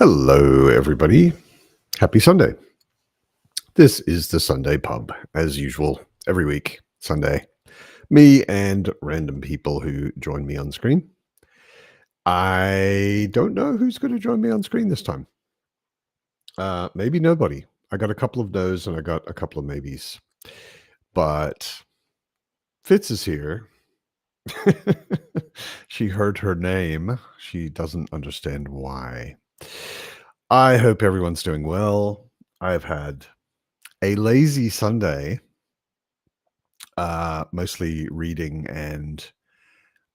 Hello, everybody. Happy Sunday. This is the Sunday Pub, as usual, every week, Sunday. Me and random people who join me on screen. I don't know who's going to join me on screen this time. Maybe nobody. I got a couple of no's and I got a couple of maybes. But Fitz is here. She heard her name. She doesn't understand why. I hope everyone's doing well. I've had a lazy Sunday, mostly reading and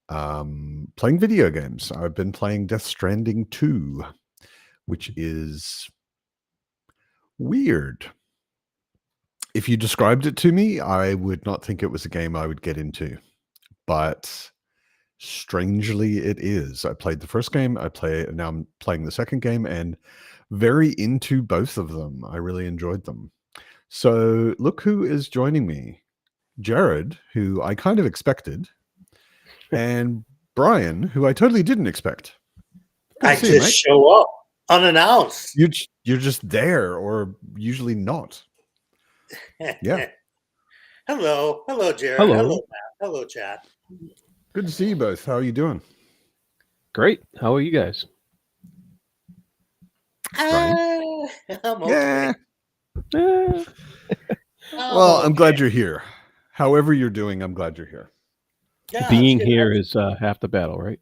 playing video games. I've been playing Death Stranding 2, which is weird. If you described it to me, I would not think it was a game I would get into. But strangely, it is. I played the first game. Now I'm playing the second game, and very into both of them. I really enjoyed them. So look who is joining me. Jared, who I kind of expected, and Brian, who I totally didn't expect. I just show up unannounced. You're just there, or usually not. Yeah. Hello, Jared. Hello, Matt. Hello, Chad. Good to see you both. How are you doing? Great. How are you guys? I'm okay. Yeah. Well, I'm glad you're here. However you're doing, I'm glad you're here. Yeah, Being here is half the battle, right?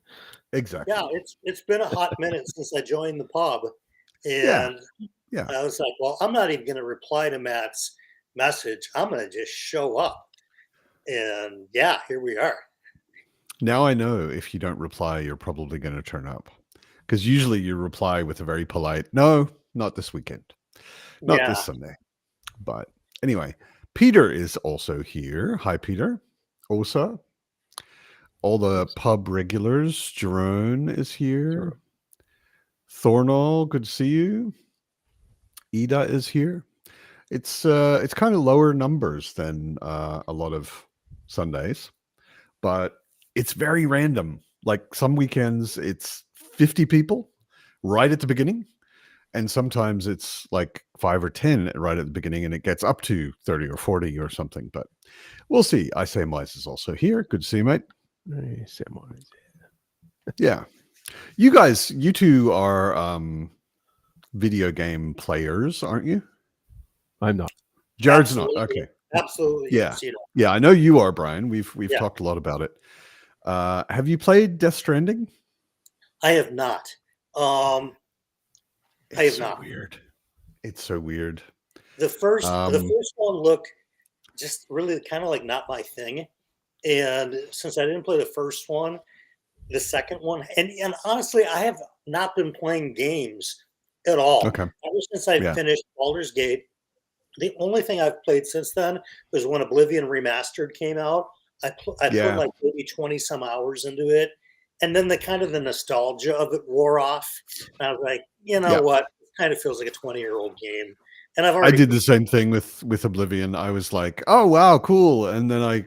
Exactly. Yeah, it's been a hot minute since I joined the pub, and yeah. I was like, well, I'm not even going to reply to Matt's message. I'm going to just show up, and yeah, here we are. Now I know if you don't reply, you're probably going to turn up. Because usually you reply with a very polite, no, not this weekend. Not this Sunday. But anyway, Peter is also here. Hi, Peter. Osa. All the pub regulars. Jerome is here. Thornall, good to see you. Ida is here. It's kind of lower numbers than a lot of Sundays. But it's very random. Like some weekends, it's 50 people right at the beginning. And sometimes it's like 5 or 10 right at the beginning, and it gets up to 30 or 40 or something. But we'll see. I Say Mice is also here. Good to see you, mate. Yeah. You two are video game players, aren't you? I'm not. Jared's not. Okay. Absolutely. Yeah. Yeah, I know you are, Brian. We've talked a lot about it. Have you played Death Stranding? I have not. I have not. Weird. It's so weird. The first one looked just really kind of like not my thing. And since I didn't play the first one, the second one, and honestly, I have not been playing games at all. Okay. Ever since I finished Baldur's Gate, the only thing I've played since then was when Oblivion Remastered came out. I put like maybe 20 some hours into it. And then the nostalgia of it wore off. And I was like, you know what? It kind of feels like a 20-year-old game. And I did the same thing with Oblivion. I was like, oh, wow, cool. And then I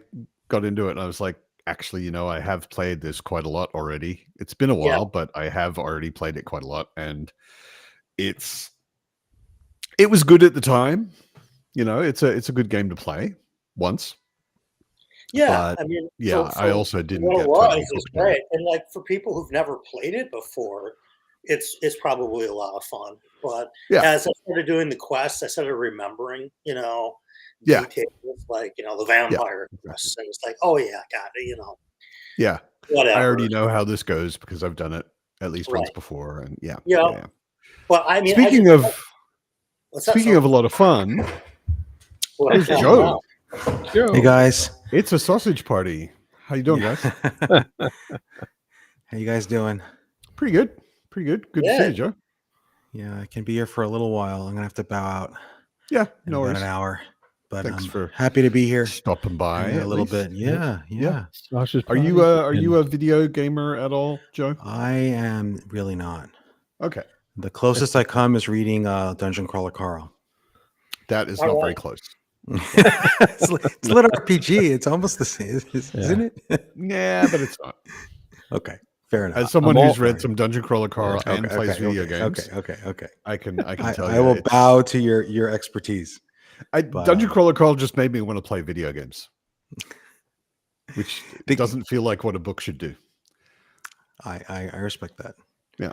got into it and I was like, actually, I have played this quite a lot already. It's been a while, but I have already played it quite a lot. And it was good at the time. It's a good game to play once. Yeah, but, I mean, I also didn't get it's great. And like for people who've never played it before, it's probably a lot of fun. But as I started doing the quests, I started remembering, details like the vampire quests, and it's like, oh yeah, got it, Yeah, whatever. I already know how this goes because I've done it at least once before, and yeah. Well, I mean, speaking of a lot of fun, there's Joe. Hey guys, it's a sausage party. How you doing, guys? How you guys doing? Pretty good. Good to see you, Joe. Yeah, I can be here for a little while. I'm gonna have to bow out. Yeah, in about an hour. But thanks for happy to be here. Stopping by a little bit. Yeah. Are you a video gamer at all, Joe? I am really not. Okay. The closest I come is reading Dungeon Crawler Carl. That is not very close. It's lit RPG. It's almost the same, isn't it? Yeah, but it's not. Okay. Fair enough. As someone I'm who's all- read some Dungeon Crawler, Carl, Okay, and plays video games, Okay. I can tell you. I will bow to your expertise. Dungeon Crawler, Carl just made me want to play video games, which doesn't feel like what a book should do. I respect that. Yeah.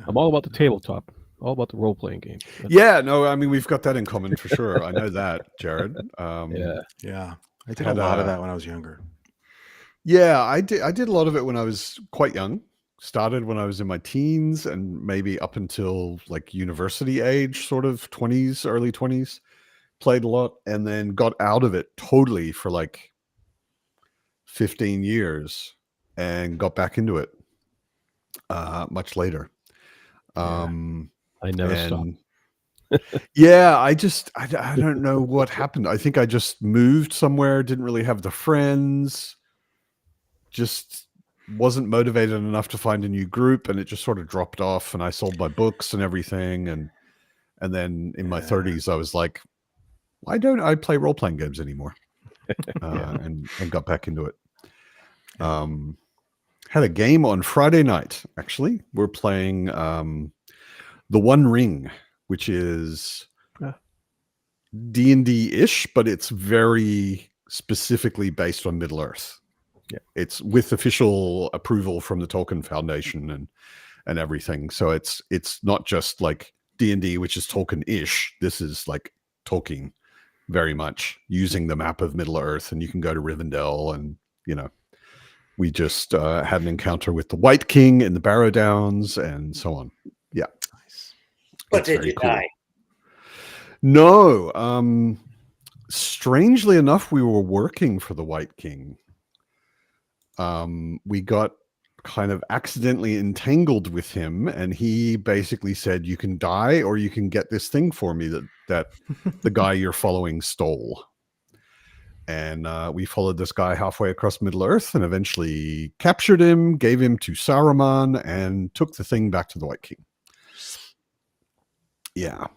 I'm all about the tabletop, all about the role playing game. Yeah, no, I mean we've got that in common for sure. I know that, Jared. Yeah. I did a lot of that when I was younger. Yeah, I did a lot of it when I was quite young. Started when I was in my teens and maybe up until like university age, sort of 20s, early 20s. Played a lot and then got out of it totally for like 15 years and got back into it much later. I never stopped. Yeah, I don't know what happened. I think I just moved somewhere, didn't really have the friends, just wasn't motivated enough to find a new group, and it just sort of dropped off, and I sold my books and everything, and then in my 30s I was like, why don't I play role-playing games anymore? And got back into it. Had a game on Friday night, actually. We're playing The One Ring, which is D&D-ish, but it's very specifically based on Middle-earth. Yeah, it's with official approval from the Tolkien Foundation and everything. So it's not just like D&D, which is Tolkien-ish. This is like Tolkien very much using the map of Middle-earth, and you can go to Rivendell, and we just had an encounter with the White King in the Barrow Downs and so on. Yeah. Nice. But did you die? No. Strangely enough, we were working for the White King. We got kind of accidentally entangled with him, and he basically said, you can die or you can get this thing for me that the guy you're following stole. And we followed this guy halfway across Middle-earth and eventually captured him, gave him to Saruman, and took the thing back to the White King. Yeah.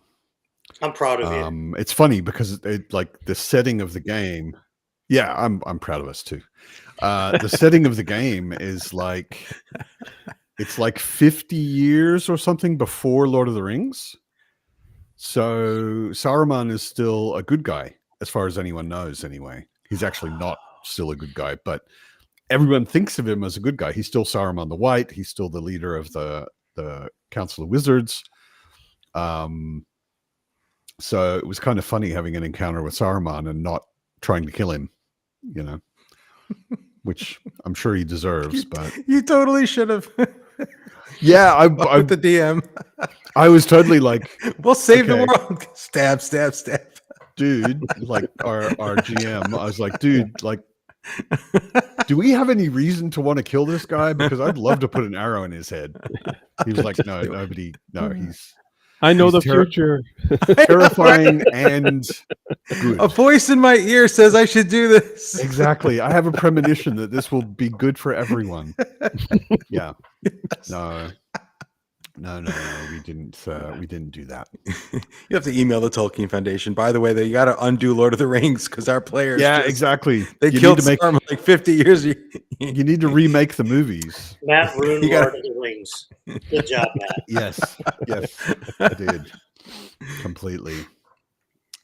I'm proud of you. It's funny because like the setting of the game. Yeah, I'm proud of us too. The setting of the game is like, it's like 50 years or something before Lord of the Rings. So Saruman is still a good guy, as far as anyone knows anyway. He's actually not still a good guy, but everyone thinks of him as a good guy. He's still Saruman the White. He's still the leader of the Council of Wizards. So it was kind of funny having an encounter with Saruman and not trying to kill him, which I'm sure he deserves. But you totally should have. Yeah, I with the DM. I was totally like, we'll save the world. Stab, stab, stab. Dude, like our GM, I was like, dude, like, do we have any reason to want to kill this guy? Because I'd love to put an arrow in his head. He was like, no, nobody, no, I know the future. Terrifying and good. A voice in my ear says I should do this. Exactly. I have a premonition that this will be good for everyone. Yeah. Yes. No, we didn't do that. You have to email the Tolkien Foundation. By the way, you got to undo Lord of the Rings because our players. Yeah, exactly. They killed Saruman like 50 years. You need to remake the movies. Matt ruined Lord of the Rings. Good job, Matt. Yes, I did completely.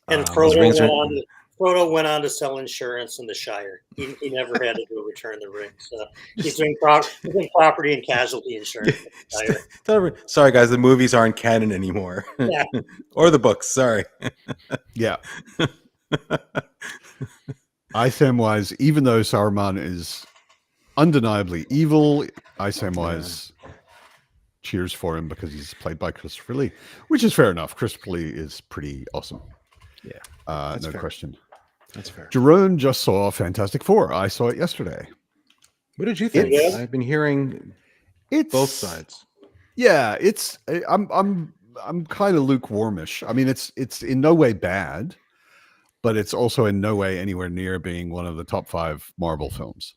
And Frodo went on to sell insurance in the Shire. He never had to go return the ring. So he's doing property and casualty insurance. Sorry, guys, the movies aren't canon anymore. Yeah. Or the books. Sorry. Yeah. Samwise, even though Saruman is undeniably evil, Samwise cheers for him because he's played by Christopher Lee, which is fair enough. Christopher Lee is pretty awesome. Yeah. No question. That's fair. Jerome just saw Fantastic Four. I saw it yesterday. What did you think? I've been hearing both sides. Yeah, I'm kind of lukewarmish. I mean, it's in no way bad, but it's also in no way anywhere near being one of the top 5 Marvel films.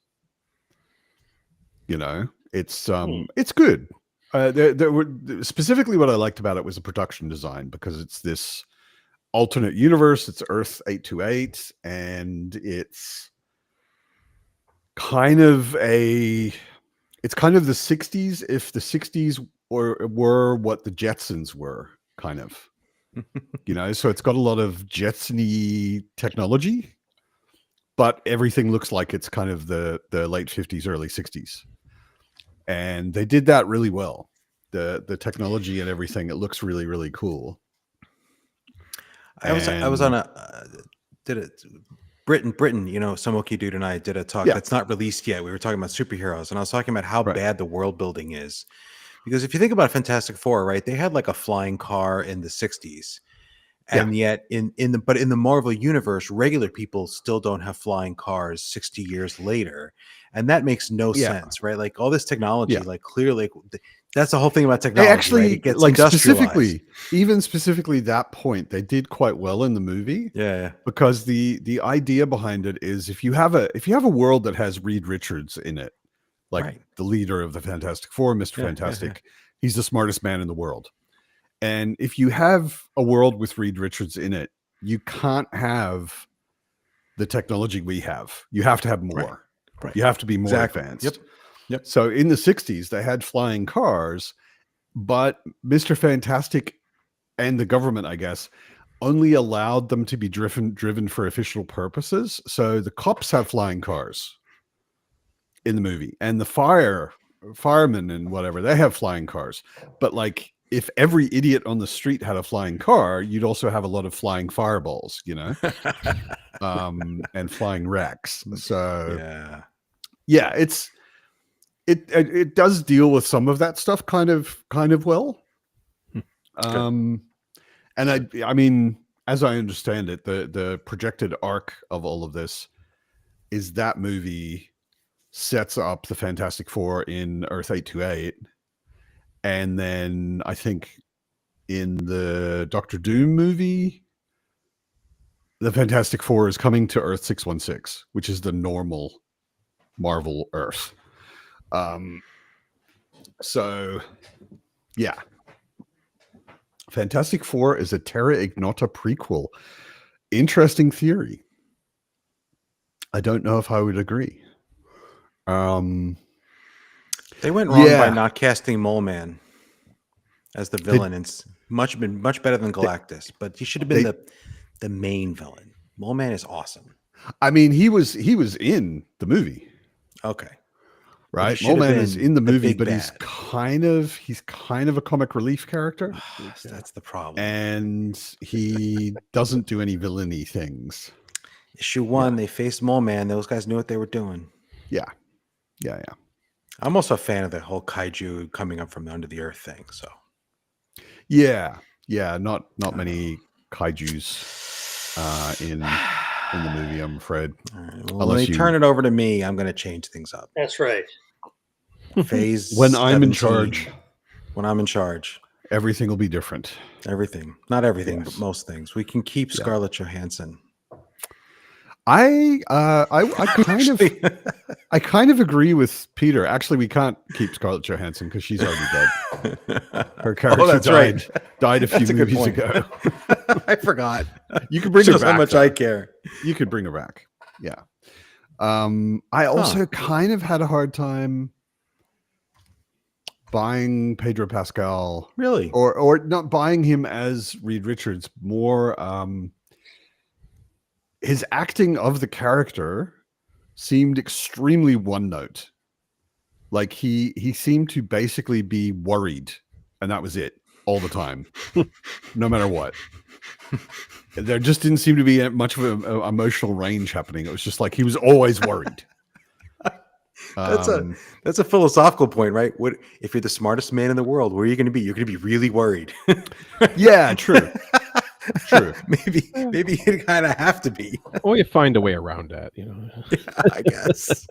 It's good. There were specifically what I liked about it was the production design, because it's this alternate universe. It's Earth 828, and it's kind of it's kind of the 60s if the 60s were what the Jetsons were, kind of. So it's got a lot of Jetson-y technology, but everything looks like it's kind of the late 50s, early 60s. And they did that really well. The technology and everything, it looks really, really cool. I was on Britain, Samoki Dude and I did a talk that's not released yet. We were talking about superheroes, and I was talking about how bad the world building is. Because if you think about Fantastic Four, right, they had like a flying car in the 60s. And yet in the Marvel universe, regular people still don't have flying cars 60 years later. And that makes no sense, right? Like all this technology, like clearly that's the whole thing about technology. They actually, right? It gets like industrialized. specifically that point, they did quite well in the movie. Yeah. Because the idea behind it is if you have a world that has Reed Richards in it, like the leader of the Fantastic Four, Mr. Fantastic, he's the smartest man in the world. And if you have a world with Reed Richards in it, you can't have the technology we have. You have to have more. Right. You have to be more advanced. Yep. So in the 60s, they had flying cars, but Mr. Fantastic and the government, I guess, only allowed them to be driven for official purposes. So the cops have flying cars in the movie, and the firemen and whatever, they have flying cars. But like, if every idiot on the street had a flying car, you'd also have a lot of flying fireballs, and flying wrecks. So it does deal with some of that stuff kind of well. And I mean, as I understand it, the projected arc of all of this is that movie sets up the Fantastic Four in Earth 828. And then I think in the Doctor Doom movie, the Fantastic Four is coming to Earth 616, which is the normal Marvel Earth. So, yeah. Fantastic Four is a Terra Ignota prequel. Interesting theory. I don't know if I would agree. They went wrong by not casting Mole Man as the villain. It's been much better than Galactus, but he should have been the main villain. Mole Man is awesome. I mean, he was in the movie. Okay. Right. Mole Man is in the movie, but he's kind of a comic relief character. That's the problem. And he doesn't do any villainy things. Issue 1, they faced Mole Man. Those guys knew what they were doing. Yeah. I'm also a fan of the whole kaiju coming up from under the earth thing. So, not many kaijus in the movie, I'm afraid. Right, well, when they turn it over to me, I'm going to change things up. That's right. Phase when 17, I'm in charge. When I'm in charge, everything will be different. Everything, not everything, but most things. We can keep Scarlett Johansson. I kind of agree with Peter. Actually, we can't keep Scarlett Johansson because she's already dead. Her character died a few movies ago. I forgot. You could bring her back. How much I care. You could bring her back. Yeah. I also kind of had a hard time buying Pedro Pascal. Really? Or not buying him as Reed Richards. More his acting of the character seemed extremely one note. Like he seemed to basically be worried, and that was it all the time, no matter what. There just didn't seem to be much of an emotional range happening. It was just like he was always worried. That's a philosophical point, right? What if you're the smartest man in the world? Where are you going to be? You're going to be really worried. Yeah, true. True. Maybe you kind of have to be. Or you find a way around that, Yeah, I guess.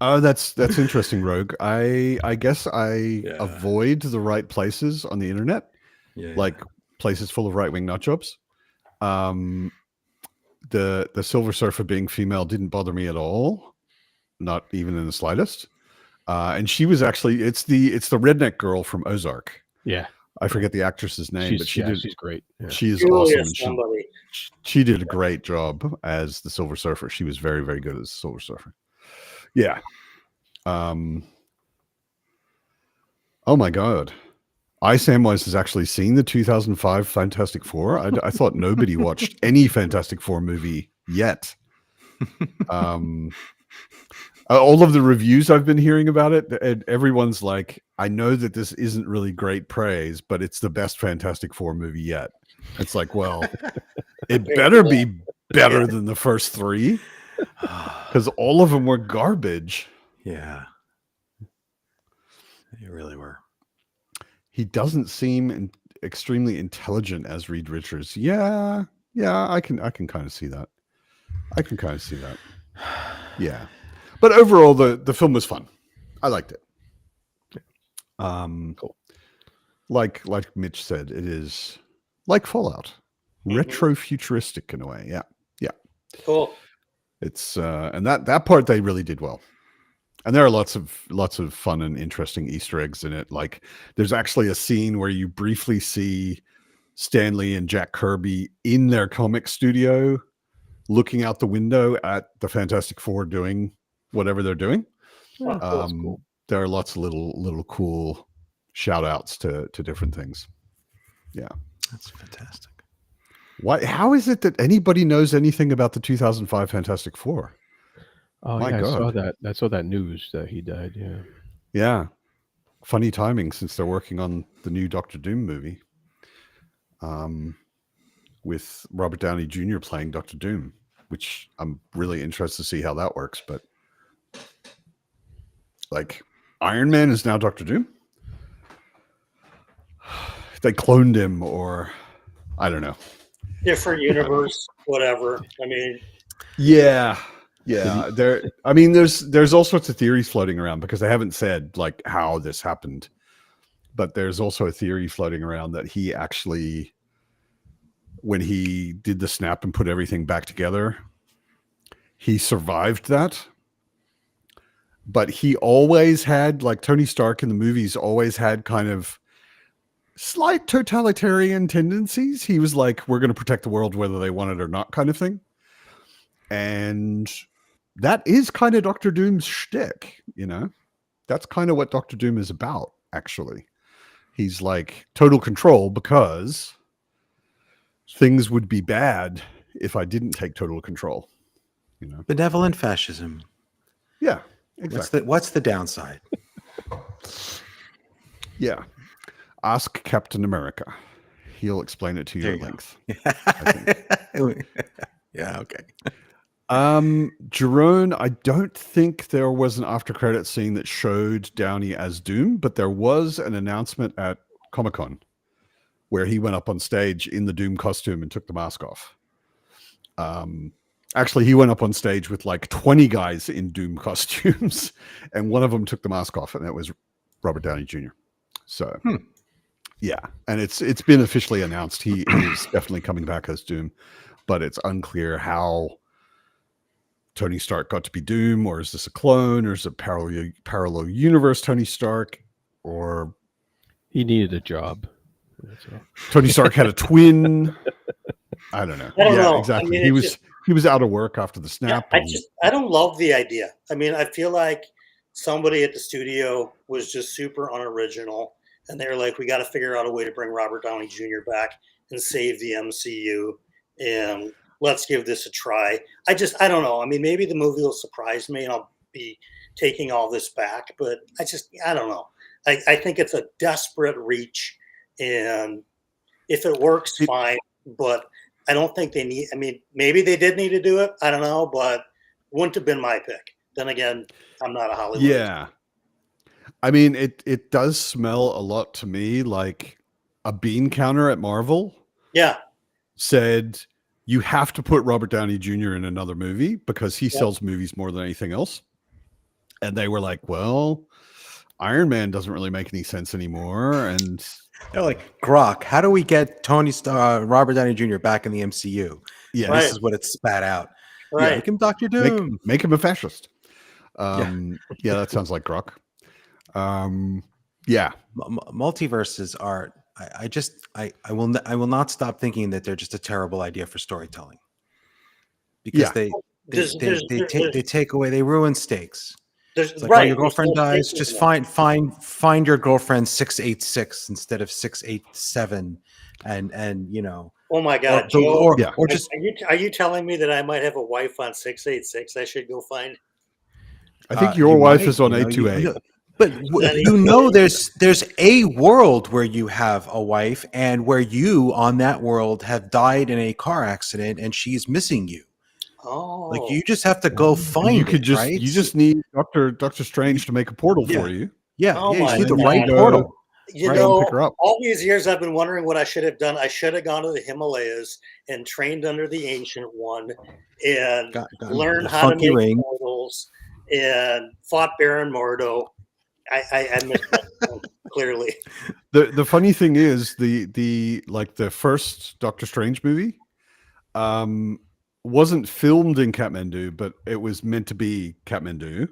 Oh, that's interesting, Rogue. I guess I avoid the right places on the internet, like places full of right-wing nut jobs. The Silver Surfer being female didn't bother me at all, not even in the slightest. And she was actually it's the redneck girl from Ozark. Yeah. I forget the actress's name, but she's great. Yeah. She is Julia awesome. She did a great job as the Silver Surfer. She was very, very good as the Silver Surfer. Yeah. Oh my God. I, Samwise, has actually seen the 2005 Fantastic Four. I thought nobody watched any Fantastic Four movie yet. All of the reviews I've been hearing about it, and everyone's like, I know that this isn't really great praise, but it's the best Fantastic Four movie yet. It's like, well, it better be better than the first three, because all of them were garbage. Yeah. They really were. He doesn't seem extremely intelligent as Reed Richards. Yeah, I can kind of see that. Yeah, but overall, the film was fun. I liked it. Cool. Like Mitch said, it is like Fallout, retro futuristic in a way. Yeah. Cool. It's and that part they really did well. And there are lots of fun and interesting Easter eggs in it. Like there's actually a scene where you briefly see Stan Lee and Jack Kirby in their comic studio looking out the window at the Fantastic Four doing whatever they're doing. Cool. There are lots of little cool shout outs to different things. Yeah. That's fantastic. How is it that anybody knows anything about the 2005 Fantastic Four? Oh, My yeah, God. I saw that news that he died. Yeah. Yeah. Funny timing since they're working on the new Doctor Doom movie. With Robert Downey Jr. playing Doctor Doom, which I'm really interested to see how that works. But like Iron Man is now Doctor Doom. They cloned him, or I don't know. Different universe, whatever. I mean, yeah. There's all sorts of theories floating around because they haven't said like how this happened, but there's also a theory floating around that he actually, when he did the snap and put everything back together, he survived that. But he always had, like Tony Stark in the movies, always had kind of slight totalitarian tendencies. He was like, we're going to protect the world whether they want it or not kind of thing. And that is kind of Doctor Doom's shtick, you know? That's kind of what Doctor Doom is about, actually. He's like total control because things would be bad if I didn't take total control, you know? Benevolent fascism. Yeah, exactly. What's the downside? Yeah. Ask Captain America. He'll explain it to you at length. Yeah, okay. Jerome, I don't think there was an after credit scene that showed Downey as Doom, but there was an announcement at Comic-Con where he went up on stage in the Doom costume and took the mask off. Actually, he went up on stage with like 20 guys in Doom costumes, and one of them took the mask off, and that was Robert Downey Jr. So, yeah, and it's been officially announced he is definitely coming back as Doom, but it's unclear how Tony Stark got to be Doom, or is this a clone, or is it parallel universe Tony Stark, or he needed a job. Tony Stark had a twin. I don't know. I don't know. Exactly. I mean, he was out of work after the snap. Yeah, I don't love the idea. I mean, I feel like somebody at the studio was just super unoriginal, and they're like, we got to figure out a way to bring Robert Downey Jr. back and save the MCU, and let's give this a try. I don't know. I mean, maybe the movie will surprise me and I'll be taking all this back, but I don't know. I think it's a desperate reach, and if it works, fine, but I don't think they need, I mean, maybe they did need to do it. I don't know, but wouldn't have been my pick. Then again, I'm not a Hollywood. Yeah. I mean, it does smell a lot to me like a bean counter at Marvel. Yeah. Said, you have to put Robert Downey Jr. in another movie because he sells movies more than anything else. And they were like, well, Iron Man doesn't really make any sense anymore. And they're like, Grok, how do we get Robert Downey Jr. back in the MCU? Yeah, right. This is what it spat out. Right. Yeah, make him Dr. Doom. Make him a fascist. Yeah, that sounds like Grok. Yeah. Multiverses are, I will not stop thinking that they're just a terrible idea for storytelling. Because they take away, they ruin stakes. There's It's like, right. your girlfriend dies. Just find your girlfriend 686 instead of 687, and Oh my God, Joe! Or just are you telling me that I might have a wife on 686? I should go find. I think your wife is on 828. 828. But there's a world where you have a wife and where you on that world have died in a car accident and she's missing you. Oh, like you just have to go find you could it, just right? you just need Doctor Strange to make a portal for you. Yeah, oh you my see the God. right portal. You know, all these years I've been wondering what I should have done. I should have gone to the Himalayas and trained under the Ancient One and learned how to make portals and fought Baron Mordo. I missed that clearly. The funny thing is the first Doctor Strange movie wasn't filmed in Kathmandu, but it was meant to be Kathmandu,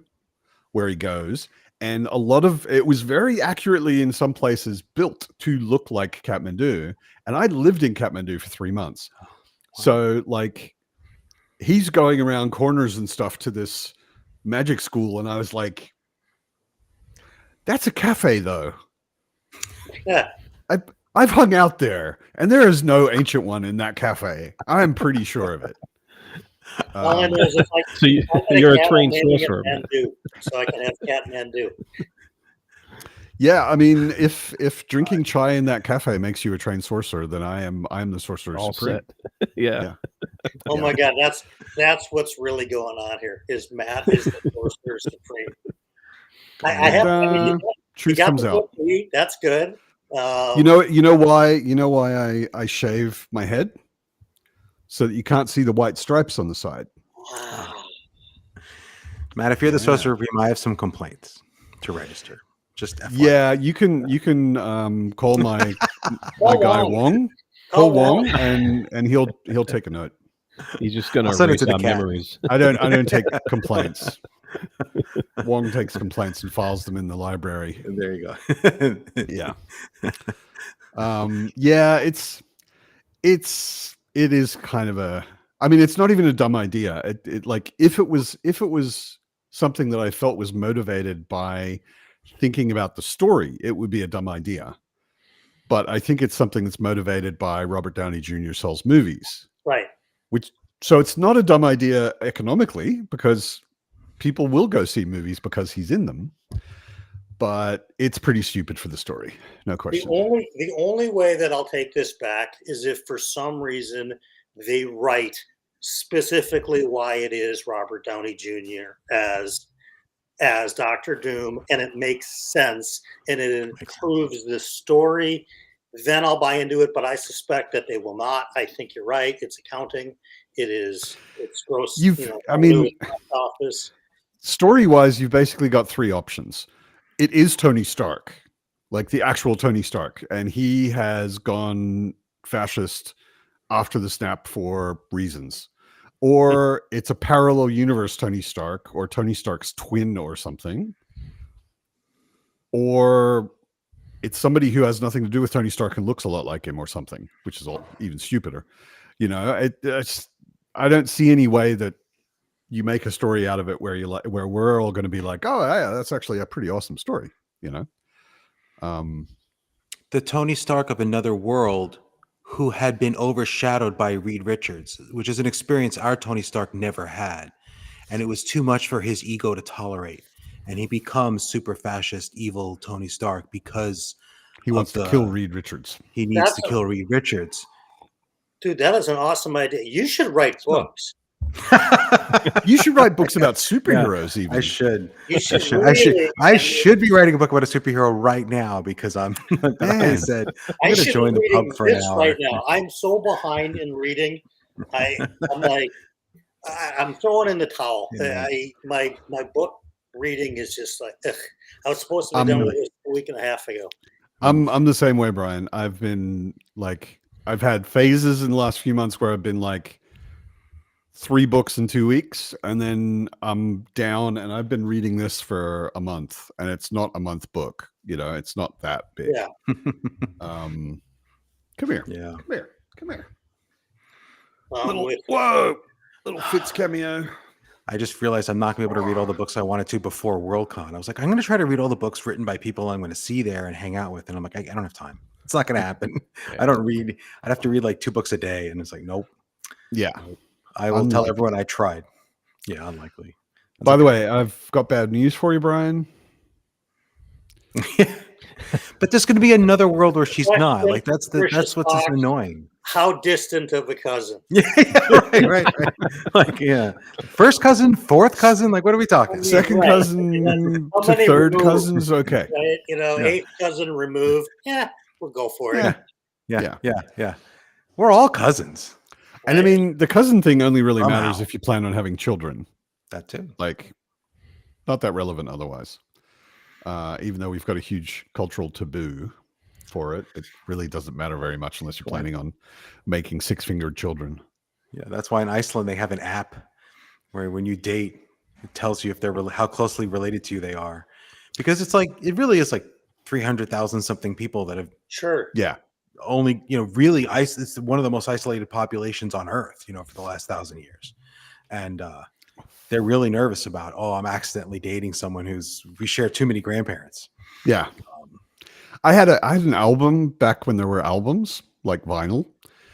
where he goes. And a lot of it was very accurately in some places built to look like Kathmandu. And I lived in Kathmandu for 3 months. Wow. So like he's going around corners and stuff to this magic school. And I was like, that's a cafe though. Yeah. I've hung out there and there is no Ancient One in that cafe. I'm pretty sure of it. All I know is so you're a trained sorcerer. So I can have Kathmandu. Yeah, I mean, if drinking chai in that cafe makes you a trained sorcerer, then I'm the sorcerer supreme. Yeah. Oh my God, that's what's really going on here. Is Matt is the sorcerer supreme? I have truth comes out. That's good. You know why I shave my head? So that you can't see the white stripes on the side. Wow. Matt, if you're the sorcerer supreme, I have some complaints to register. Just FYI. Yeah, you can call my guy Wong. Call Wong and he'll take a note. He's just gonna erase our memories. I don't take complaints. Wong takes complaints and files them in the library. And there you go. Yeah. Yeah, it is kind of it's not even a dumb idea. It like if it was something that I felt was motivated by thinking about the story, it would be a dumb idea. But I think it's something that's motivated by Robert Downey Jr. sells movies. Right. So it's not a dumb idea economically because people will go see movies because he's in them. But it's pretty stupid for the story. No question. The only way that I'll take this back is if for some reason they write specifically why it is Robert Downey Jr. as Dr. Doom and it makes sense and it improves the story, then I'll buy into it. But I suspect that they will not. I think you're right. It's accounting. It's gross. Office. Story-wise, you've basically got three options. It is Tony Stark, like the actual Tony Stark, and he has gone fascist after the snap for reasons. Or it's a parallel universe Tony Stark, or Tony Stark's twin or something. Or it's somebody who has nothing to do with Tony Stark and looks a lot like him or something, which is all even stupider. I don't see any way that you make a story out of it where we're all going to be like, oh yeah, that's actually a pretty awesome story, The Tony Stark of another world who had been overshadowed by Reed Richards, which is an experience our Tony Stark never had. And it was too much for his ego to tolerate. And he becomes super fascist, evil Tony Stark because he wants to kill Reed Richards. He needs to kill Reed Richards. Dude, that is an awesome idea. You should write books. You should write books about superheroes. Even I should. I should be writing a book about a superhero right now because I'm. I said I'm going to join the pub for an hour. Right now, I'm so behind in reading. I'm like, I'm throwing in the towel. Yeah. My book reading is just like, ugh. I was supposed to be done with this a week and a half ago. I'm the same way, Brian. I've been like, I've had phases in the last few months where I've been like 3 books in 2 weeks, and then I'm down, and I've been reading this for a month, and it's not a month book. It's not that big. Yeah. Come here. Yeah. Come here. Little Fitz cameo. I just realized I'm not going to be able to read all the books I wanted to before Worldcon. I was like, I'm going to try to read all the books written by people I'm going to see there and hang out with. And I'm like, I don't have time. It's not going to happen. I don't read. I'd have to read like 2 books a day. And it's like, nope. Yeah. I will tell everyone I tried. Yeah, unlikely. By the way, I've got bad news for you, Brian. But there's going to be another world where she's not. Like that's what's just annoying. How distant of a cousin? Yeah, right. Like, yeah, first cousin, fourth cousin. Like, what are we talking? Second cousin to third cousins. Okay, right? Eighth cousin removed. Yeah, we'll go for it. Yeah. We're all cousins. And I mean, the cousin thing only really matters if you plan on having children. That too. Like, not that relevant otherwise. Even though we've got a huge cultural taboo for it, it really doesn't matter very much unless you're planning on making 6-fingered children. Yeah, that's why in Iceland they have an app where when you date, it tells you if they're how closely related to you they are, because it really is like 300,000 something people that have only really it's one of the most isolated populations on Earth for the last 1,000 years, and they're really nervous about I'm accidentally dating someone we share too many grandparents. Yeah. I had an album back when there were albums like vinyl.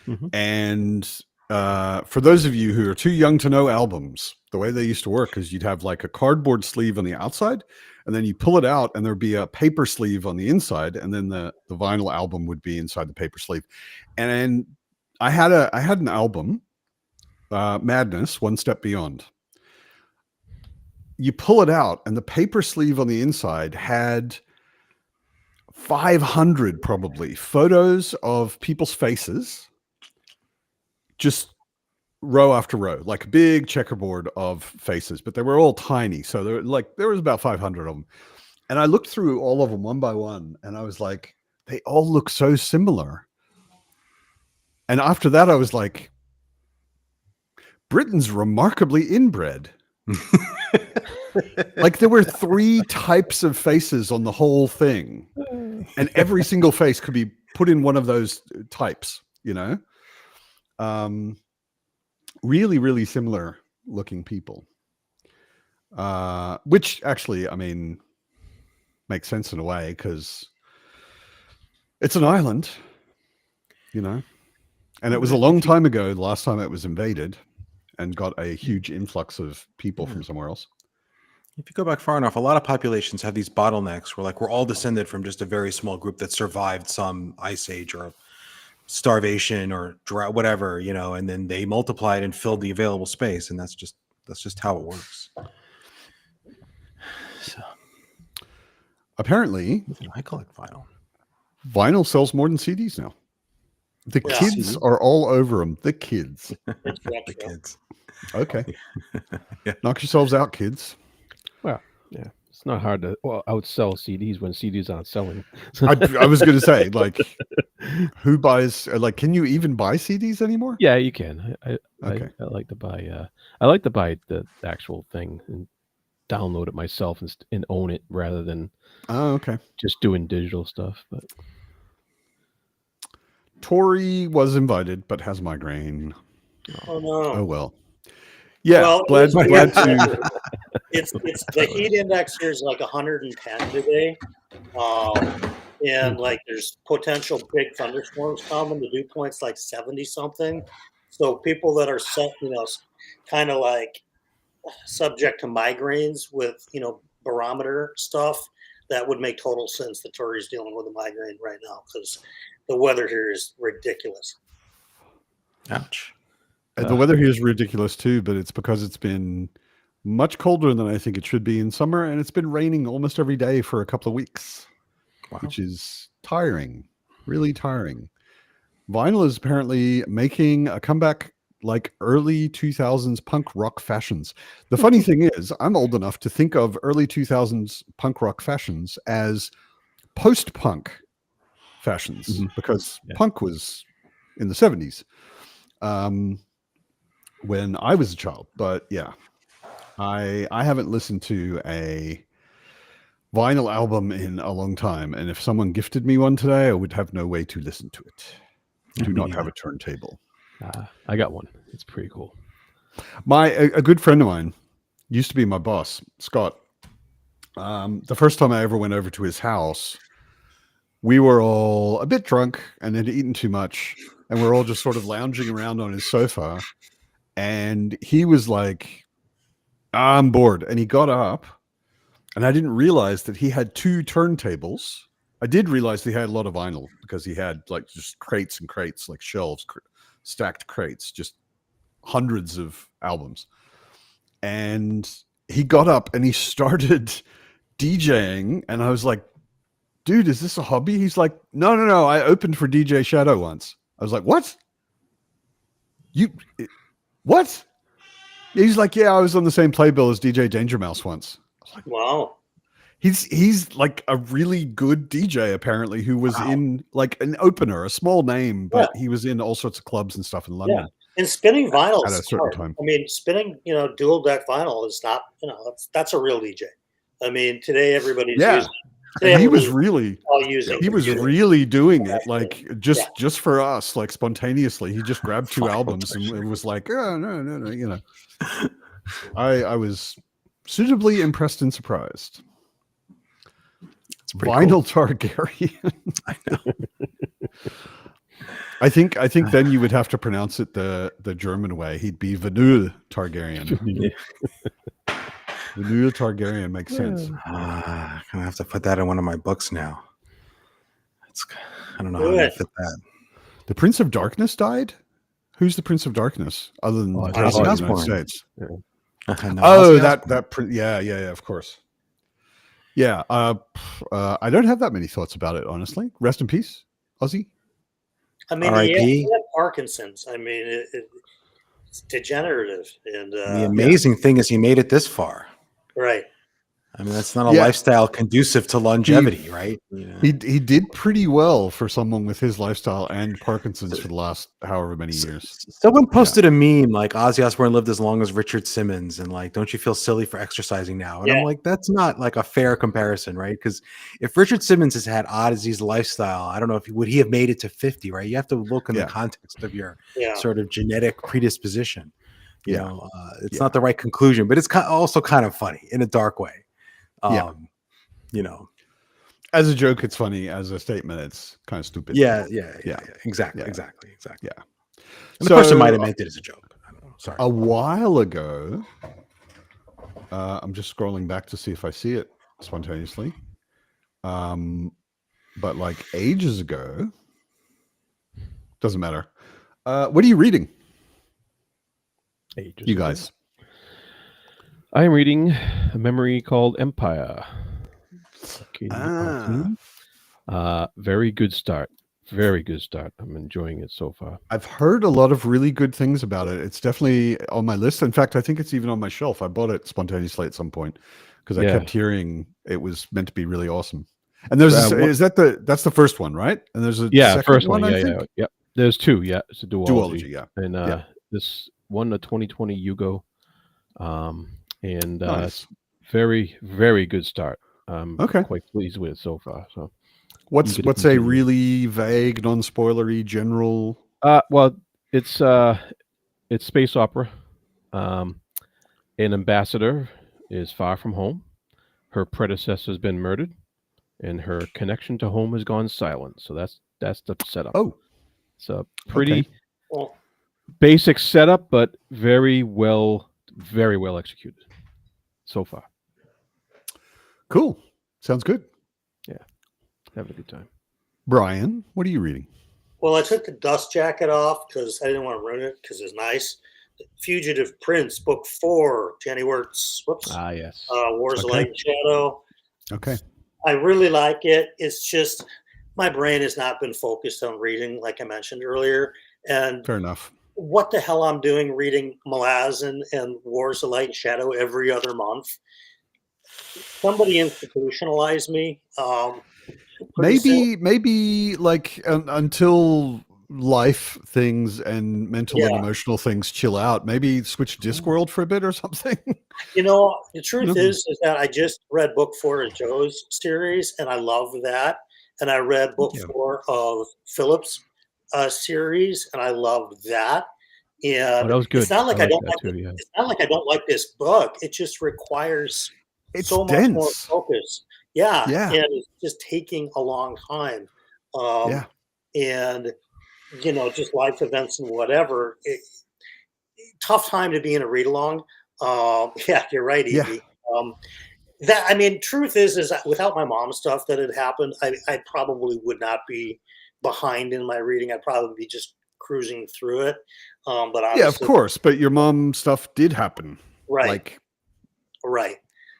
Mm-hmm. And for those of you who are too young to know albums, the way they used to work is you'd have like a cardboard sleeve on the outside, and then you pull it out and there'd be a paper sleeve on the inside, and then the vinyl album would be inside the paper sleeve. And I had an album, Madness, One Step Beyond. You pull it out and the paper sleeve on the inside had 500 probably photos of people's faces, just row after row, like a big checkerboard of faces, but they were all tiny. So there was about 500 of them. And I looked through all of them one by one and I was like, they all look so similar. And after that, I was like, Britain's remarkably inbred. Like there were 3 types of faces on the whole thing, and every single face could be put in one of those types, really, really similar looking people, which actually, I mean, makes sense in a way because it's an island, and it was a long time ago, the last time it was invaded and got a huge influx of people from somewhere else. If you go back far enough, a lot of populations have these bottlenecks where we're all descended from just a very small group that survived some ice age or starvation or drought, whatever, and then they multiplied and filled the available space. And that's just how it works. So apparently I collect vinyl. Vinyl sells more than CDs now. The kids are all over them. The kids. The kids. Okay. Knock yourselves out, kids. Well, yeah. It's not hard to outsell CDs when CDs aren't selling. I was going to say, like, who buys? Like, can you even buy CDs anymore? Yeah, you can. I like to buy. I like to buy the actual thing and download it myself and own it rather than just doing digital stuff. But Tori was invited, but has migraine. Oh no! Oh well. Yeah, glad to. It's the heat index here is like 110 today, and like there's potential big thunderstorms coming. The dew point's like 70 something. So people that are kind of like subject to migraines with barometer stuff, that would make total sense that Tori's dealing with a migraine right now because the weather here is ridiculous. Ouch. And the weather here is ridiculous too, but it's because it's been much colder than I think it should be in summer, and it's been raining almost every day for a couple of weeks, which is tiring, really tiring. Vinyl is apparently making a comeback like early 2000s punk rock fashions. The funny thing is, I'm old enough to think of early 2000s punk rock fashions as post-punk fashions because punk was in the 70s. When I was a child, but yeah, I haven't listened to a vinyl album in a long time, and if someone gifted me one today, I would have no way to listen to it. Do not have a turntable. I got one. It's pretty cool. A good friend of mine used to be my boss, Scott. The first time I ever went over to his house, we were all a bit drunk and had eaten too much, and we're all just sort of lounging around on his sofa. And he was like, I'm bored. And he got up, and I didn't realize that he had 2 turntables. I did realize he had a lot of vinyl because he had like just crates and crates, like shelves, stacked crates, just hundreds of albums. And he got up and he started DJing, and I was like, dude, is this a hobby? He's like, no. I opened for DJ Shadow once. I was like, what? What? He's like, yeah, I was on the same playbill as DJ Danger Mouse once. I was like, wow. He's like a really good DJ apparently, who was in like an opener, a small name, but he was in all sorts of clubs and stuff in London. Yeah. And spinning vinyl at a certain time. I mean, spinning, dual deck vinyl is not, that's a real DJ. I mean, today everybody's using. He was really doing it like just for us, like spontaneously. He just grabbed 2 albums and it was like, oh, no. I was suitably impressed and surprised. Vinyl cool. Targaryen. I know. I think then you would have to pronounce it the German way. He'd be Vinyl Targaryen. Vinyl Targaryen makes sense. I'm gonna have to put that in one of my books now. I don't know how to fit that. The Prince of Darkness died? Who's the Prince of Darkness other than the President of the United States? Yeah. Yeah, of course. Yeah, I don't have that many thoughts about it, honestly. Rest in peace, Ozzy. I mean, he had Parkinson's. I mean, it's degenerative. And the amazing thing is he made it this far. Right. I mean, that's not a lifestyle conducive to longevity, right? He did pretty well for someone with his lifestyle and Parkinson's for the last however many years. Someone posted a meme like Ozzy Osbourne lived as long as Richard Simmons, and like, don't you feel silly for exercising now? And I'm like, that's not like a fair comparison, right? Because if Richard Simmons has had Ozzy's lifestyle, I don't know if would he have made it to 50, right? You have to look in the context of your sort of genetic predisposition. You know, it's not the right conclusion, but it's also kind of funny in a dark way. As a joke, it's funny. As a statement, it's kind of stupid. Yeah. Exactly. Yeah. And the So, person might have meant it as a joke. I don't know. Sorry. A while ago, I'm just scrolling back to see if I see it spontaneously. But like ages ago, doesn't matter. What are you reading? Ages you guys. I am reading a memory called Empire. Very good start. Very good start. I'm enjoying it so far. I've heard a lot of really good things about it. It's definitely on my list. In fact, I think it's even on my shelf. I bought it spontaneously at some point because I kept hearing it was meant to be really awesome. And there's that's the first one, right? And there's a second first one. I think? Yeah. There's 2. Yeah, it's a duology. And this one, the 2020 Yugo. Nice. Very, very good start. Quite pleased with it so far. So, what's a really vague, non-spoilery, general? Well, it's space opera. An ambassador is far from home. Her predecessor has been murdered, and her connection to home has gone silent. So that's the setup. Oh, it's a pretty basic setup, but very well executed so far. Cool. Sounds good. Yeah. Having a good time. Brian, what are you reading? Well, I took the dust jacket off because I didn't want to ruin it because it's nice. Fugitive Prince, Book 4, Jenny Wirtz. Whoops. Yes. Wars of Light and Shadow. Okay. I really like it. It's just my brain has not been focused on reading, like I mentioned earlier. And fair enough. What the hell I'm doing reading Malazan and Wars of Light and Shadow every other month. Somebody institutionalized me. Maybe like until life things and mental and emotional things chill out. Maybe switch Discworld for a bit or something. The truth is that I just read Book 4 of Joe's series, and I love that. And I read Book 4 of Philip's series, and I loved that. And that was good. it's not like I don't like that too. Yeah. it's not like I don't like this book. It just requires It's so much more dense. focus. Yeah, Yeah. and it's just taking a long time. And just life events and whatever. Tough time to be in a read along. Yeah, you're right, Evie. Truth is that without my mom's stuff that had happened, I probably would not be behind in my reading. I'd probably be just cruising through it. But yeah, of course. But your mom stuff did happen, right? Right.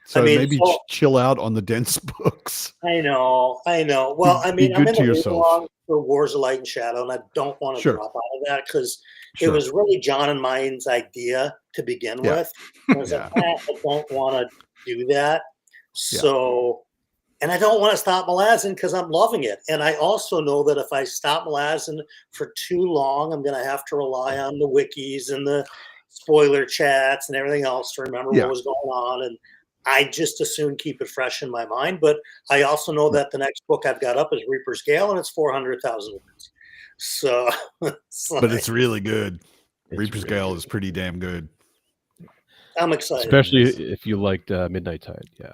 So maybe chill out on the dense books. I know. Well, I'm in the read along for Wars of Light and Shadow, and I don't want to drop out of that because it was really John and mine's idea to begin with. I was like, I don't want to do that. So, and I don't want to stop Malazan because I'm loving it. And I also know that if I stop Malazan for too long, I'm going to have to rely on the wikis and the spoiler chats and everything else to remember what was going on. And I just as soon keep it fresh in my mind. But I also know that the next book I've got up is Reaper's Gale, and it's 400,000 words. So, but it's really good. Reaper's Gale is pretty damn good. I'm excited. Especially if you liked Midnight Tide. Yeah.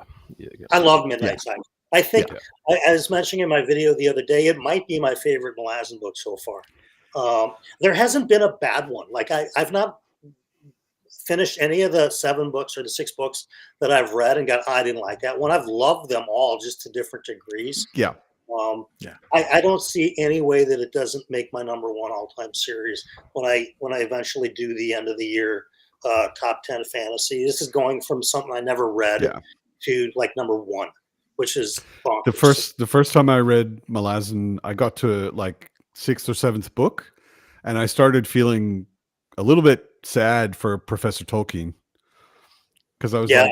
I love Midnight Tide. I think, I was mentioning in my video the other day, it might be my favorite Malazan book so far. There hasn't been a bad one. Like I've not finished any of the 7 books or the 6 books that I've read and I didn't like that one. I've loved them all just to different degrees. I don't see any way that it doesn't make my number 1 all-time series when I eventually do the end of the year top 10 fantasy. This is going from something I never read to like number 1, which is bonkers. The first time I read Malazan, I got to like 6th or 7th book, and I started feeling a little bit sad for Professor Tolkien because I was like,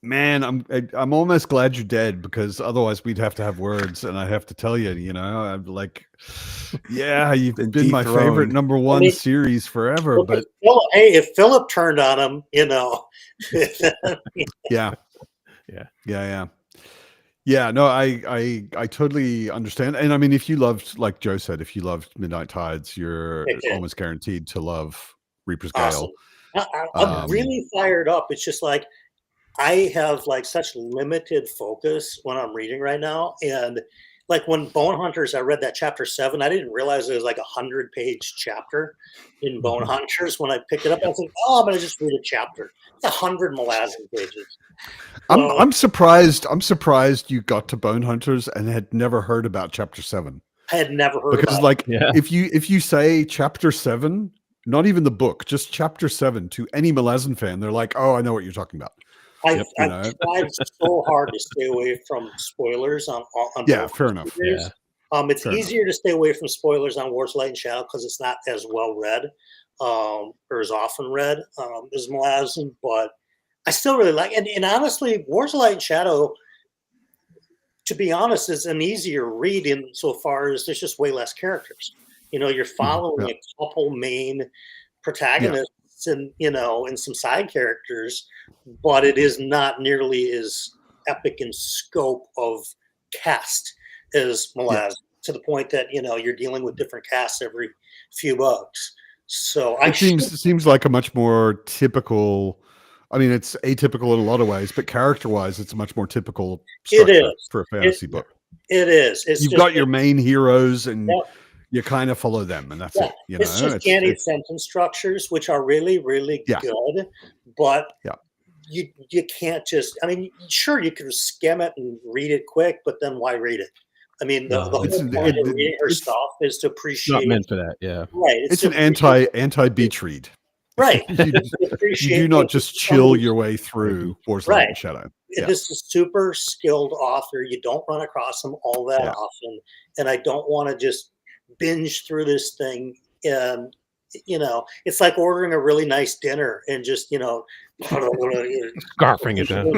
man, I'm almost glad you're dead because otherwise we'd have to have words, and I have to tell you, I'm like, you've been my favorite number 1 series forever. But if Philip turned on him, no, I totally understand. And I mean, if you loved, like Joe said, if you loved Midnight Tides, you're almost guaranteed to love Reaper's Gale. I'm really fired up. It's just like I have like such limited focus when I'm reading right now. And like when Bone Hunters, I read that chapter 7, I didn't realize it was like 100-page chapter in Bone Hunters. When I picked it up, I was like, I'm going to just read a chapter. It's 100 Malazan pages. So, I'm surprised you got to Bone Hunters and had never heard about chapter 7. I had never heard because about if you say chapter 7, not even the book, just chapter 7 to any Malazan fan, they're like, oh, I know what you're talking about. I've tried so hard to stay away from spoilers on fair enough. It's easier to stay away from spoilers on Wars, Light, and Shadow because it's not as well read or as often read as Malazan, but I still really like it. And honestly, Wars, Light, and Shadow, to be honest, is an easier read in so far as there's just way less characters. You're following a couple main protagonists and and some side characters, but it is not nearly as epic in scope of cast as Malazan, to the point that you're dealing with different casts every few books. So it seems like a much more typical. I mean, it's atypical in a lot of ways, but character-wise, it's a much more typical structure for a fantasy book. It is. You've got your main heroes, and you kind of follow them, and that's it. It's just canny sentence structures, which are really, really good, but you can't just. I mean, sure, you can skim it and read it quick, but then why read it? I mean, the whole point of reading her stuff is to appreciate. Not meant for that, right? It's an anti-beach read. Right. You do not just chill your way through Wars, Light, and Shadow. This is a super skilled author. You don't run across them all that often, and I don't want to just binge through this thing. And it's like ordering a really nice dinner and just scarfing it down.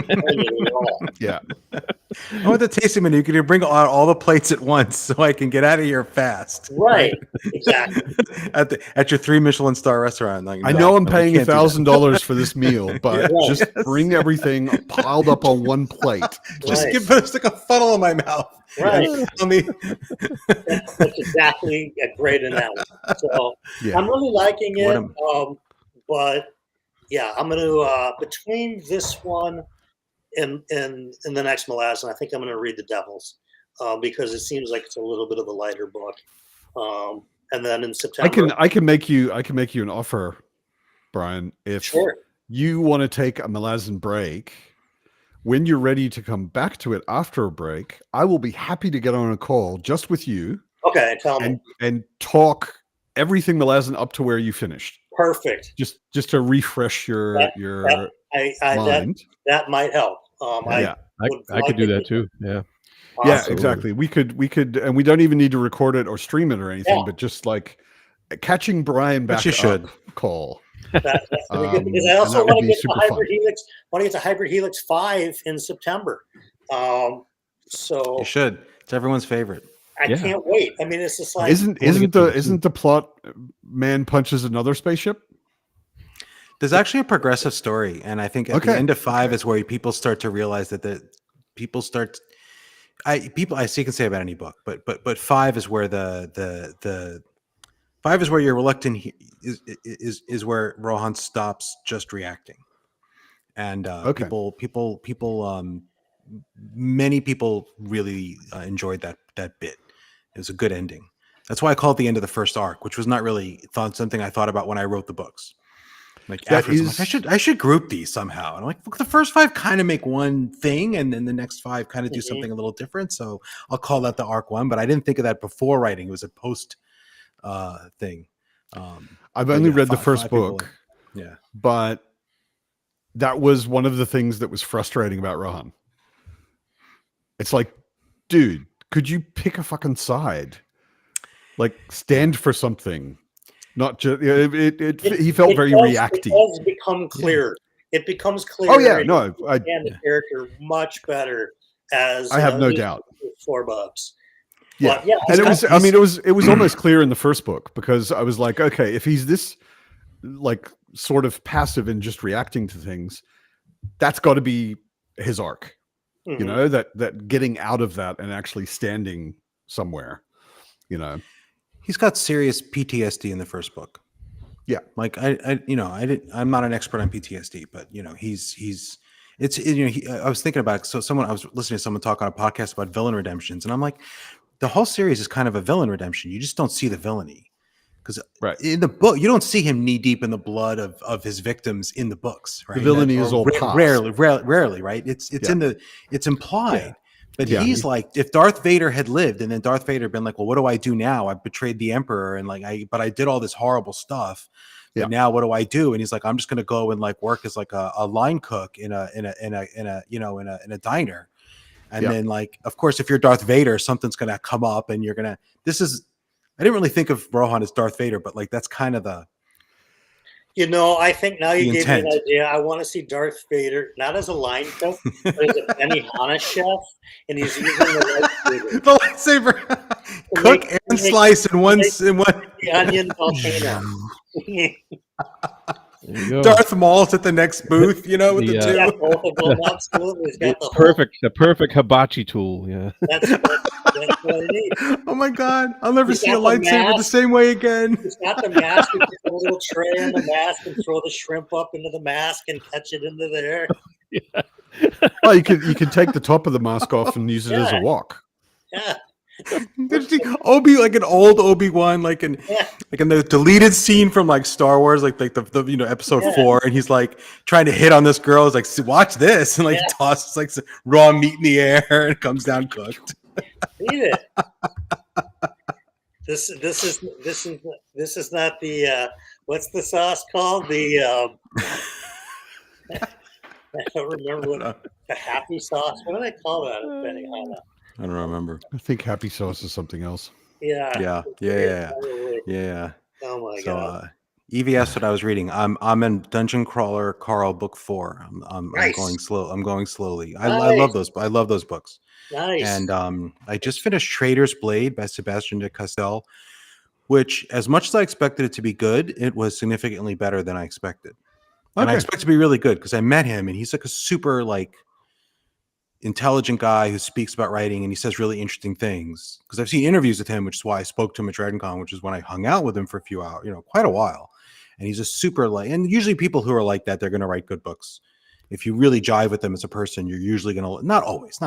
I want the tasting menu. You can bring all the plates at once so I can get out of here fast. Right. Exactly. at your 3 Michelin star restaurant. Like, I know I'm no, paying we can't do that. $1,000 for this meal, but Yeah. just bring everything piled up on one plate. Just Right. give it stick a funnel in my mouth. Right. Tell me. That's exactly a great analogy. So Yeah. I'm really liking What it. But yeah, I'm going to, between this one and the next Malazan, I think I'm going to read The Devils because it seems like it's a little bit of a lighter book. And then in September, I can make you an offer, Brian. If sure. you want to take a Malazan break, when you're ready to come back to it after a break, I will be happy to get on a call just with you. Okay, tell me. And talk everything Malazan up to where you finished. Perfect. Just to refresh your mind. That might help. I could do that too. Yeah. Awesome. Yeah, exactly. We could, and we don't even need to record it or stream it or anything, but just like catching Brian back up call. That's really good because I also want to get to Hybrid Helix. Want to get to Hybrid Helix 5 in September. So you should. It's everyone's favorite. I can't wait. I mean, it's just like isn't the plot man punches another spaceship? There's actually a progressive story, and I think at the end of 5 is where people start to realize that people start. I see you can say about any book, but 5 is where the 5 is where you're reluctant is where Rohan stops just reacting, and many people really enjoyed that bit. It was a good ending. That's why I call it the end of the first arc, which was not really something I thought about when I wrote the books. Like afterwards, I'm like, I should group these somehow. And I'm like, look, the first 5 kind of make one thing, and then the next 5 kind of do something a little different. So I'll call that the arc 1. But I didn't think of that before writing. It was a post thing. I've only read the first book. But that was one of the things that was frustrating about Rohan. It's like, dude, could you pick a fucking side? Like, stand for something. Not just he felt very reactive. It does become clear. It becomes clear. Oh yeah, no, I understand the character much better as I have no doubt. 4 books. Yeah, but yeah, and it was. I mean, it was almost clear in the first book because I was like, okay, if he's this like sort of passive and just reacting to things, that's got to be his arc. Mm-hmm. You know, that getting out of that and actually standing somewhere. You know. He's got serious PTSD in the first book. Yeah. Like I'm not an expert on PTSD, but I was thinking about it. So I was listening to someone talk on a podcast about villain redemptions, and I'm like, the whole series is kind of a villain redemption. You just don't see the villainy. Because in the book, you don't see him knee deep in the blood of his victims in the books, right? The villainy is all rarely, right? It's implied. Yeah. But he's like, if Darth Vader had lived, and then Darth Vader had been like, well, what do I do now? I betrayed the Emperor, and but I did all this horrible stuff. But now what do I do? And he's like, I'm just going to go and like work as like a line cook in a diner. And then like, of course, if you're Darth Vader, something's going to come up, and you're going to. I didn't really think of Rohan as Darth Vader, but like that's kind of the. I think now you gave me an idea. I want to see Darth Vader not as a line cook, but as a Benihana chef, and he's using the lightsaber, cook and slice in one. The onion volcano. Darth Maul's at the next booth, with the two. Yeah, both of them, absolutely. He's got the perfect hibachi tool. Yeah, that's what I need. Oh my god, I'll never see a lightsaber the same way again. He's got the mask. He puts a little tray on the mask and throw the shrimp up into the mask and catch it into there. Yeah. Well, you can take the top of the mask off and use it as a wok. Yeah. Like an old Obi-Wan, like in the deleted scene from like Star Wars, like the episode 4, and he's like trying to hit on this girl. He's like, watch this, and like tosses like some raw meat in the air, and it comes down cooked. Eat it. This is not the what's the sauce called? The I don't remember what the happy sauce. What do they call that? Benihana. I don't remember. I think happy sauce is something else. Yeah. Oh my god. Evie asked what I was reading. I'm in Dungeon Crawler Carl book 4. I'm going slow. I'm going slowly. I love those. I love those books. Nice. And I just finished Trader's Blade by Sebastian de Castell, which, as much as I expected it to be good, it was significantly better than I expected. And I expect it to be really good because I met him and he's like a super like intelligent guy who speaks about writing and he says really interesting things. Because I've seen interviews with him, which is why I spoke to him at DragonCon, which is when I hung out with him for a few hours, quite a while. And he's a super like, and usually people who are like that, they're going to write good books. If you really jive with them as a person, you're usually going to, not always,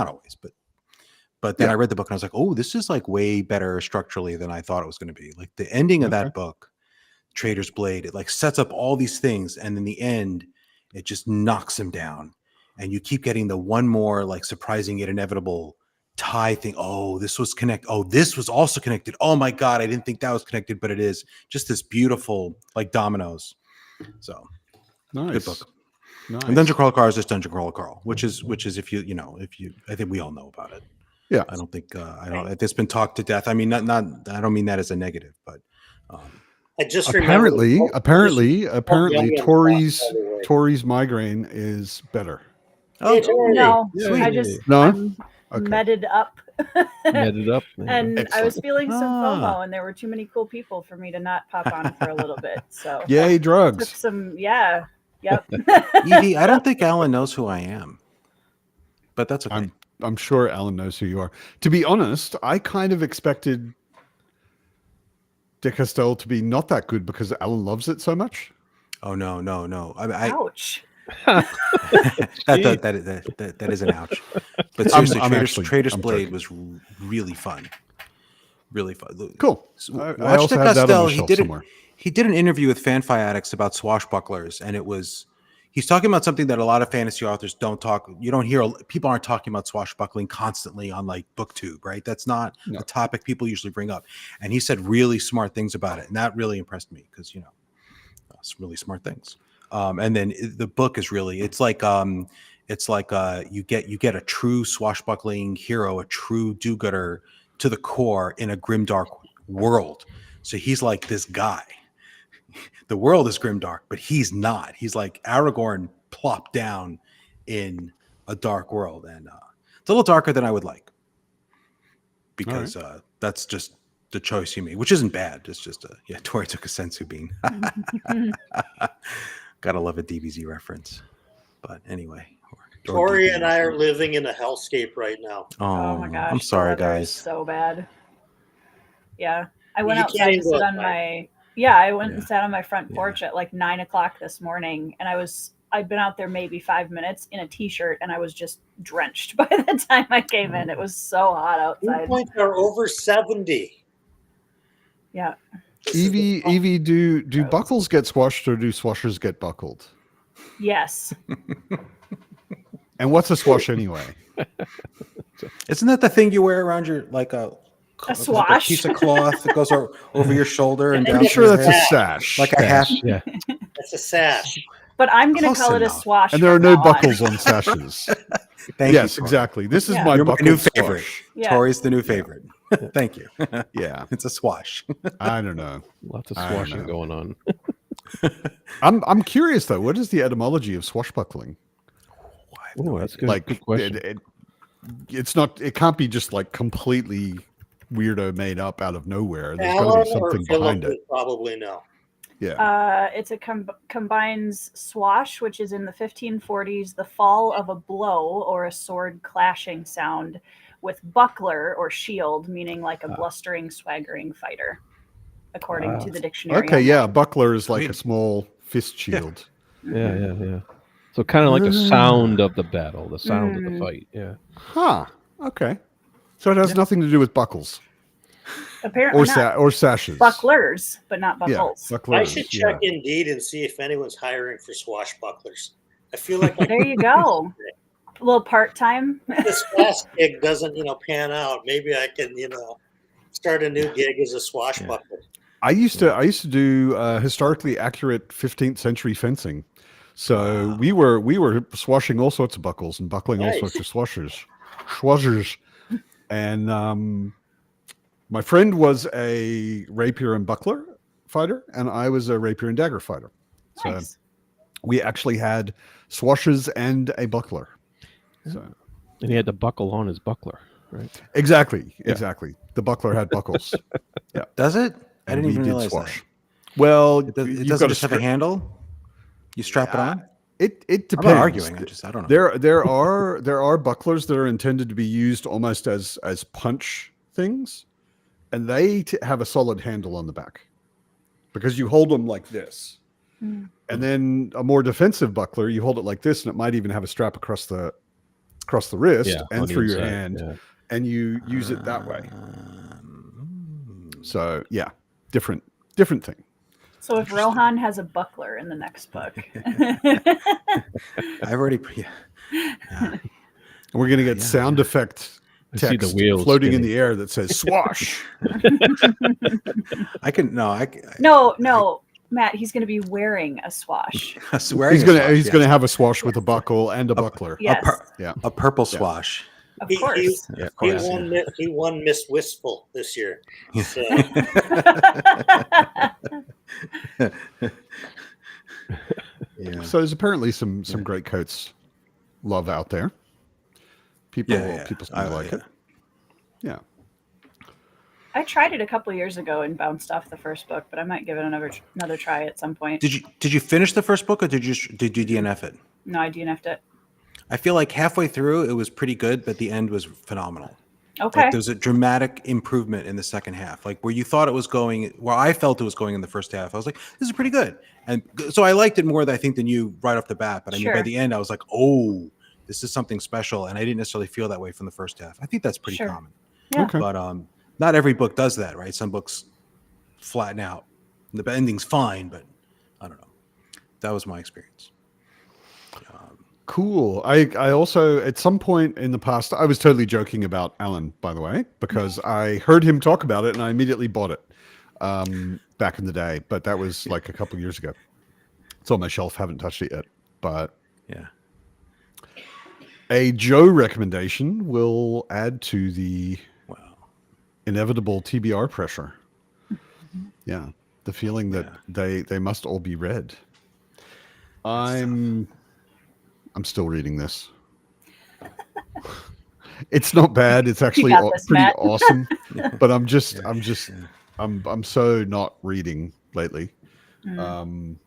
but then I read the book and I was like, oh, this is like way better structurally than I thought it was going to be. Like the ending of that book, Trader's Blade, it like sets up all these things. And in the end, it just knocks him down. And you keep getting the one more like surprising yet inevitable tie thing. Oh, this was connected. Oh, this was also connected. Oh my God, I didn't think that was connected, but it is. Just this beautiful like dominoes. So nice. Good book. Nice. And Dungeon Crawler Carl is just Dungeon Crawler Carl, which is if you I think we all know about it. Yeah. I don't think it's been talked to death. I mean, not I don't mean that as a negative, but I just apparently Tori's migraine is better. Oh, no, Sweet. I just I'm meted up. Meted up. And Excellent. I was feeling some FOMO, and there were too many cool people for me to not pop on for a little bit. So yay, took drugs. some, yep. Evie, I don't think Alan knows who I am, but that's okay. I'm sure Alan knows who you are. To be honest, I kind of expected De Castell to be not that good because Alan loves it so much. Oh no. Ouch. that is an ouch. But seriously, Trader's Blade was really fun. Really fun. Cool. Watch De Castell. He did an interview with Fanfi Addicts about swashbucklers, and he's talking about something that a lot of fantasy authors don't talk. You don't hear, people aren't talking about swashbuckling constantly on like BookTube, right? That's not a topic people usually bring up. And he said really smart things about it, and that really impressed me because it's really smart things. And then the book is really, it's like you get a true swashbuckling hero, a true do-gooder to the core in a grimdark world. So he's like this guy. The world is grimdark, but he's not. He's like Aragorn plopped down in a dark world, and it's a little darker than I would like because that's just the choice he made, which isn't bad. It's just Tori took a sensu bean. Gotta love a DBZ reference. But anyway, Tori and I are living in a hellscape right now. Oh my gosh, I'm sorry, guys. So bad. Yeah, I went outside to sit on I went and sat on my front porch at like 9 o'clock this morning, and I'd been out there maybe 5 minutes in a t-shirt, and I was just drenched by the time I came in. It was so hot outside. Points are over 70. Yeah. Evie, do buckles get swashed or do swashers get buckled? Yes. And what's a swash anyway? Isn't that the thing you wear around your like a swash? Like a piece of cloth that goes over your shoulder and down? I'm sure that's a sash. Like a hat. Yeah. That's a sash. But I'm going to call it a swash. And there are no buckles on sashes. Yes, exactly. This is my new favorite. Yeah. Tori's the new favorite. Thank you. Yeah. It's a swash. I don't know. Lots of swashing going on. I'm curious though. What is the etymology of swashbuckling? Oh, that's good. Good question. It can't be just like completely weirdo made up out of nowhere. There's Alan got to be something behind it. Probably no. Yeah. It's a combines swash, which is in the 1540s, the fall of a blow or a sword clashing sound, with buckler or shield, meaning like a blustering, swaggering fighter, according to the dictionary. Okay, yeah, buckler is like a small fist shield. Yeah. So kind of like the sound of the battle, the sound of the fight. Yeah. Huh. Okay. So it has nothing to do with buckles. Apparently or sashes. Bucklers, but not buckles. Yeah, bucklers, I should check Indeed and see if anyone's hiring for swashbucklers. I feel like there you go. A little part-time. This last gig doesn't, pan out. Maybe I can, start a new gig as a swashbuckler. I used to do historically accurate 15th century fencing. So we were swashing all sorts of buckles and buckling all sorts of swashers. And my friend was a rapier and buckler fighter, and I was a rapier and dagger fighter. So we actually had swashes and a buckler. So And he had to buckle on his buckler, right? Exactly. Yeah. Exactly. The buckler had buckles. Yeah. Does it? I And didn't we even did realize swash. that. Well, It you've doesn't got just have a handle. You strap it on. It depends. I'm not arguing. I don't know. There are bucklers that are intended to be used almost as punch things, and they have a solid handle on the back because you hold them like this. Mm. And then a more defensive buckler, you hold it like this, and it might even have a strap across the wrist and through your hand, and you use it that way. So yeah, different thing. So if Rohan has a buckler in the next book, I've already. And we're gonna get sound effect text floating in the air that says "swash." I can no. No, Matt. He's going to be wearing a swash. He's gonna have a swash with a buckle and a buckler. Yes. A purple swash. Of course. He won Miss Wistful this year. So. Yeah. So there's apparently some great coats love out there. People like it. Yeah. I tried it a couple years ago and bounced off the first book, but I might give it another try at some point. Did you finish the first book, or did you DNF it? No, I DNF'd it. I feel like halfway through it was pretty good, but the end was phenomenal. Okay. Like there's a dramatic improvement in the second half. Like where you thought it was going, where I felt it was going in the first half, I was like, this is pretty good. And so I liked it more, I think, than you right off the bat. But I mean, by the end, I was like, oh, this is something special. And I didn't necessarily feel that way from the first half. I think that's pretty common. Yeah. Okay. But not every book does that, right? Some books flatten out. The ending's fine, but I don't know. That was my experience. Cool. I also, at some point in the past, I was totally joking about Alan, by the way, because I heard him talk about it and I immediately bought it back in the day. But that was like a couple of years ago. It's on my shelf. Haven't touched it yet. But yeah, a Joe recommendation will add to the inevitable TBR pressure. Yeah, the feeling that they must all be read. I'm still reading this. It's not bad. It's actually pretty awesome. But I'm so not reading lately. I'm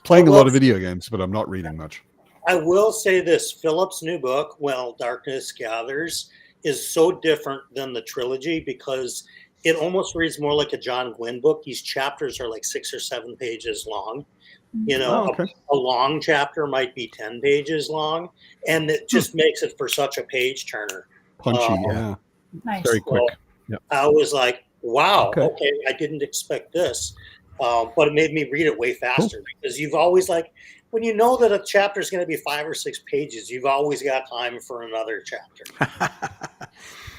playing a lot of video games, but I'm not reading much. I will say this: Philip's new book, Well, Darkness Gathers, is so different than the trilogy because it almost reads more like a John Gwynne book. These chapters are like 6 or 7 pages long. You know, a long chapter might be 10 pages long, and it just makes it for such a page turner. Punchy, nice. Very quick. Yep. I was like, wow, okay, I didn't expect this. But it made me read it way faster because you've always when you know that a chapter is going to be 5 or 6 pages, you've always got time for another chapter.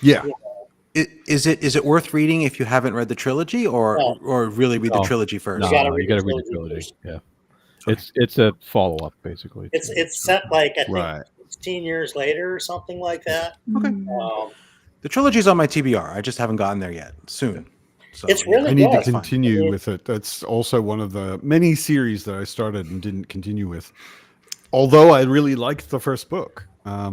Yeah. You know? Is it worth reading if you haven't read the trilogy, or really read the trilogy first? No, you got to read the trilogy. Yeah. It's a follow up basically. It's set I think 16 years later or something like that. Okay. The trilogy's on my TBR. I just haven't gotten there yet. Soon. So, it's really I need to continue with it. That's also one of the many series that I started and didn't continue with. Although I really liked the first book. I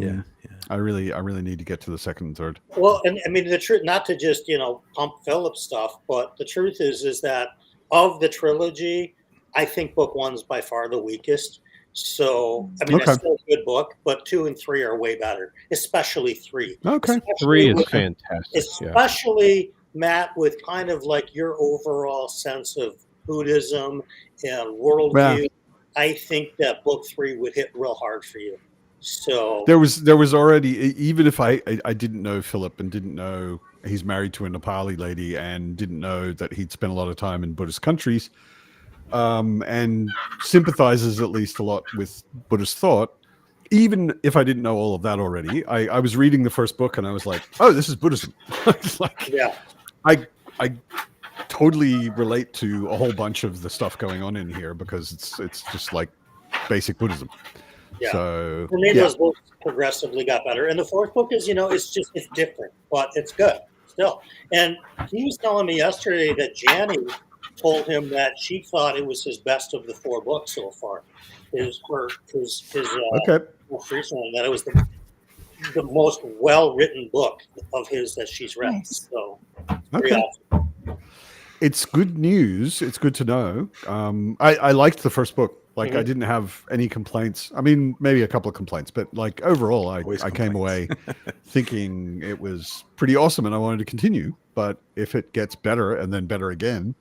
really need to get to the second and third. Well, and I mean the truth, not to just pump Philip stuff, but the truth is that of the trilogy, I think book 1's by far the weakest. So I mean it's still a good book, but 2 and 3 are way better, espally 3. Okay, especially 3 is fantastic. Especially Matt, with kind of your overall sense of Buddhism and worldview. Yeah. I think that book 3 would hit real hard for you. So there was already, even if I didn't know Philip and didn't know he's married to a Nepali lady and didn't know that he'd spent a lot of time in Buddhist countries, and sympathizes at least a lot with Buddhist thought. Even if I didn't know all of that already, I was reading the first book and I was like, oh, this is Buddhism. I totally relate to a whole bunch of the stuff going on in here because it's just like basic Buddhism. Yeah. So for me, those books progressively got better. And the fourth book is, it's different, but it's good still. And he was telling me yesterday that Janny told him that she thought it was his best of the 4 books so far. his Okay. most recent one, that it was the most well-written book of his that she's read. Nice. So, Okay. awesome. It's good news. It's good to know. I liked the first book. Like, I didn't have any complaints. I mean, maybe a couple of complaints, but like overall, I came away thinking it was pretty awesome, and I wanted to continue. But if it gets better and then better again,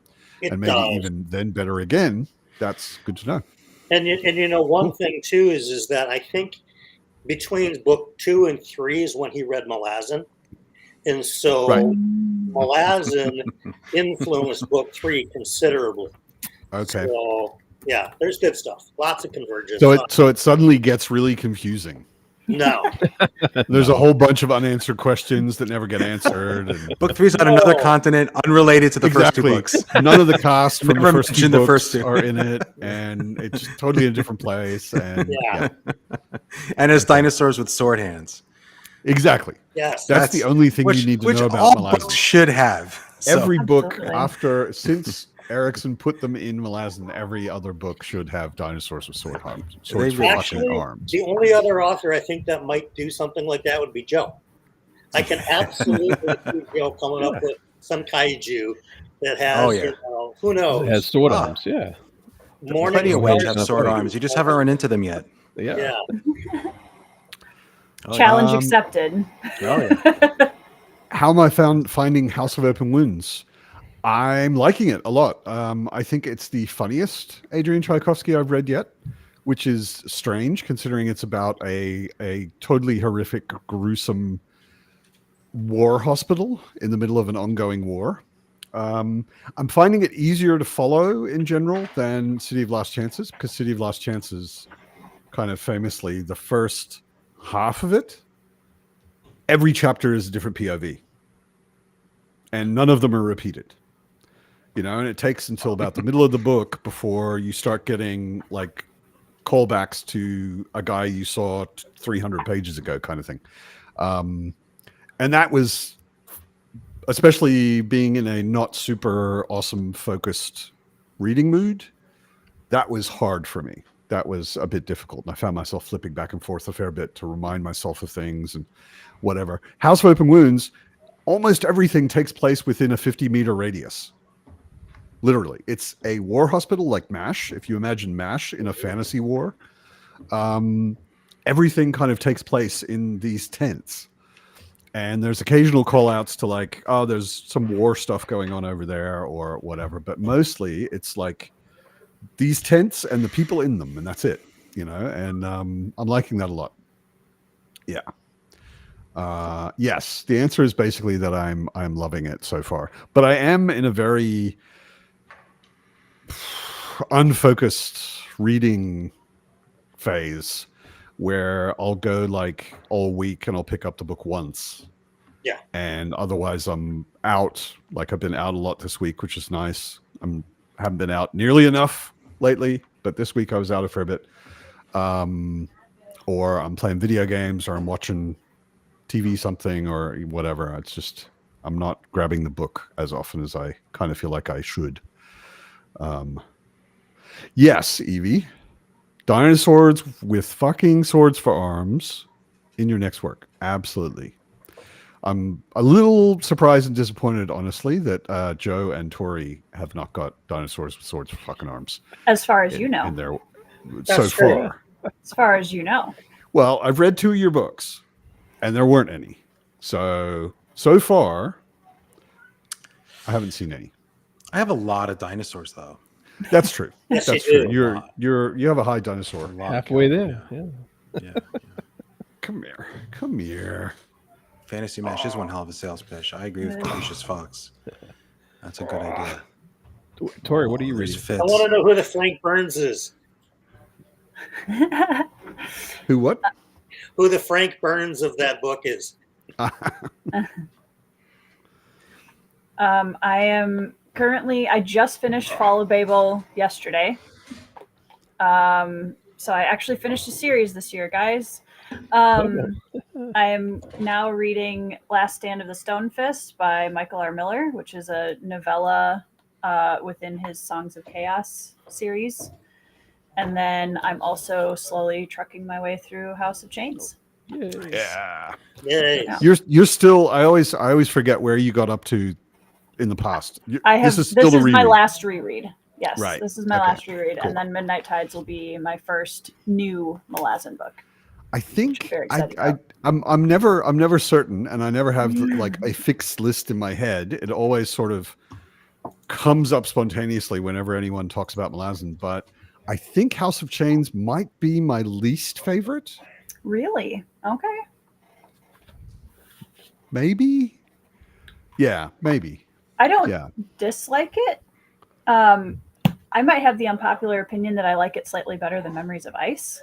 and maybe even then better again, that's good to know. And you know, one thing too is that I think between book 2 and 3 is when he read Malazan, and so Malazan influenced book 3 considerably. Okay. So yeah, there's good stuff. Lots of convergence. So it suddenly gets really confusing. No. There's a whole bunch of unanswered questions that never get answered. And book 3's on another continent, unrunrelated to the first two books. None of the cast from the first two books first two. are in it, and it's totally in a different place. And and there's dinosaurs with sword hands. Exactly. Yes. That's the only thing you need to know about all Malazan. books should have. Every book since Erickson put them in Malazan, every other book should have dinosaurs with sword arms. Actually, the only other author I think that might do something like that would be Joe. I can absolutely see Joe coming up with some kaiju that has, you know, who knows? It has sword arms, yeah. Plenty of ways have sword arms. You just haven't run into them yet. Yeah. Challenge accepted. How am I finding House of Open Wounds? I'm liking it a lot. I think it's the funniest Adrian Tchaikovsky I've read yet, which is strange considering it's about a totally horrific, gruesome war hospital in the middle of an ongoing war. I'm finding it easier to follow in general than City of Last Chances, because City of Last Chances, kind of famously, the first half of it, every chapter is a different POV. And none of them are repeated. You know, and it takes until about the middle of the book before you start getting like callbacks to a guy you saw 300 pages ago, kind of thing. And that was, especially being in a not super awesome focused reading mood, that was hard for me. That was a bit difficult. And I found myself flipping back and forth a fair bit to remind myself of things and whatever. House of Open Wounds, almost everything takes place within a 50-meter radius. Literally, it's a war hospital like MASH. If you imagine MASH in a fantasy war, everything kind of takes place in these tents. And there's occasional call outs to like, oh, there's some war stuff going on over there or whatever. But mostly it's like these tents and the people in them, and that's it, you know, and I'm liking that a lot. Yeah. Yes, the answer is basically that I'm loving it so far. But I am in a very unfocused reading phase where I'll go like all week and I'll pick up the book once. Yeah. And otherwise I'm out. Like I've been out a lot this week, which is nice. Haven't been out nearly enough lately, but this week I was out a fair bit. Or I'm playing video games or I'm watching TV something or whatever. It's just, I'm not grabbing the book as often as I kind of feel like I should. Yes, Evie. Dinosaurs with fucking swords for arms in your next work. Absolutely. I'm a little surprised and disappointed, honestly, that Joe and Tori have not got dinosaurs with swords for fucking arms. As far as you know. In their, so far. As far as you know. Well, I've read 2 of your books, and there weren't any. So far, I haven't seen any. I have a lot of dinosaurs, though. That's true. Yes, That's you true. You have a high dinosaur. Halfway there. Yeah. Come here. Fantasy Mash is one hell of a sales pitch. I agree with Capricious Fox. That's a good idea. Tori, what are you reading? I want to know who the Frank Burns is. Who what? Who the Frank Burns of that book is. I just finished Follow Babel yesterday. So I actually finished a series this year, guys. I am now reading Last Stand of the Stone Fist by Michael R. Miller, which is a novella within his Songs of Chaos series. And then I'm also slowly trucking my way through House of Chains. Yeah. Yay. You're still. I always forget where you got up to in the past. This is my last reread. Yes, right. This is my last reread, cool. And then Midnight Tides will be my first new Malazan book. I think I'm never certain, and I never have like a fixed list in my head. It always sort of comes up spontaneously whenever anyone talks about Malazan, but I think House of Chains might be my least favorite. Really? Okay. Maybe. Yeah, maybe. I don't dislike it. I might have the unpopular opinion that I like it slightly better than Memories of Ice.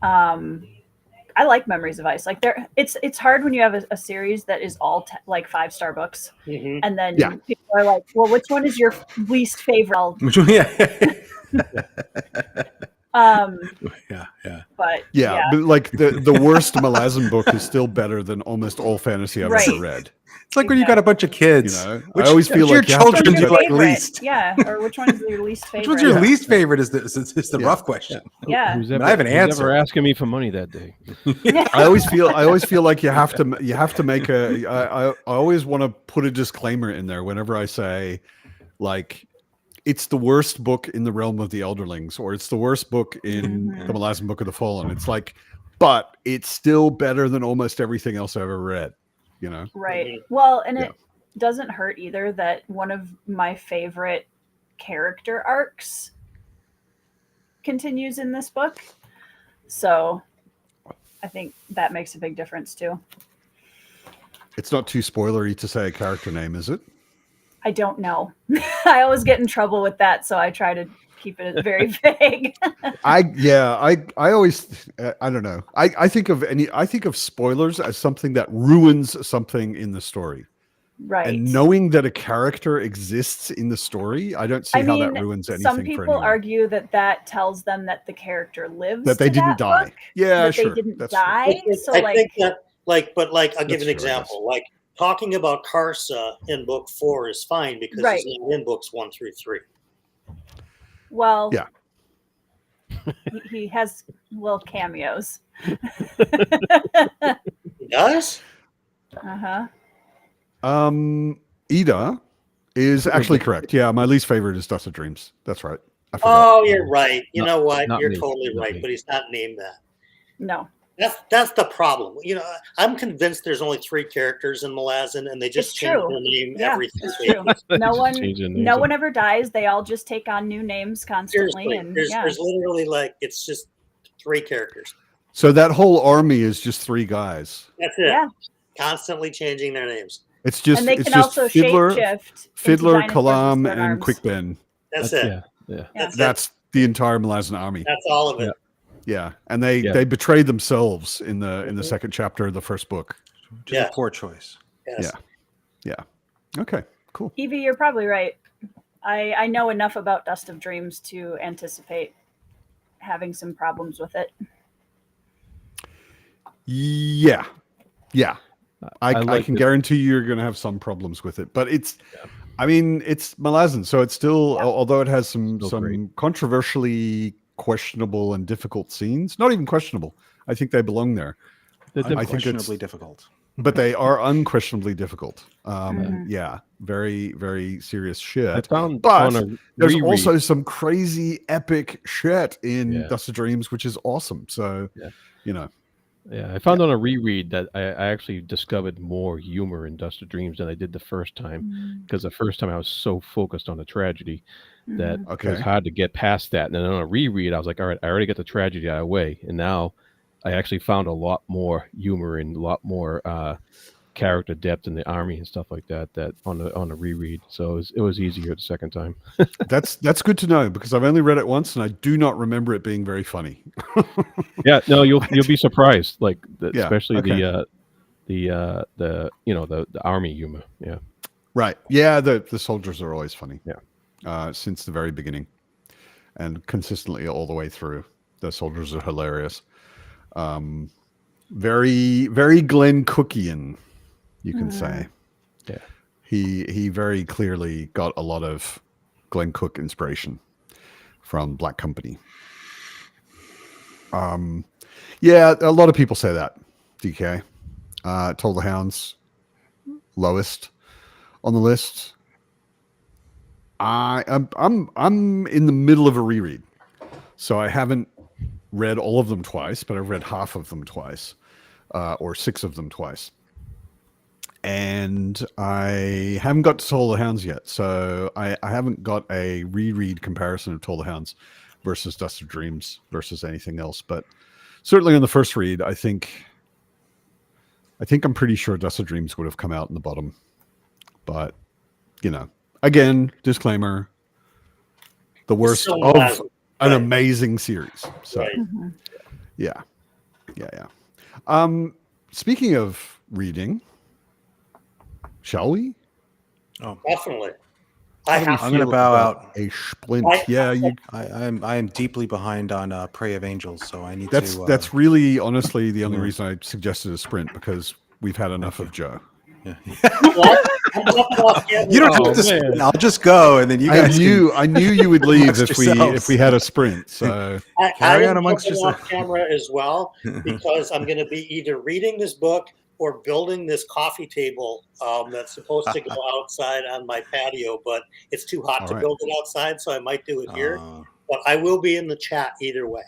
I like Memories of Ice. Like it's hard when you have a series that is all like 5-star books, and then people are like, "Well, which one is your least favorite?" But like the worst Malazan book is still better than almost all fantasy I've ever read. It's like when you got a bunch of kids. You know, I always feel like your children do like least. Yeah, or which one is your least favorite? Which one's your least favorite is the rough question. Yeah, I have an answer. Who's ever asking me for money that day? I always feel like you have to make a. I always want to put a disclaimer in there whenever I say, like, it's the worst book in the realm of the Elderlings, or it's the worst book in the Malazan Book of the Fallen. It's like, but it's still better than almost everything else I've ever read. You know, right? Well, and it doesn't hurt either that one of my favorite character arcs continues in this book, so I think that makes a big difference too. It's not too spoilery to say a character name, is it? I don't know. I always get in trouble with that, so I try to keep it very vague. I always I don't know. I think of spoilers as something that ruins something in the story. Right. And knowing that a character exists in the story, I don't see how that ruins anything. Some people argue that tells them that the character lives. That they didn't die. Book, yeah, sure. They didn't die. So I think that, but I'll give an example. Like, talking about Karsa in book 4 is fine because he's not in books 1 through 3. Well, he has little cameos. He does? Ida is actually correct. Yeah, my least favorite is Dust of Dreams. That's right. Oh, you're right. You know what? You're totally right. But he's not named that. No. That's the problem. You know, I'm convinced there's only 3 characters in Malazan, and they just change their name every 3 pages. No one ever dies. They all just take on new names constantly. Seriously, and there's literally it's just 3 characters. So that whole army is just 3 guys. That's it. Yeah. Constantly changing their names. It's just and they can also Fiddler, shape-shift Kalam, and Quickben. That's it. Yeah. That's the entire Malazan army. That's all of it. Yeah, and they betrayed themselves in the second chapter of the first book. Which is a poor choice. Yes. Yeah. Okay, cool. Evie, you're probably right. I know enough about Dust of Dreams to anticipate having some problems with it. Yeah. I can guarantee you're going to have some problems with it, but it's Malazan, so it's still, although it has some controversially questionable and difficult scenes, not even questionable. I think they belong there. I think it's difficult, but they are unquestionably difficult. Yeah, very, very serious shit. But there's also some crazy epic shit in Dust of Dreams, which is awesome. So, you know. Yeah, I found on a reread that I actually discovered more humor in Dust of Dreams than I did the first time, because the first time I was so focused on the tragedy that it was hard to get past that. And then on a reread, I was like, all right, I already got the tragedy out of the way. And now I actually found a lot more humor and a lot more character depth in the army and stuff like that on a reread. So it was easier the second time. That's good to know, because I've only read it once and I do not remember it being very funny. Yeah, no, you'll be surprised, like especially the army humor. Yeah. Right. Yeah, the soldiers are always funny. Yeah. Since the very beginning and consistently all the way through. The soldiers are hilarious. Very, very Glenn Cookian, you can say. Yeah. He very clearly got a lot of Glenn Cook inspiration from Black Company. Yeah, a lot of people say that. DK, Toll the Hounds, lowest on the list. I'm in the middle of a reread, so I haven't read all of them twice, but I've read half of them twice, or 6 of them twice. And I haven't got to Toll the Hounds yet, so I haven't got a reread comparison of Toll the Hounds versus Dust of Dreams versus anything else. But certainly on the first read, I think I'm pretty sure Dust of Dreams would have come out in the bottom. But, you know, again, disclaimer, the worst of an amazing series. So, yeah. Speaking of reading, shall we? Oh, definitely. I'm going to bow out a splint. I am deeply behind on Prey of Angels, so I need to. That's really, honestly, the only reason I suggested a sprint, because we've had enough of Joe. Yeah. You don't have to sprint. I'll just go, and then you guys. I knew you would leave if we had a sprint. So carry on amongst yourselves. Off camera as well, because I'm going to be either reading this book or building this coffee table that's supposed to go outside on my patio, but it's too hot to build it outside, so I might do it here. But I will be in the chat either way.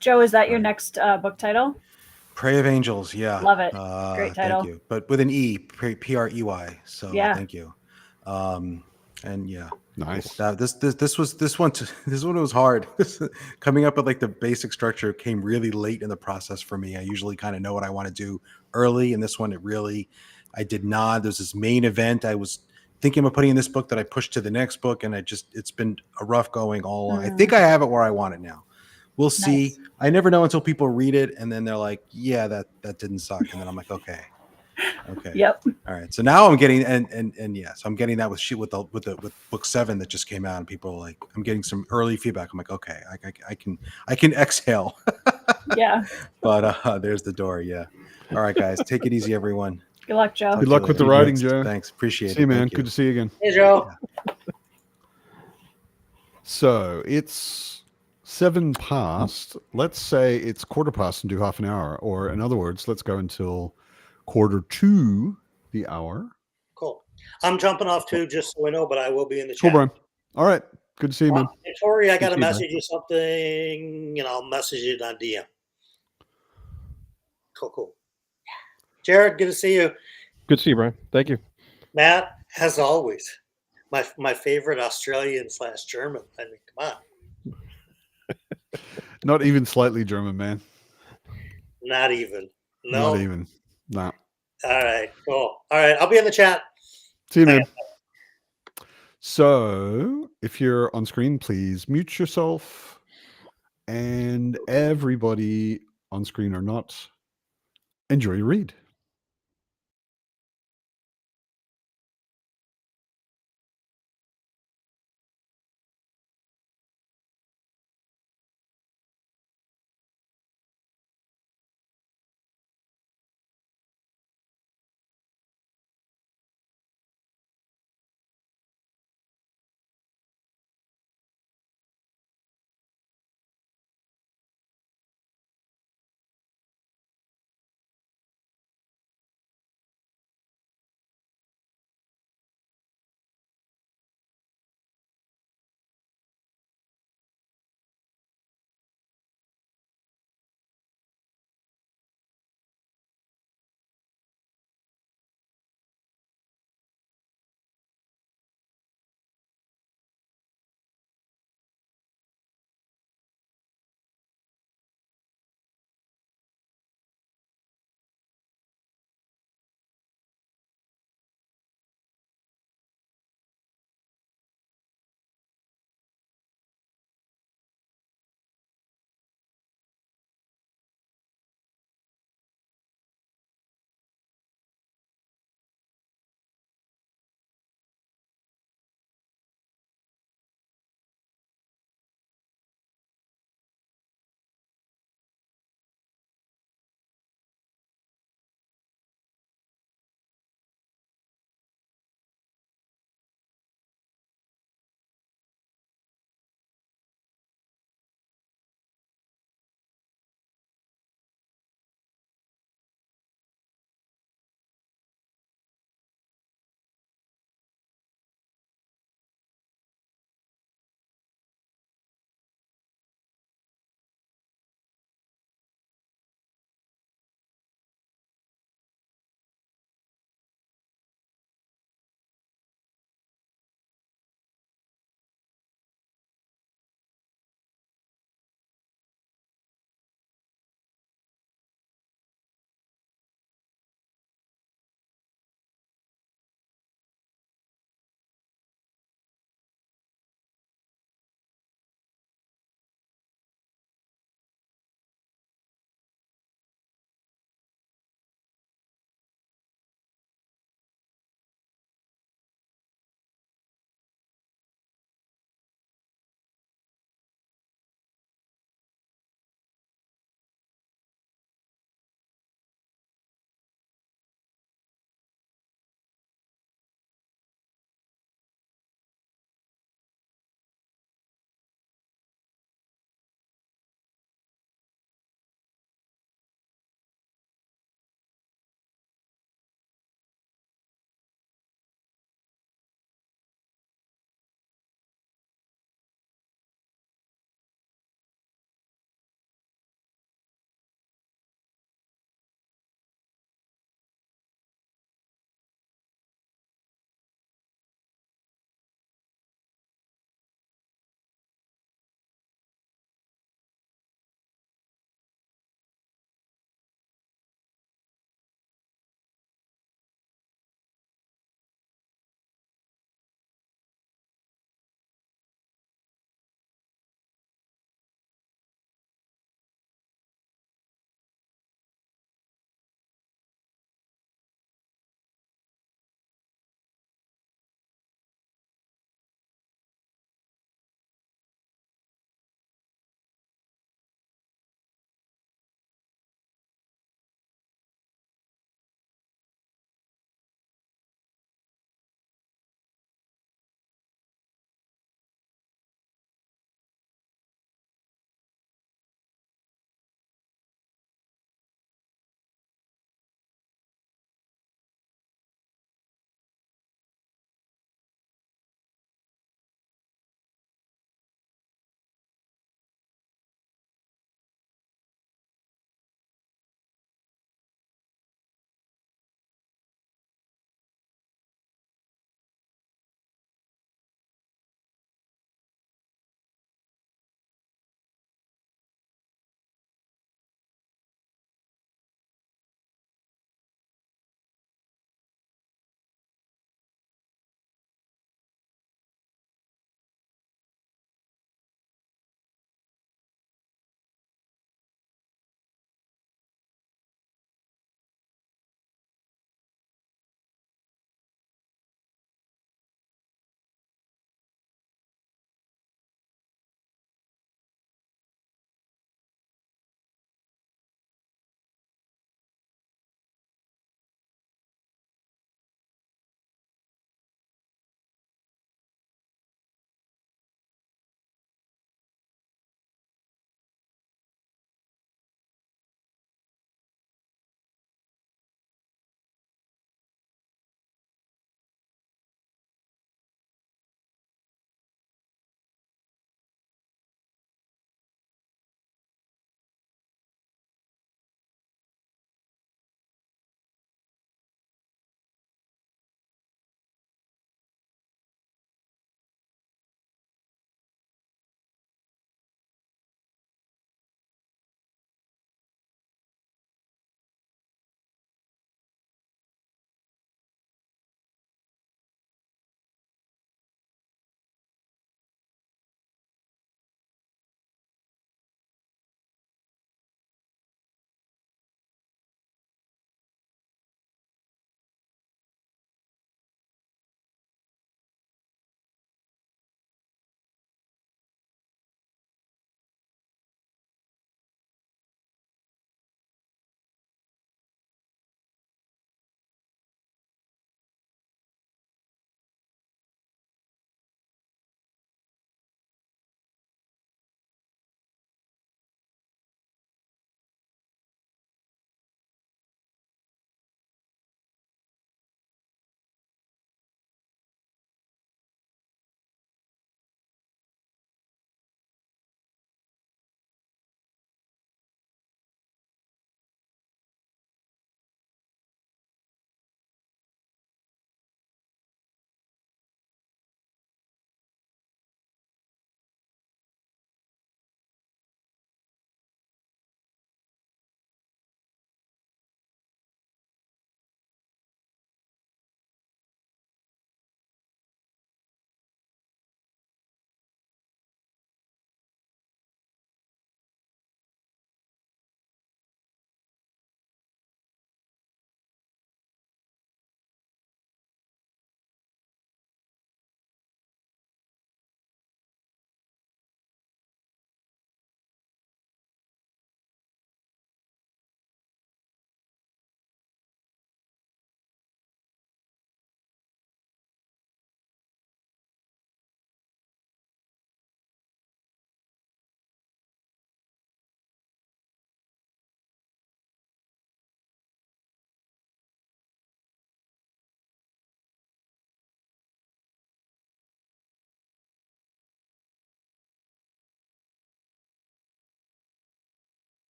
Joe, is that your next book title? Prey of Angels, yeah. Love it. Great title. Thank you. But with an E, P-R-E-Y. So thank you. And yeah. Nice. This one was hard. Coming up with like the basic structure came really late in the process for me. I usually kind of know what I want to do early, and this one I did not. There's this main event I was thinking of putting in this book that I pushed to the next book, and it's been a rough going all along. I think I have it where I want it now. We'll see. Nice. I never know until people read it, and then they're like, "Yeah, that didn't suck," and then I'm like, "Okay." Yep. All right. So now I'm getting and yes, I'm getting that with book 7 that just came out, and people are like, I'm getting some early feedback. I'm like, okay, I can exhale. Yeah. But there's the door. Yeah. All right, guys, take it easy, everyone. Good luck, Joe. Good luck with the writing, Joe. Thanks. Appreciate it. See you, man. Good to see you again. Hey, Joe. Yeah. So it's 7 past. Let's say it's 1/4 and do half an hour, or in other words, let's go until 1/4 the hour. Cool. I'm jumping off too, just so I know, but I will be in the chat. Cool, Brian. All right. Good to see you, man. Hey, Tori, I got to message you something, and I'll message it on DM. Cool. Jared, good to see you. Good to see you, Brian. Thank you. Matt, as always, my favorite Australian/German. I mean, come on. Not even slightly German, man. Not even. No. Not even. No. All right. Cool. All right. I'll be in the chat. See you, man. So if you're on screen, please mute yourself. And everybody on screen or not, enjoy your read.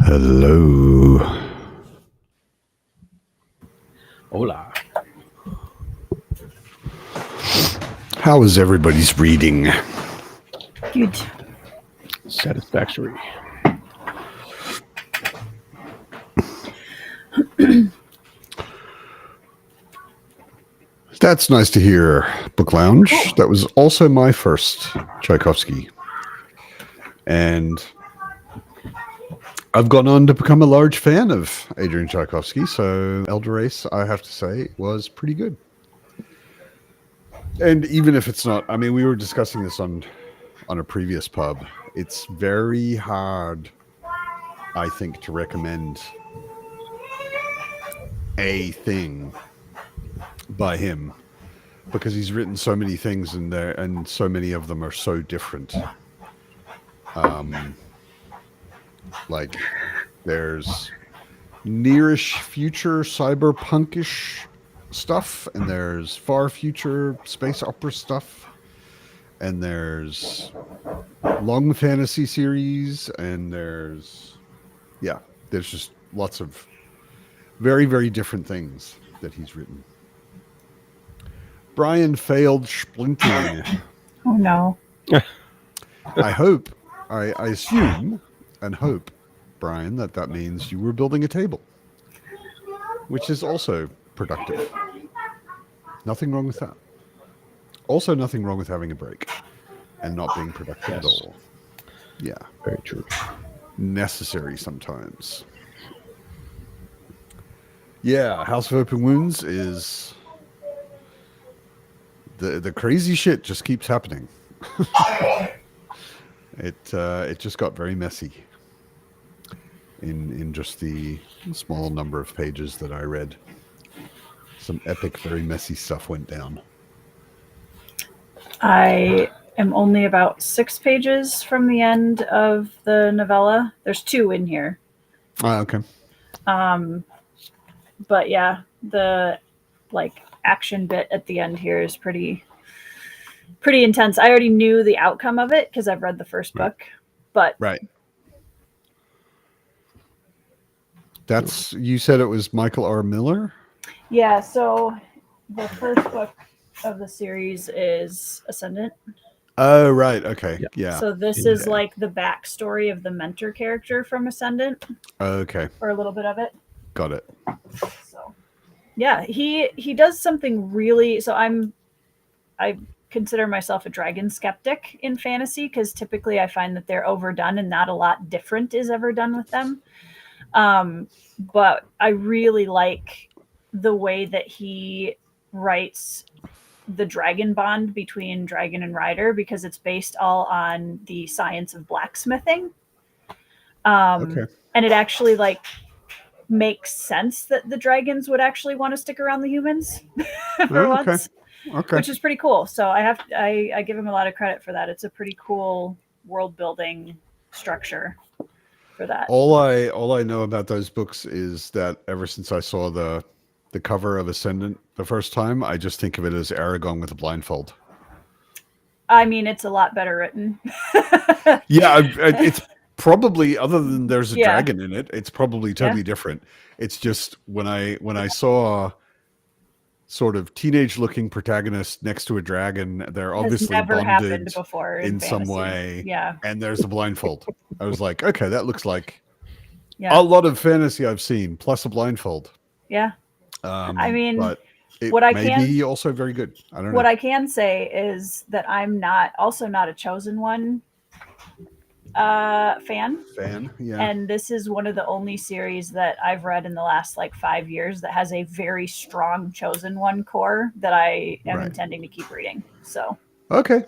Hello. Hola. How is everybody's reading? Good. Satisfactory. That's nice to hear, Book Lounge. That was also my first Tchaikovsky. And I've gone on to become a large fan of Adrian Tchaikovsky, so Elder Race, I have to say, was pretty good. And even if it's not, I mean, we were discussing this on a previous pub. It's very hard, I think, to recommend a thing by him, because he's written so many things in there, and so many of them are so different. Like there's nearish future cyberpunkish stuff, and there's far future space opera stuff, and there's long fantasy series, and there's just lots of very, very different things that he's written. Brian failed splinting. Oh no. I hope, I assume and hope, Brian, that means you were building a table, which is also productive. Nothing wrong with that. Also, nothing wrong with having a break and not being productive at all. Yeah. Very true. Necessary sometimes. Yeah, House of Open Wounds is the crazy shit just keeps happening. It just got very messy in just the small number of pages that I read. Some epic, very messy stuff went down. I am only about 6 pages from the end of the novella. There's 2 in here. Okay. But yeah, the action bit at the end here is pretty intense. I already knew the outcome of it because I've read the first book, but right. That's, you said it was Michael R. Miller? Yeah, so the first book of the series is Ascendant. Oh, right. Okay. Yeah. So this is like the backstory of the mentor character from Ascendant. Okay. Or a little bit of it. Got it. So yeah, he does something really, so I consider myself a dragon skeptic in fantasy, because typically I find that they're overdone and not a lot different is ever done with them. But I really like the way that he writes the dragon bond between dragon and rider, because it's based all on the science of blacksmithing. And it actually makes sense that the dragons would actually want to stick around the humans for once. Okay. Which is pretty cool. So I give him a lot of credit for that. It's a pretty cool world building structure for that. All I know about those books is that ever since I saw the cover of Ascendant the first time, I just think of it as Aragorn with a blindfold. I mean, it's a lot better written. Yeah, it's probably, other than there's a dragon in it, it's probably totally different. It's just when I saw sort of teenage looking protagonist next to a dragon, they're obviously bonded before in some way. Yeah. And there's a blindfold. I was like, okay, that looks like a lot of fantasy I've seen, plus a blindfold. Yeah. I mean, but it what I may be also very good. I don't know. What I can say is that I'm not a Chosen One fan. Yeah. And this is one of the only series that I've read in the last 5 years that has a very strong Chosen One core that I am intending to keep reading. So. Okay.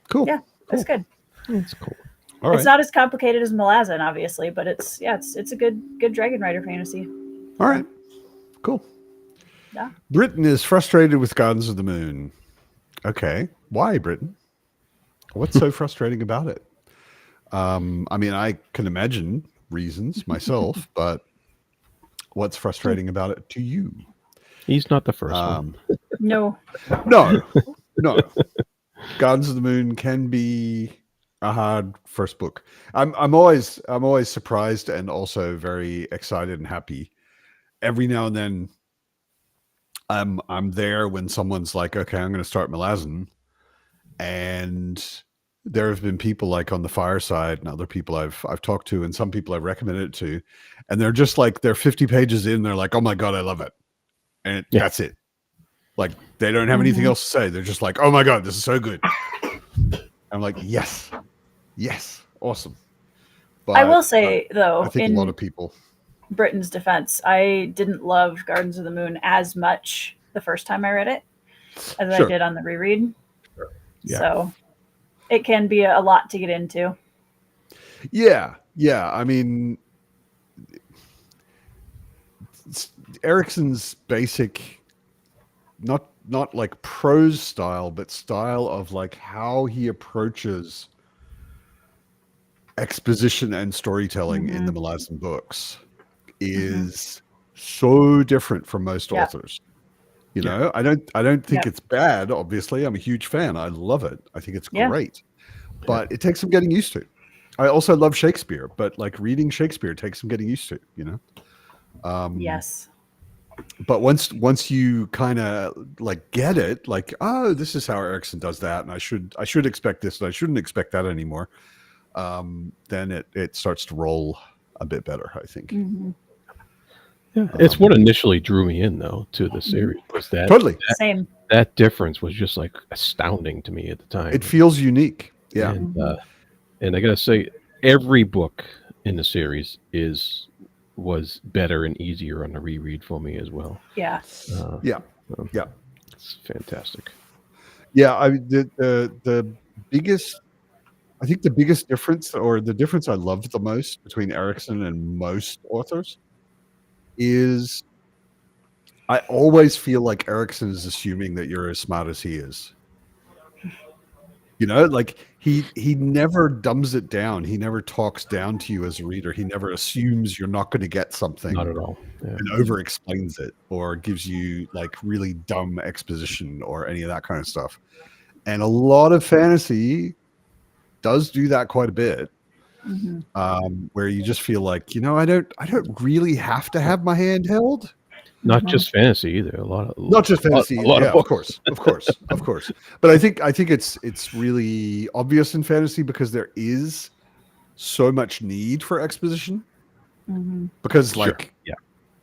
Cool. Yeah, that's good. That's cool. All right. It's not as complicated as Malazan, obviously, but it's a good Dragon Rider fantasy. All right. Cool. Yeah. Britain is frustrated with Gardens of the Moon. Okay. Why, Britain? What's so frustrating about it? I mean, I can imagine reasons myself, but what's frustrating about it to you? He's not the first one. No. Gardens of the Moon can be a hard first book. I'm always surprised and also very excited and happy. Every now and then, I'm there when someone's like, "Okay, I'm going to start Malazan," and there have been people like on the fireside and other people I've talked to, and some people I've recommended it to, and they're just like they're 50 pages in, they're like, "Oh my god, I love it," and that's it. Like they don't have anything else to say. They're just like, "Oh my god, this is so good." I'm like, yes, awesome. But I will say though, I think a lot of people. Britain's defense, I didn't love Gardens of the Moon as much the first time I read it as I did on the reread. Sure. Yeah. So it can be a lot to get into. Yeah. I mean, Erickson's basic, not like prose style, but style of like how he approaches exposition and storytelling in the Malazan books is so different from most authors. You know, I don't think it's bad. Obviously, I'm a huge fan. I love it. I think it's great, but it takes some getting used to. I also love Shakespeare, but like reading Shakespeare takes some getting used to. You know. Yes. But once you kind of like get it, like, oh, this is how Erickson does that, and I should expect this, and I shouldn't expect that anymore. Then it starts to roll a bit better, I think. Yeah, it's what initially drew me in, though, to the series. Was that same? That difference was just like astounding to me at the time. It feels unique, yeah. And I gotta say, every book in the series was better and easier on the reread for me as well. Yeah. It's fantastic. Yeah, the biggest. I think the biggest difference, or the difference I love the most between Erickson and most authors, is I always feel like Erickson is assuming that you're as smart as he is. You know, like he never dumbs it down. He never talks down to you as a reader. He never assumes you're not going to get something. Not at all. Yeah. And over explains it or gives you like really dumb exposition or any of that kind of stuff. And a lot of fantasy does do that quite a bit, where you just feel like, you know, I don't really have to have my hand held. Not just fantasy either. Not just fantasy. Of course. But I think it's really obvious in fantasy because there is so much need for exposition. Because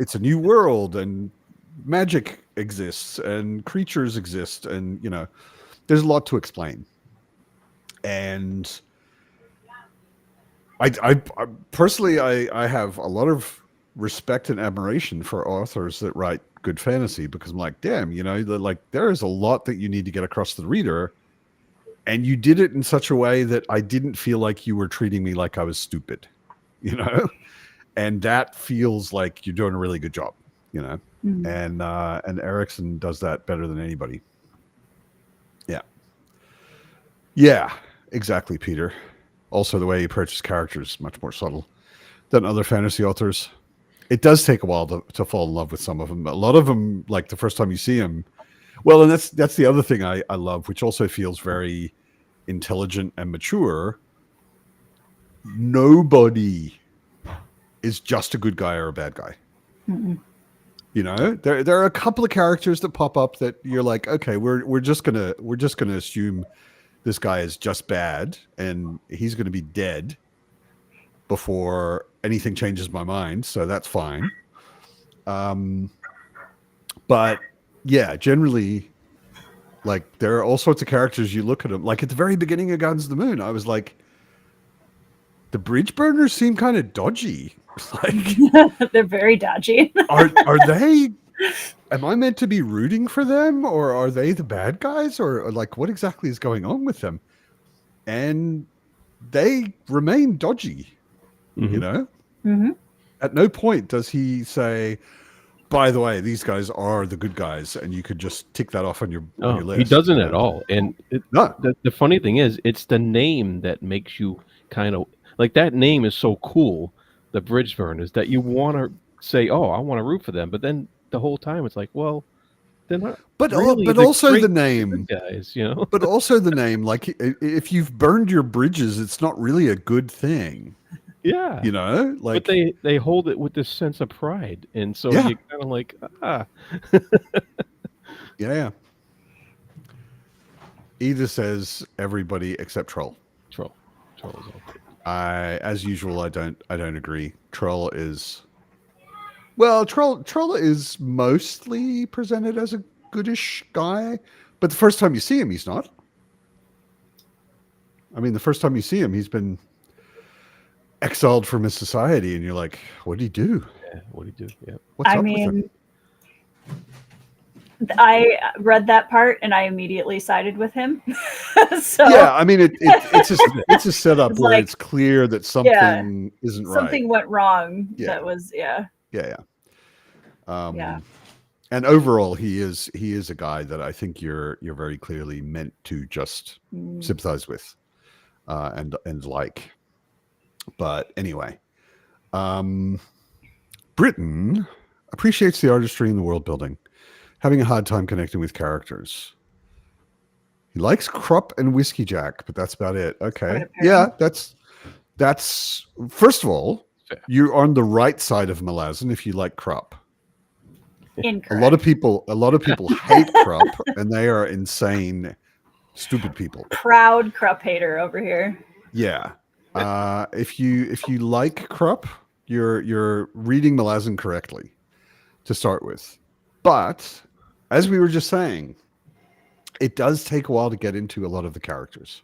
it's a new world and magic exists and creatures exist, and you know, there's a lot to explain. And I personally, I have a lot of respect and admiration for authors that write good fantasy, because I'm like, damn, you know, like there is a lot that you need to get across to the reader, and you did it in such a way that I didn't feel like you were treating me like I was stupid, you know, and that feels like you're doing a really good job, you know, and Erickson does that better than anybody. Yeah, exactly, Peter. Also, the way he approaches characters is much more subtle than other fantasy authors. It does take a while to fall in love with some of them. A lot of them, like the first time you see them, well, and that's the other thing I love, which also feels very intelligent and mature. Nobody is just a good guy or a bad guy. You know, there are a couple of characters that pop up that you're like, okay, we're just gonna assume this guy is just bad and he's going to be dead before anything changes my mind. So that's fine. But yeah, generally, like there are all sorts of characters. You look at them, like at the very beginning of Gardens of the Moon, I was like, the bridge burners seem kind of dodgy. Like they're very dodgy. are they? Am I meant to be rooting for them, or are they the bad guys, or like what exactly is going on with them? And they remain dodgy, you know? At no point does he say, by the way, these guys are the good guys, and you could just tick that off on your list. He doesn't at all. And the funny thing is, it's the name that makes you kind of like, that name is so cool, the Bridge Burners, that you want to say, oh, I want to root for them. But then the whole time it's like, well, they're not. But really but the also great the name, guys, you know. but also the name. Like if you've burned your bridges, it's not really a good thing. Yeah, You know, like but they hold it with this sense of pride, and so Yeah. you kind of like yeah. Edith says everybody except Troll. Troll is okay. As usual, I don't agree. Troll is Troll is mostly presented as a goodish guy, but the first time you see him, he's not. I mean, the first time you see him, he's been exiled from his society, and you're like, what did he do? Yeah, what did he do? Yeah. What's I up mean, with him? I read that part and I immediately sided with him. So Yeah, I mean, it's a setup It's where like, it's clear that something isn't right. something went wrong. Yeah. That was Yeah. Yeah. And overall, he is a guy that I think you're very clearly meant to just sympathize with, and like. But anyway, Britain appreciates the artistry in the world building, having a hard time connecting with characters. He likes Krupp and Whiskey Jack, but that's about it. Okay, yeah, that's first of all, you're on the right side of Malazan if you like Krupp. Incorrect. A lot of people hate Krupp, and they are insane, stupid people. Proud Krupp hater over here. Yeah. If you like Krupp, you're reading Malazan correctly to start with. But as we were just saying, it does take a while to get into a lot of the characters.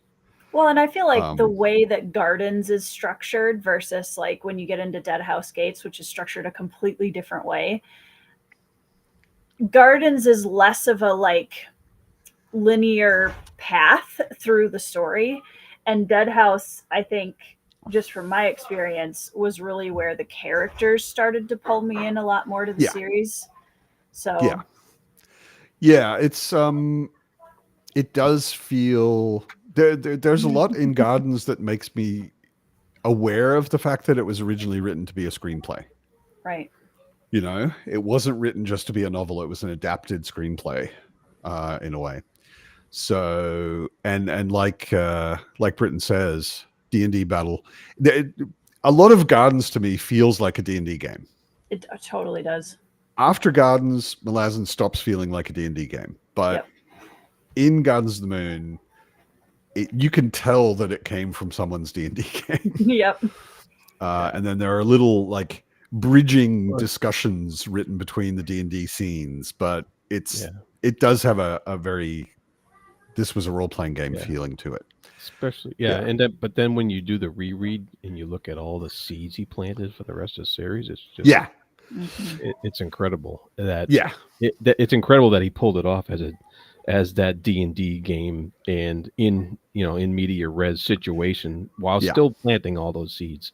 Well, and I feel like the way that Gardens is structured versus like when you get into Dead House Gates, which is structured a completely different way. Gardens is less of a like linear path through the story, and Dead House, I think, just from my experience, was really where the characters started to pull me in a lot more to the series. So yeah, it's it does feel there's a lot in Gardens that makes me aware of the fact that it was originally written to be a screenplay. Right. You know, it wasn't written just to be a novel. It was an adapted screenplay, in a way. So, and like Britton says, D&D battle. A lot of Gardens to me feels like a D&D game. It totally does. After Gardens, Malazan stops feeling like a D&D game. But in Gardens of the Moon, you can tell that it came from someone's D&D game. Yep. And then there are little like bridging discussions written between the D&D scenes, but it does have a very this was a role-playing game feeling to it. Especially but then when you do the reread and you look at all the seeds he planted for the rest of the series, it's just it's incredible that it's incredible that he pulled it off as that D&D game and in media res situation while still planting all those seeds.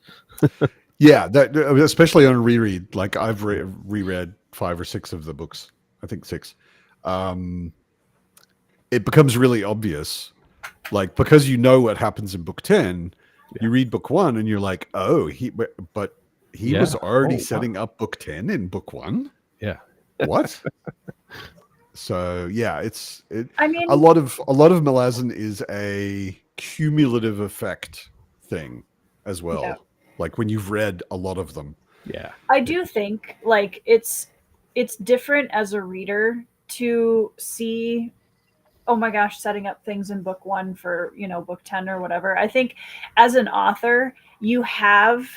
Yeah, that especially on a reread. Like I've reread 5 or 6 of the books. I think 6. It becomes really obvious, like because you know what happens in book 10. You read book 1 and you're like, oh, he was already setting up book 10 in book 1. Yeah, what? So yeah, I mean, a lot of Malazan is a cumulative effect thing as well. Yeah. Like when you've read a lot of them. Yeah. I do think like it's different as a reader to see, oh my gosh, setting up things in book 1 for, book 10 or whatever. I think as an author, you have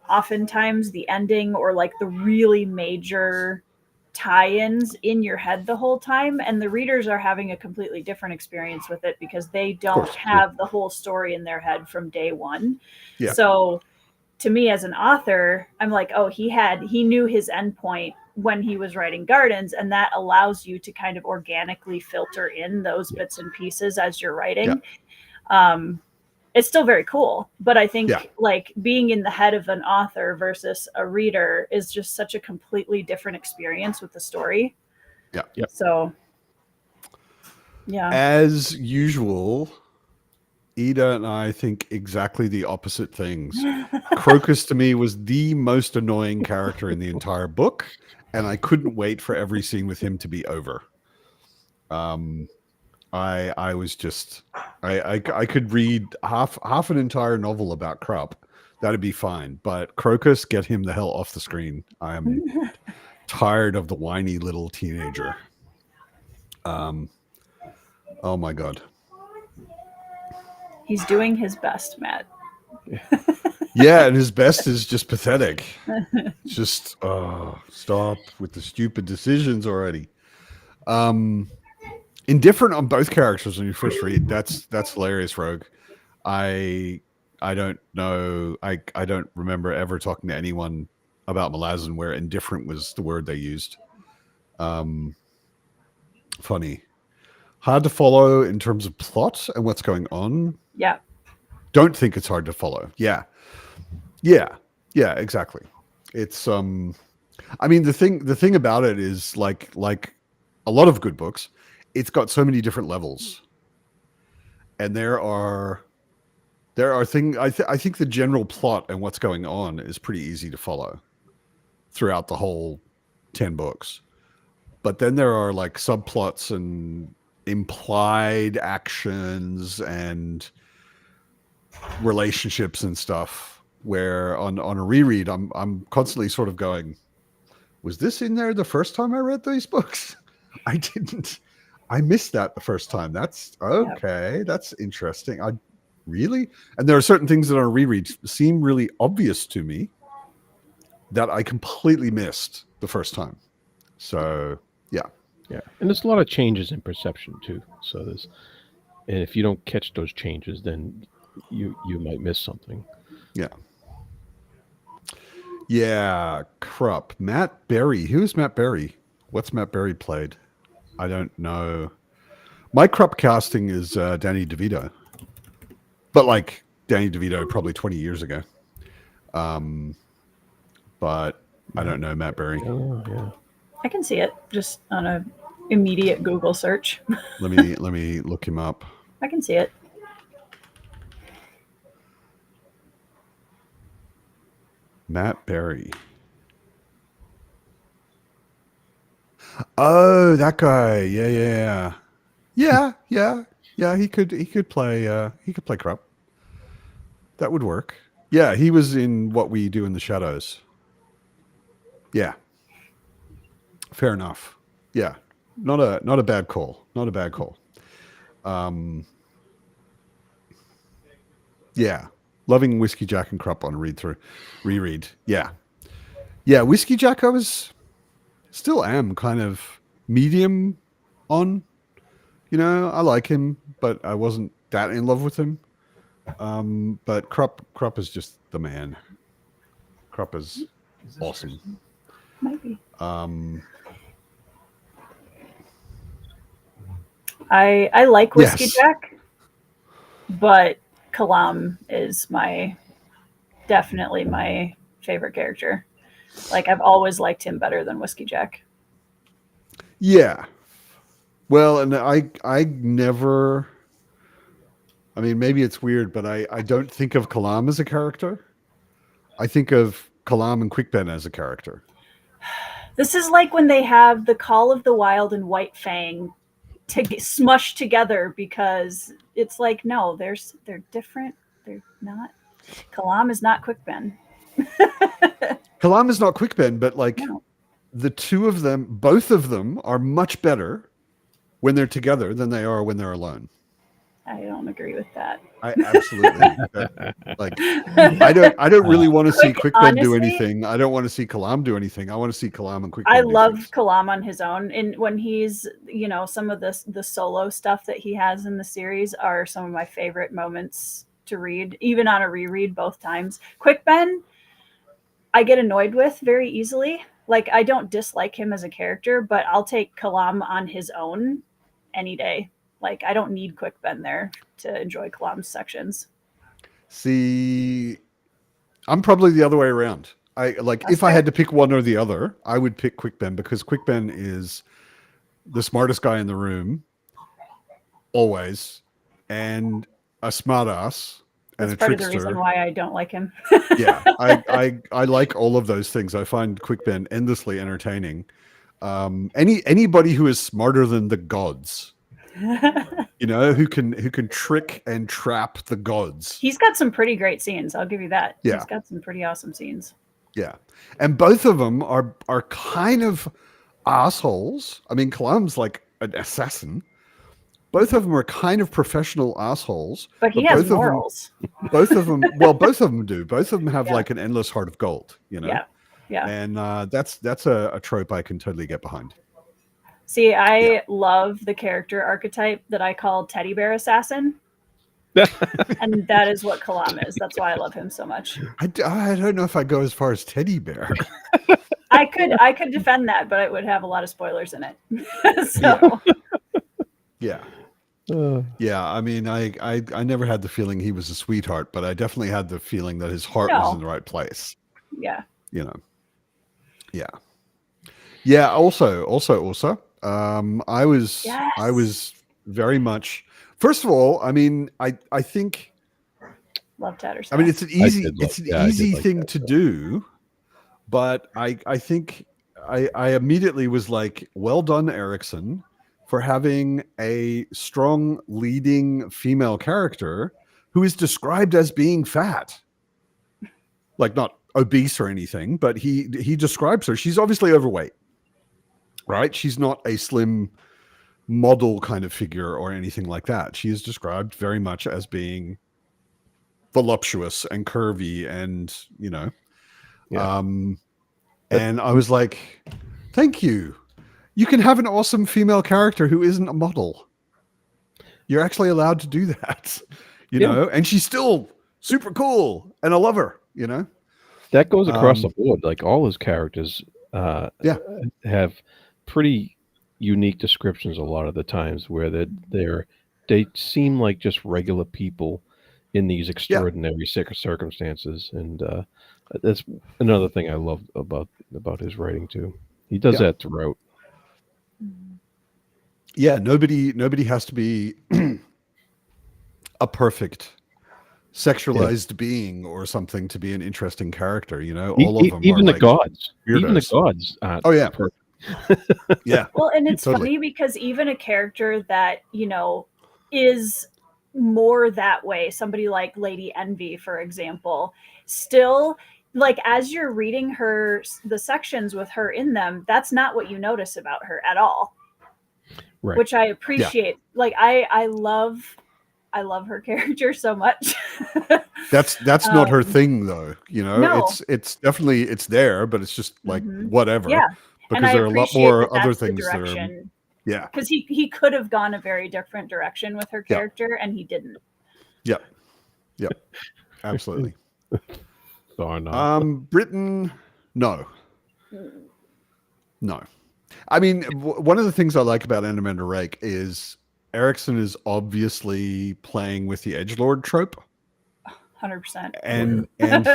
oftentimes the ending or like the really major tie-ins in your head the whole time, and the readers are having a completely different experience with it because they don't have the whole story in their head from day one. Yeah. So to me as an author, I'm like, oh, he knew his endpoint when he was writing Gardens, and that allows you to kind of organically filter in those bits and pieces as you're writing. Yeah. It's still very cool, but I think like being in the head of an author versus a reader is just such a completely different experience with the story. Yeah. Yep. So, yeah. As usual, Ida and I think exactly the opposite things. Crocus to me was the most annoying character in the entire book, and I couldn't wait for every scene with him to be over. I was just I could read half an entire novel about Krupp. That'd be fine. But Crocus, get him the hell off the screen. I am tired of the whiny little teenager. Oh my god. He's doing his best, Matt. Yeah, and his best is just pathetic. Just stop with the stupid decisions already. Indifferent on both characters when you first read. That's hilarious, Rogue. I don't know. I don't remember ever talking to anyone about Malazan where indifferent was the word they used. Funny. Hard to follow in terms of plot and what's going on. Yeah. Don't think it's hard to follow. Yeah, exactly. It's I mean, the thing about it is like a lot of good books, it's got so many different levels, and there are things. I think the general plot and what's going on is pretty easy to follow throughout the whole 10 books, but then there are like subplots and implied actions and relationships and stuff where on a reread I'm constantly sort of going, was this in there the first time I read these books? I didn't. I missed that the first time. That's okay. Yep. That's interesting. I really, and there are certain things that on a reread seem really obvious to me that I completely missed the first time. So yeah, and there's a lot of changes in perception too. So and if you don't catch those changes, then you might miss something. Yeah, Krupp. Matt Berry. Who's Matt Berry? What's Matt Berry played? I don't know. My Krupp casting is Danny DeVito, but like Danny DeVito probably 20 years ago. But I don't know Matt Berry. Oh, yeah. I can see it just on a immediate Google search. let me look him up. I can see it. Matt Berry. Oh, that guy. Yeah. He could play Krupp. That would work. Yeah, he was in What We Do in the Shadows. Yeah. Fair enough. Yeah. Not a bad call. Not a bad call. Yeah. Loving Whiskey Jack and Krupp on reread. Yeah. Whiskey Jack I still am kind of medium on. You know, I like him, but I wasn't that in love with him. But Krupp is just the man. Krupp is awesome. Might be. I like Whiskey Jack, but Kalam is definitely my favorite character. Like, I've always liked him better than Whiskey Jack. Yeah. Well, and I never, I mean, maybe it's weird, but I don't think of Kalam as a character. I think of Kalam and Quickben as a character. This is like when they have the Call of the Wild and White Fang to get smushed together, because it's like, no, they're different. They're not. Kalam is not Quickben. Kalam is not Quickben, but like the two of them, both of them are much better when they're together than they are when they're alone. I don't agree with that. I absolutely like. I don't really want to see Quickben do anything. I don't want to see Kalam do anything. I want to see Kalam and Quickben. I love Kalam on his own, and when he's, some of the solo stuff that he has in the series are some of my favorite moments to read, even on a reread both times. Quickben, I get annoyed with very easily. Like, I don't dislike him as a character, but I'll take Kalam on his own any day. Like, I don't need Quickben there to enjoy Kalam's sections. See, I'm probably the other way around. If I had to pick one or the other, I would pick Quickben, because Quickben is the smartest guy in the room, always, and a smartass and That's a part trickster. of the reason why I don't like him. Yeah, I like all of those things. I find Quickben endlessly entertaining. Anybody who is smarter than the gods, who can trick and trap the gods. He's got some pretty great scenes. I'll give you that. Yeah. He's got some pretty awesome scenes. Yeah, and both of them are kind of assholes. I mean, Kalam's like an assassin. Both of them are kind of professional assholes. But he has morals. Both of them do. Both of them have like an endless heart of gold. Yeah. And that's a trope I can totally get behind. See, I love the character archetype that I call teddy bear assassin. And that is what Kalam is. That's why I love him so much. I don't know if I go as far as teddy bear. I could defend that, but it would have a lot of spoilers in it. So yeah. I mean, I never had the feeling he was a sweetheart, but I definitely had the feeling that his heart was in the right place. Yeah. Yeah. Also, I was very much. First of all, I mean, I think. Love Tattersall. I mean, it's an easy thing to do, but I think I immediately was like, well done, Erickson, for having a strong leading female character who is described as being fat, like not obese or anything, but he describes her. She's obviously overweight, right? She's not a slim model kind of figure or anything like that. She is described very much as being voluptuous and curvy and, and I was like, thank you. You can have an awesome female character who isn't a model. You're actually allowed to do that, know, and she's still super cool and I love her, That goes across the board. Like all his characters have pretty unique descriptions a lot of the times where they seem like just regular people in these extraordinary circumstances. And that's another thing I love about his writing too. He does that throughout. Yeah, nobody has to be a perfect sexualized being or something to be an interesting character, all of them even are the gods weirdos. Even the gods perfect. Yeah. Well, and it's funny because even a character that is more that way, somebody like Lady Envy, for example, still, like, as you're reading the sections with her in them, that's not what you notice about her at all. Right. Which I appreciate. Yeah. Like I love her character so much. That's not her thing though, No. It's definitely it's there, but it's just like whatever. Yeah. Because there are a lot more other things that are because he could have gone a very different direction with her character and he didn't. Yep. Absolutely. So Britain, no. I mean, one of the things I like about Anna Rake is Erickson is obviously playing with the edgelord trope. 100%. And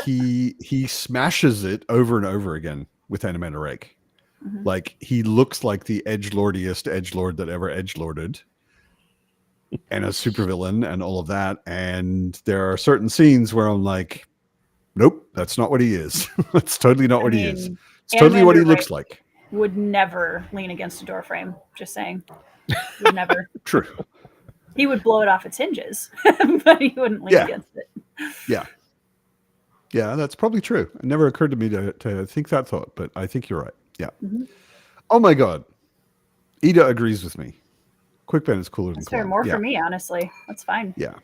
he smashes it over and over again with Anna Rake. Mm-hmm. Like he looks like the edgelordiest edgelord that ever edgelorded, and a supervillain and all of that. And there are certain scenes where I'm like, nope, that's not what he is. That's totally not what he is. It's totally what he looks like. Would never lean against a door frame. Just saying. Would never. True. He would blow it off its hinges, but he wouldn't lean against it. Yeah, that's probably true. It never occurred to me to think that thought, but I think you're right. Yeah. Mm-hmm. Oh my God. Ida agrees with me. Quickpen is cooler than Kalam. More for me, honestly. That's fine. Yeah.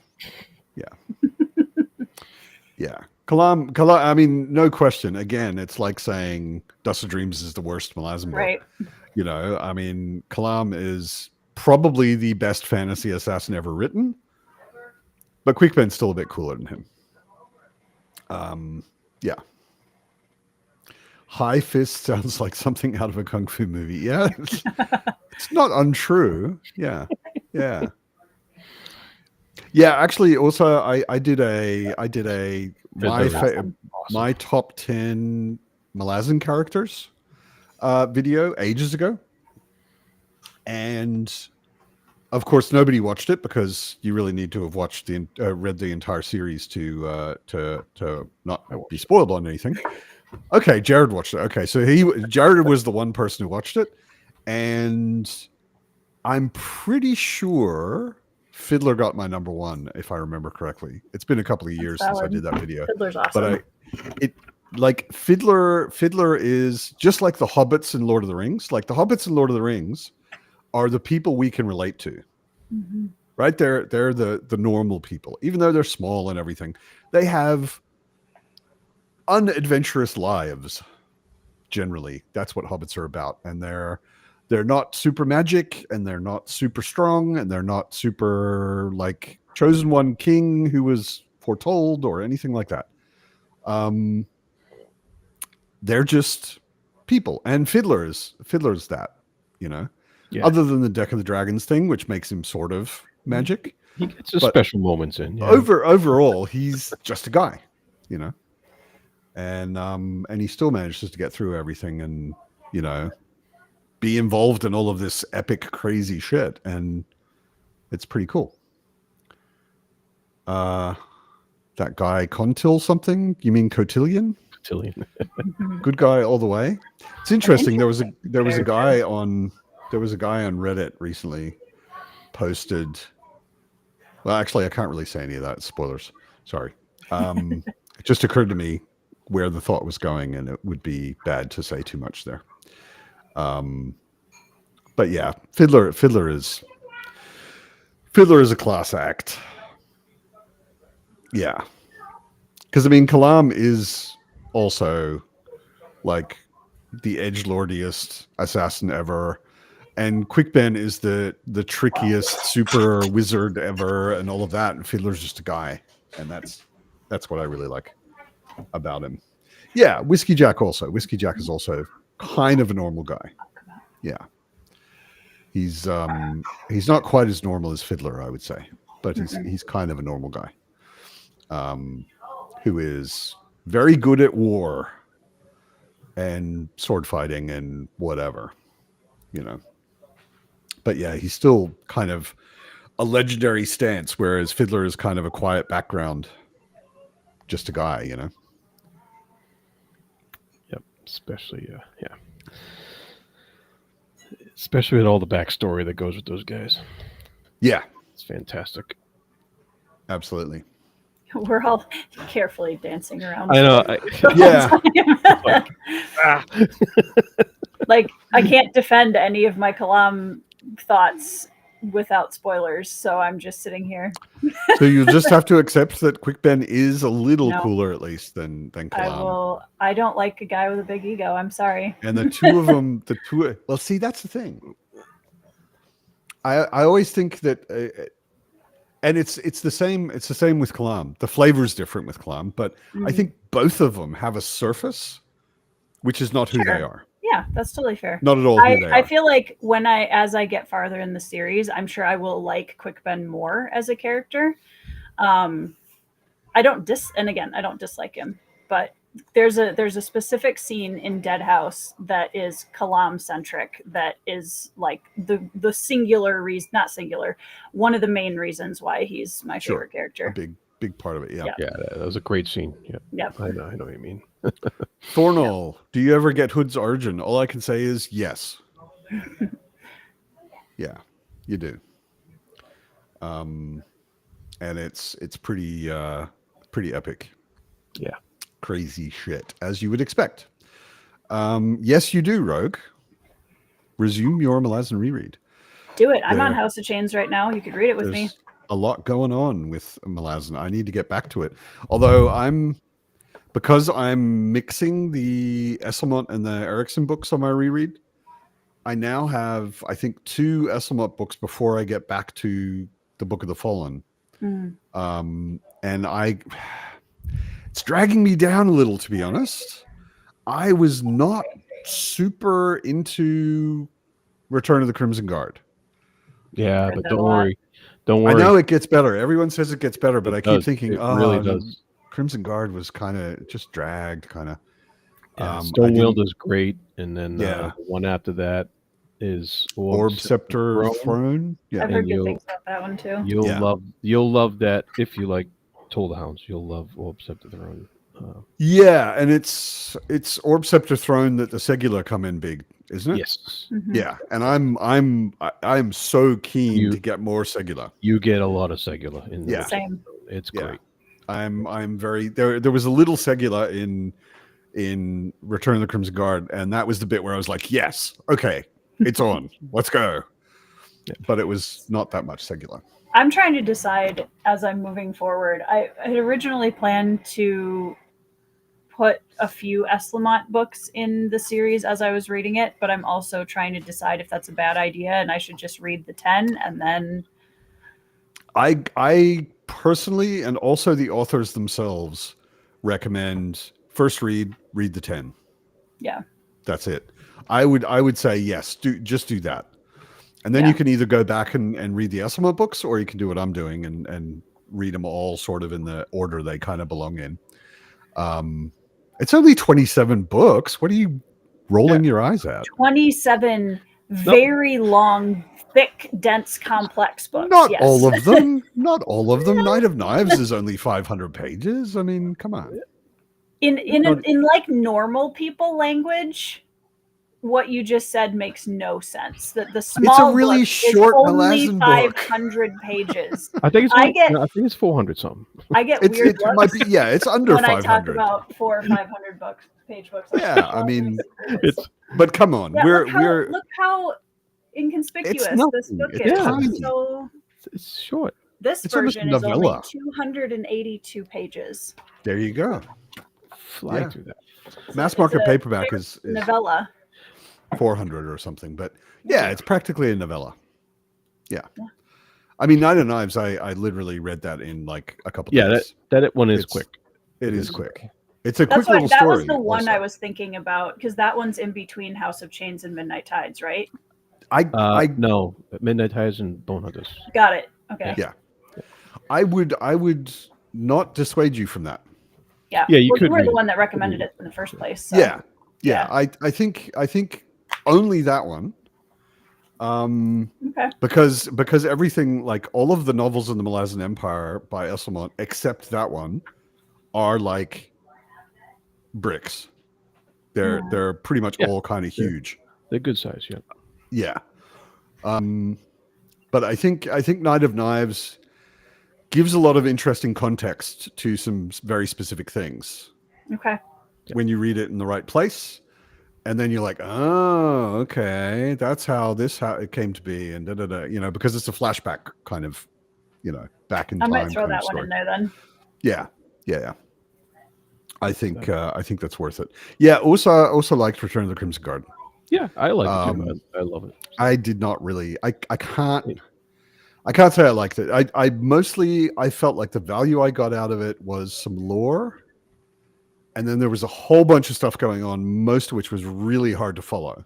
Kalam, I mean, no question. Again, it's like saying Dust of Dreams is the worst Malazan book. Right. I mean, Kalam is probably the best fantasy assassin ever written, but Quickpen's still a bit cooler than him. High Fist sounds like something out of a kung fu movie. Yeah, it's not untrue. Yeah. Actually, also I did my top 10 Malazan characters video ages ago, and of course nobody watched it because you really need to have watched read the entire series to not be spoiled on anything. Okay, Jared watched it. Okay, so Jared was the one person who watched it. And I'm pretty sure Fiddler got my number one, if I remember correctly. It's been a couple of years since I did that video. Fiddler's awesome. But Fiddler is just like the hobbits in Lord of the Rings. Like the hobbits in Lord of the Rings are the people we can relate to. Mm-hmm. Right? They're the normal people. Even though they're small and everything, they have unadventurous lives. Generally, that's what hobbits are about. And they're not super magic, and they're not super strong, and they're not super like chosen one king who was foretold or anything like that. They're just people, and Fiddler's that, you know. Yeah. Other than the Deck of the Dragons thing, which makes him sort of magic. He gets his special moments in. Yeah. Overall, he's just a guy, you know. And he still manages to get through everything and, you know, be involved in all of this epic, crazy shit. And it's pretty cool. That guy, Contil something? You mean Cotillion? Cotillion. Good guy all the way. It's interesting. There was a guy on Reddit recently posted. Well, actually, I can't really say any of that. Spoilers. Sorry. It just occurred to me where the thought was going, and it would be bad to say too much there. But yeah, Fiddler is a class act. Yeah. Because I mean, Kalam is also like the edgelordiest assassin ever. And Quickben is the trickiest super wizard ever and all of that. And Fiddler's just a guy. And that's what I really like about him. Yeah, Whiskey Jack also. Whiskey Jack is also kind of a normal guy. Yeah. He's not quite as normal as Fiddler, I would say. But he's kind of a normal guy. Who is very good at war and sword fighting and whatever, you know. But yeah, he's still kind of a legendary stance, whereas Fiddler is kind of a quiet background, just a guy, you know. Yep, especially especially with all the backstory that goes with those guys. Yeah, it's fantastic. Absolutely. We're all carefully dancing around. I know. Like, I can't defend any of my Kalam thoughts without spoilers, so I'm just sitting here. So you just have to accept that Quickben is a little cooler, at least, than Kalam. I don't like a guy with a big ego. I'm sorry. And the two of them, well, see, that's the thing. I always think that, and it's the same. It's the same with Kalam. The flavor's different with Kalam, but I think both of them have a surface, which is not who they are. Yeah, that's totally fair. Not at all who they are. I feel like as I get farther in the series, I'm sure I will like Quickben more as a character. I don't dislike him, but there's a specific scene in Dead House that is Kalam centric, that is like the singular reason, not singular, one of the main reasons why he's my favorite character. A big part of it. Yeah. Yeah, that was a great scene. Yeah. Yep. I know what you mean. Thornall, do you ever get Hood's origin? All I can say is yes. Yeah, you do. And it's pretty epic. Yeah. Crazy shit, as you would expect. Yes, you do, Rogue. Resume your Malazan reread. Do it. I'm on House of Chains right now. You could read it with me. A lot going on with Malazan. I need to get back to it. Although because I'm mixing the Esselmont and the Erickson books on my reread, I now have, I think, 2 Esselmont books before I get back to the Book of the Fallen. And it's dragging me down a little, to be honest. I was not super into Return of the Crimson Guard. Yeah, but don't worry. Don't worry. I know it gets better. Everyone says it gets better, but I keep thinking, it really does. Crimson Guard was kind of just dragged, kind of. Yeah, Stonewield is great, and then the one after that is Orb Scepter Throne. Yeah, I've heard good things about that one too. You'll love that if you like Toll the Hounds. You'll love Orb Scepter Throne. Yeah, and it's Orb Scepter Throne that the Segula come in big, isn't it? Yes. Mhm. Yeah, and I'm so keen to get more Segula. You get a lot of Segula in the Yeah. Same. It's Yeah. great. I'm very there was a little Segula in Return of the Crimson Guard, and that was the bit where I was like, yes, okay, it's on. Let's go. Yeah. But it was not that much Segula. I'm trying to decide as I'm moving forward. I had originally planned to put a few Eslamont books in the series as I was reading it, but I'm also trying to decide if that's a bad idea and I should just read the 10 and then. I personally, and also the authors themselves, recommend first read the 10. Yeah. That's it. I would say yes, just do that. And then you can either go back and read the Eslamont books, or you can do what I'm doing and read them all sort of in the order they kind of belong in. It's only 27 books. What are you rolling your eyes at? 27 very long, thick, dense, complex books. Not yes. all of them. Not all of them. Knight of Knives is only 500 pages. I mean, come on. In like normal people language, what you just said makes no sense. That the small it's a really book short is only Malazan 500 pages. I think it's 400 something. I get weird it looks. Might be, yeah, it's under when 500. I talk about 400 or 500 page books. Yeah, I mean, but come on, look how inconspicuous this book is. Tiny. So it's short. This version is only 282 pages. There you go. Fly through that. Mass market paperback is novella. 400 or something, but yeah, it's practically a novella. Yeah. I mean, Knight of Knives, I literally read that in like a couple days. That one is quick. It is quick. It's a quick little story. That was the one also I was thinking about, because that one's in between House of Chains and Midnight Tides, right? No, Midnight Tides and Bone Hunters. Got it. Okay. Yeah. I would not dissuade you from that. Yeah. Yeah, you could. You were the one that recommended it in the first place. So. Yeah. I think only that one. Okay. Because everything, like all of the novels in the Malazan Empire by Eslamont, except that one, are like bricks. They're pretty much all kind of huge. They're good size, yeah. But I think Knight of Knives gives a lot of interesting context to some very specific things. Okay. When you read it in the right place, and then you're like, oh, okay, that's how it came to be, and because it's a flashback kind of, back in time. I might throw that one in there then. Yeah. I think that's worth it. Yeah. Also liked Return of the Crimson Guard. Yeah, I like it too. I love it. I did not really. I can't say I liked it. I felt like the value I got out of it was some lore, and then there was a whole bunch of stuff going on, most of which was really hard to follow.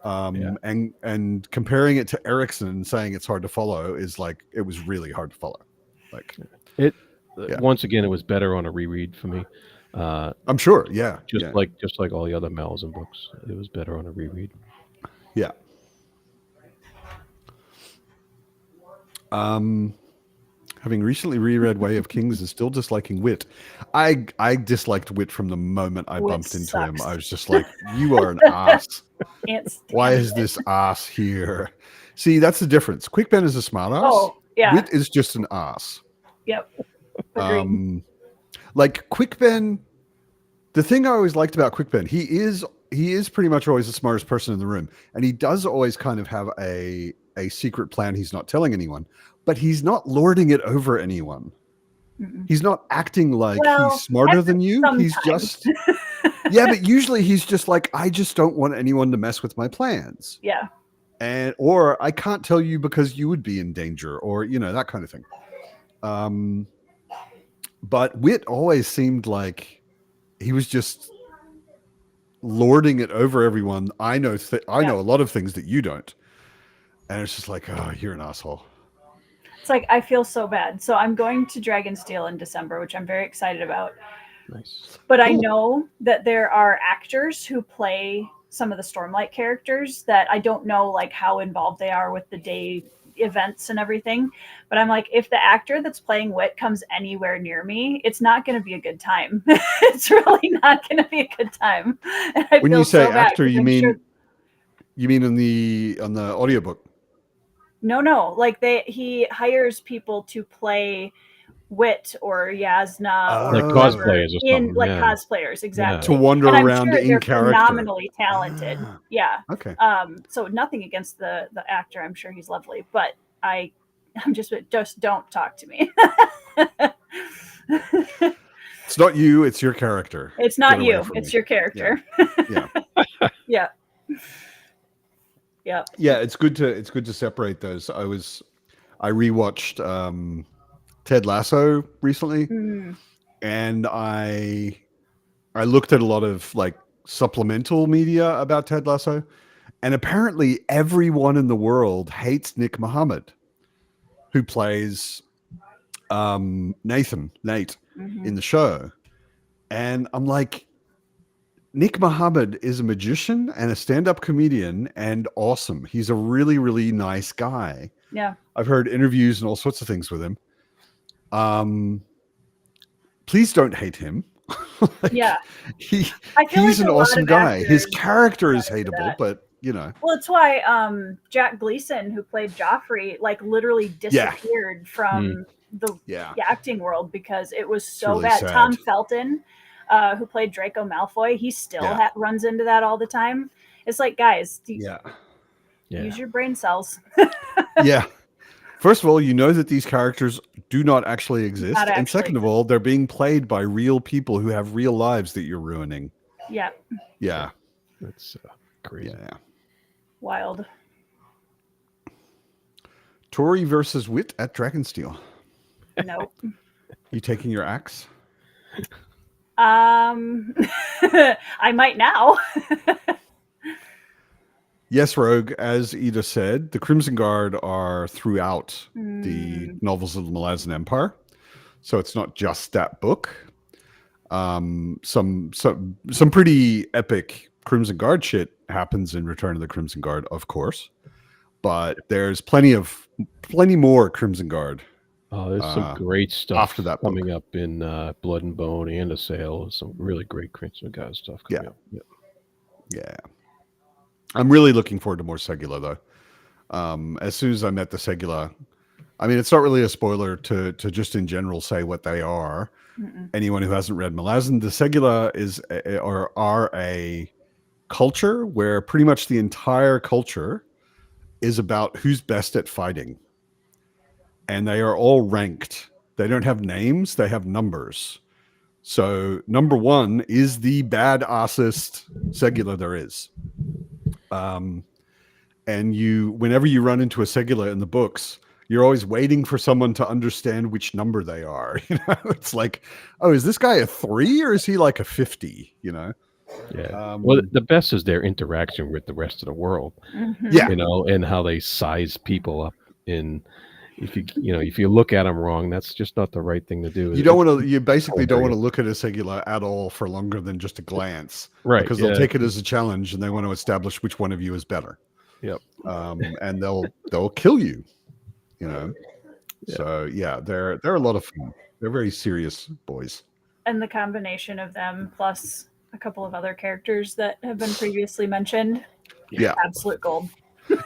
And comparing it to Erickson and saying it's hard to follow is like, it was really hard to follow. Like once again, it was better on a reread for me. I'm sure. Yeah. Just like all the other Malazan books, it was better on a reread. Yeah. Having recently reread Way of Kings and still disliking Wit. I disliked Wit from the moment I bumped into him. I was just like, you are an ass. Why is this ass here? See, that's the difference. Quickpen is a smart ass. Oh, yeah. Wit is just an ass. Yep. Agreed. Like Quickpen, the thing I always liked about Quickpen, he is pretty much always the smartest person in the room. And he does always kind of have a secret plan he's not telling anyone, but he's not lording it over anyone. Mm-mm. He's not acting like he's smarter than you. Sometimes. He's just but usually he's just like, I just don't want anyone to mess with my plans. Yeah. Or I can't tell you because you would be in danger, or that kind of thing. But Wit always seemed like he was just lording it over everyone. I know a lot of things that you don't. And it's just like, oh, you're an asshole. It's like, I feel so bad. So I'm going to Dragonsteel in December, which I'm very excited about. Nice. But cool. I know that there are actors who play some of the Stormlight characters that I don't know like how involved they are with the day events and everything. But I'm like, if the actor that's playing Wit comes anywhere near me, it's not going to be a good time. It's really not going to be a good time. And I when feel you say so bad actor, 'cause you I'm mean sure- you mean on the audiobook? No. Like he hires people to play Wit or Yasna or like whoever cosplayers or in something. like Yeah. cosplayers, exactly. To wander And I'm around sure in they're character. phenomenally talented. Ah, Yeah. okay. So nothing against the actor. I'm sure he's lovely, but I'm just don't talk to me. It's not you, it's your character. It's not Get away you. from It's me. your character. Yeah. Yeah. Yeah. Yeah, it's good to separate those. I rewatched Ted Lasso recently, and I looked at a lot of like supplemental media about Ted Lasso, and apparently everyone in the world hates Nick Mohammed, who plays Nate in the show. And I'm like, Nick Mohammed is a magician and a stand-up comedian and awesome. He's a really, really nice guy. Yeah. I've heard interviews and all sorts of things with him. Please don't hate him. Yeah. He's like an a lot awesome of guy. His actors character is try to do hateable, that. but you know. Well, it's why Jack Gleason, who played Joffrey, like literally disappeared from the acting world because it was so really bad. sad. Tom Felton, who played Draco Malfoy, he still runs into that all the time. It's like, guys, use your brain cells. Yeah. First of all, you know that these characters do not actually exist. And second of all, they're being played by real people who have real lives that you're ruining. Yeah. Yeah. That's crazy. Yeah. Wild. Tori versus Wit at Dragonsteel. No. You taking your axe? I might now. Yes, Rogue. As Ida said, the Crimson Guard are throughout the novels of the Malazan Empire, so it's not just that book. Some pretty epic Crimson Guard shit happens in Return of the Crimson Guard, of course, but there's plenty more Crimson Guard. Oh, there's some great stuff after that coming up in Blood and Bone and Assail. Some really great Crimson Guard stuff coming up. Yeah. I'm really looking forward to more Segula, though. As soon as I met the Segula, I mean, it's not really a spoiler to just in general say what they are. Anyone who hasn't read Malazan, the Segula are a culture where pretty much the entire culture is about who's best at fighting. And they are all ranked. They don't have names, they have numbers. So number 1 is the badassest Segula there is. And whenever you run into a Segula in the books, you're always waiting for someone to understand which number they are. You know, it's like, oh, is this guy a 3 or is he like a 50? You know? Yeah. Well, the best is their interaction with the rest of the world. Yeah. You know, and how they size people up if you look at them wrong, that's just not the right thing to do. You basically don't want to look at a Segula at all for longer than just a glance. Right. Because they'll take it as a challenge and they want to establish which one of you is better. Yep. And they'll kill you, you know? Yeah. So yeah, they're a lot of fun. They're very serious boys. And the combination of them plus a couple of other characters that have been previously mentioned. Yeah. Absolute gold.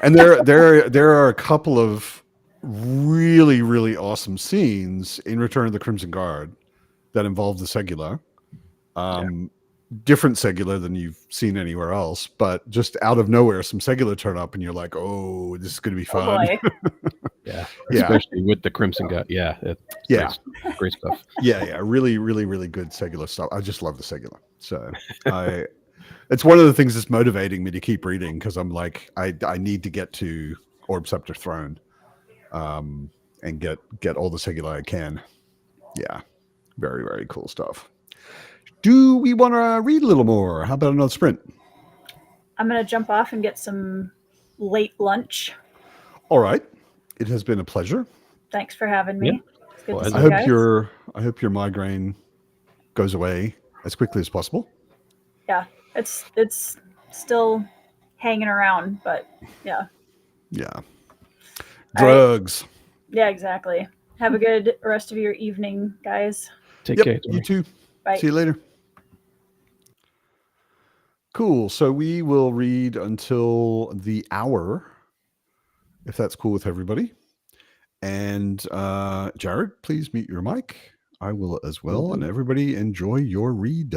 And there are a couple of really, really awesome scenes in Return of the Crimson Guard that involve the Segula. Different Segula than you've seen anywhere else, but just out of nowhere, some Segula turn up and you're like, oh, this is going to be fun. Yeah. Especially with the Crimson Guard. Yeah. Great stuff. Yeah. Really, really, really good Segula stuff. I just love the Segula. So it's one of the things that's motivating me to keep reading because I'm like, I need to get to Orb Scepter Throne. And get all the Segula I can. Yeah. Very, very cool stuff. Do we want to read a little more? How about another sprint? I'm going to jump off and get some late lunch. All right. It has been a pleasure. Thanks for having me. Yeah. It's good to see I you guys. hope your migraine goes away as quickly as possible. Yeah. It's still hanging around, but yeah. Yeah. Drugs. Right. Yeah, exactly. Have a good rest of your evening, guys. Take care. You too. Bye. See you later. Cool. So we will read until the hour, if that's cool with everybody. And Jared, please mute your mic. I will as well. And everybody enjoy your read.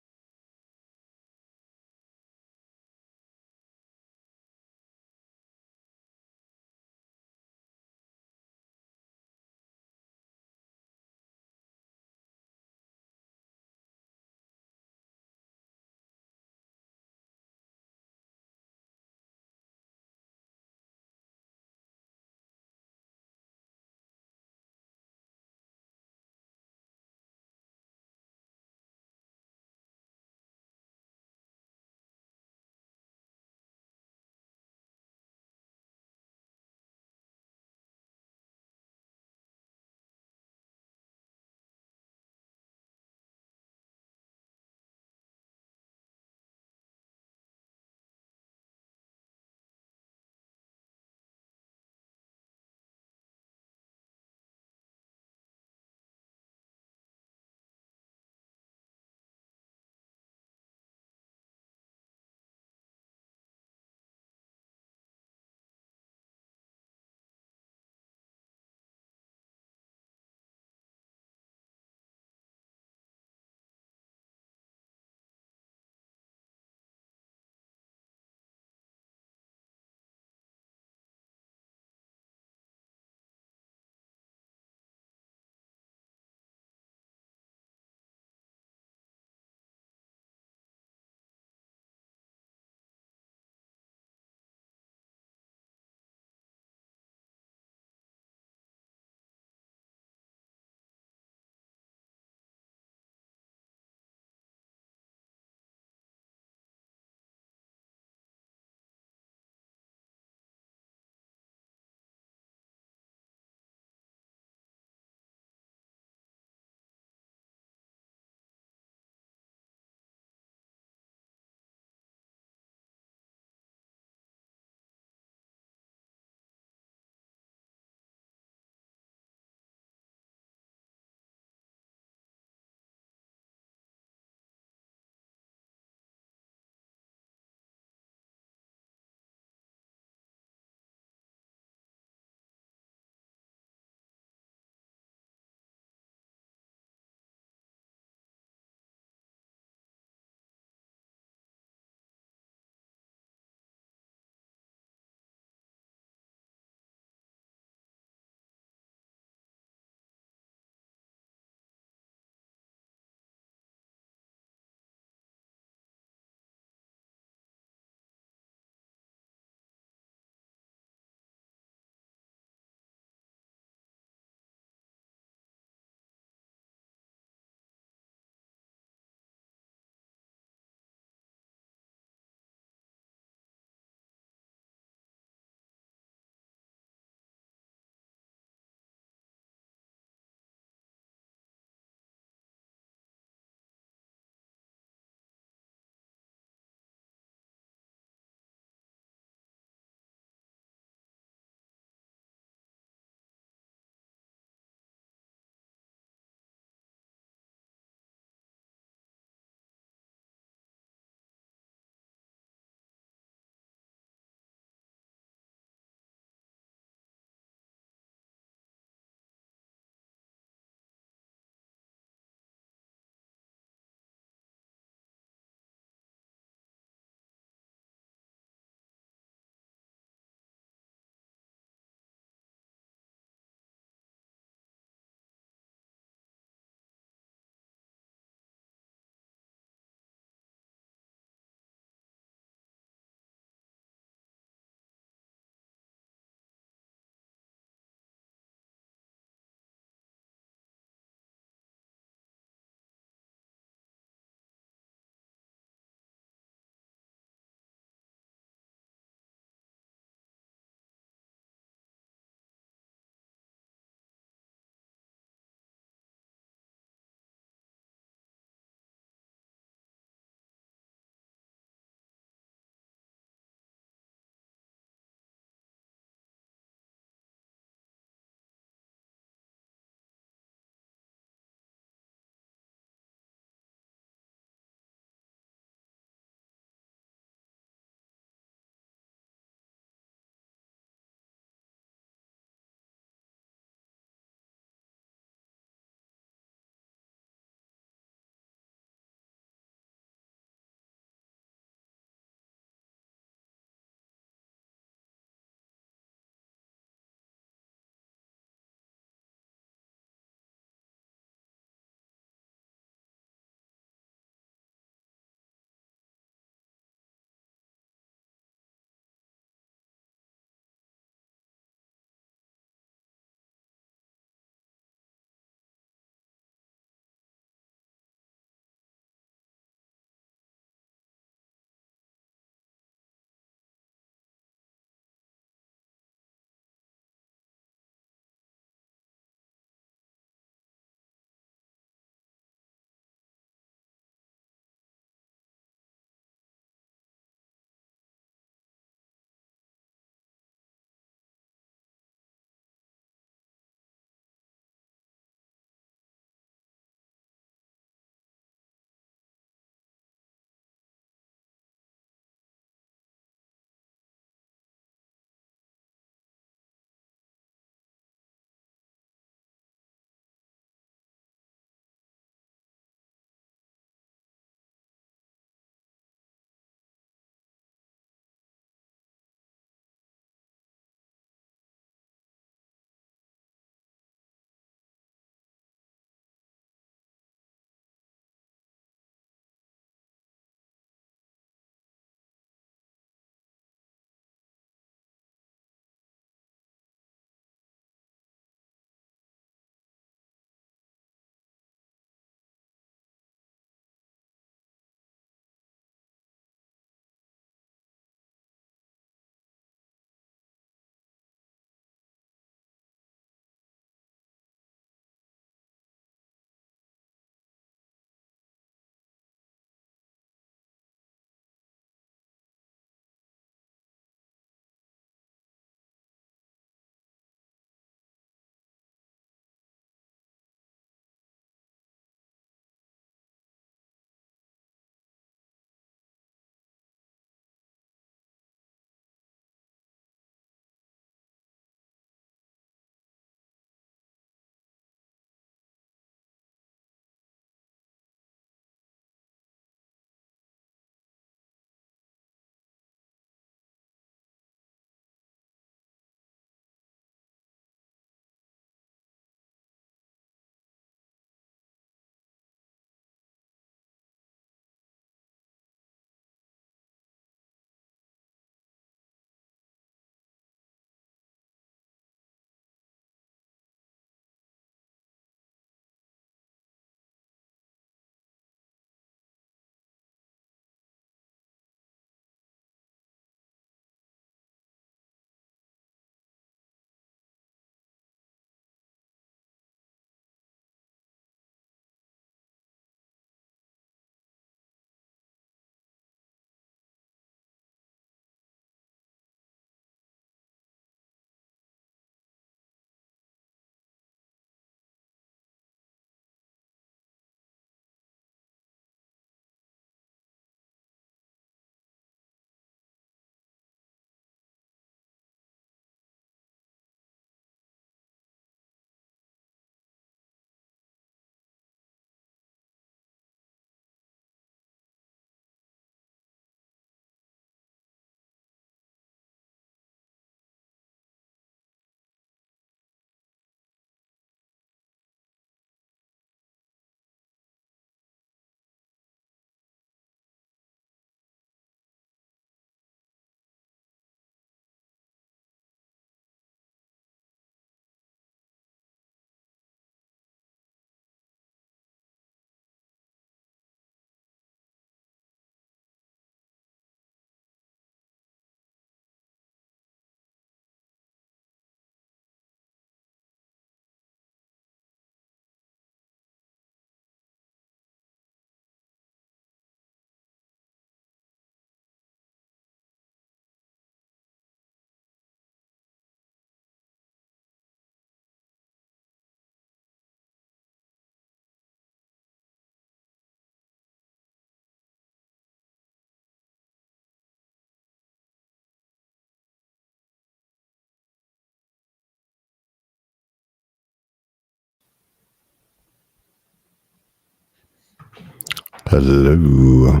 Hello.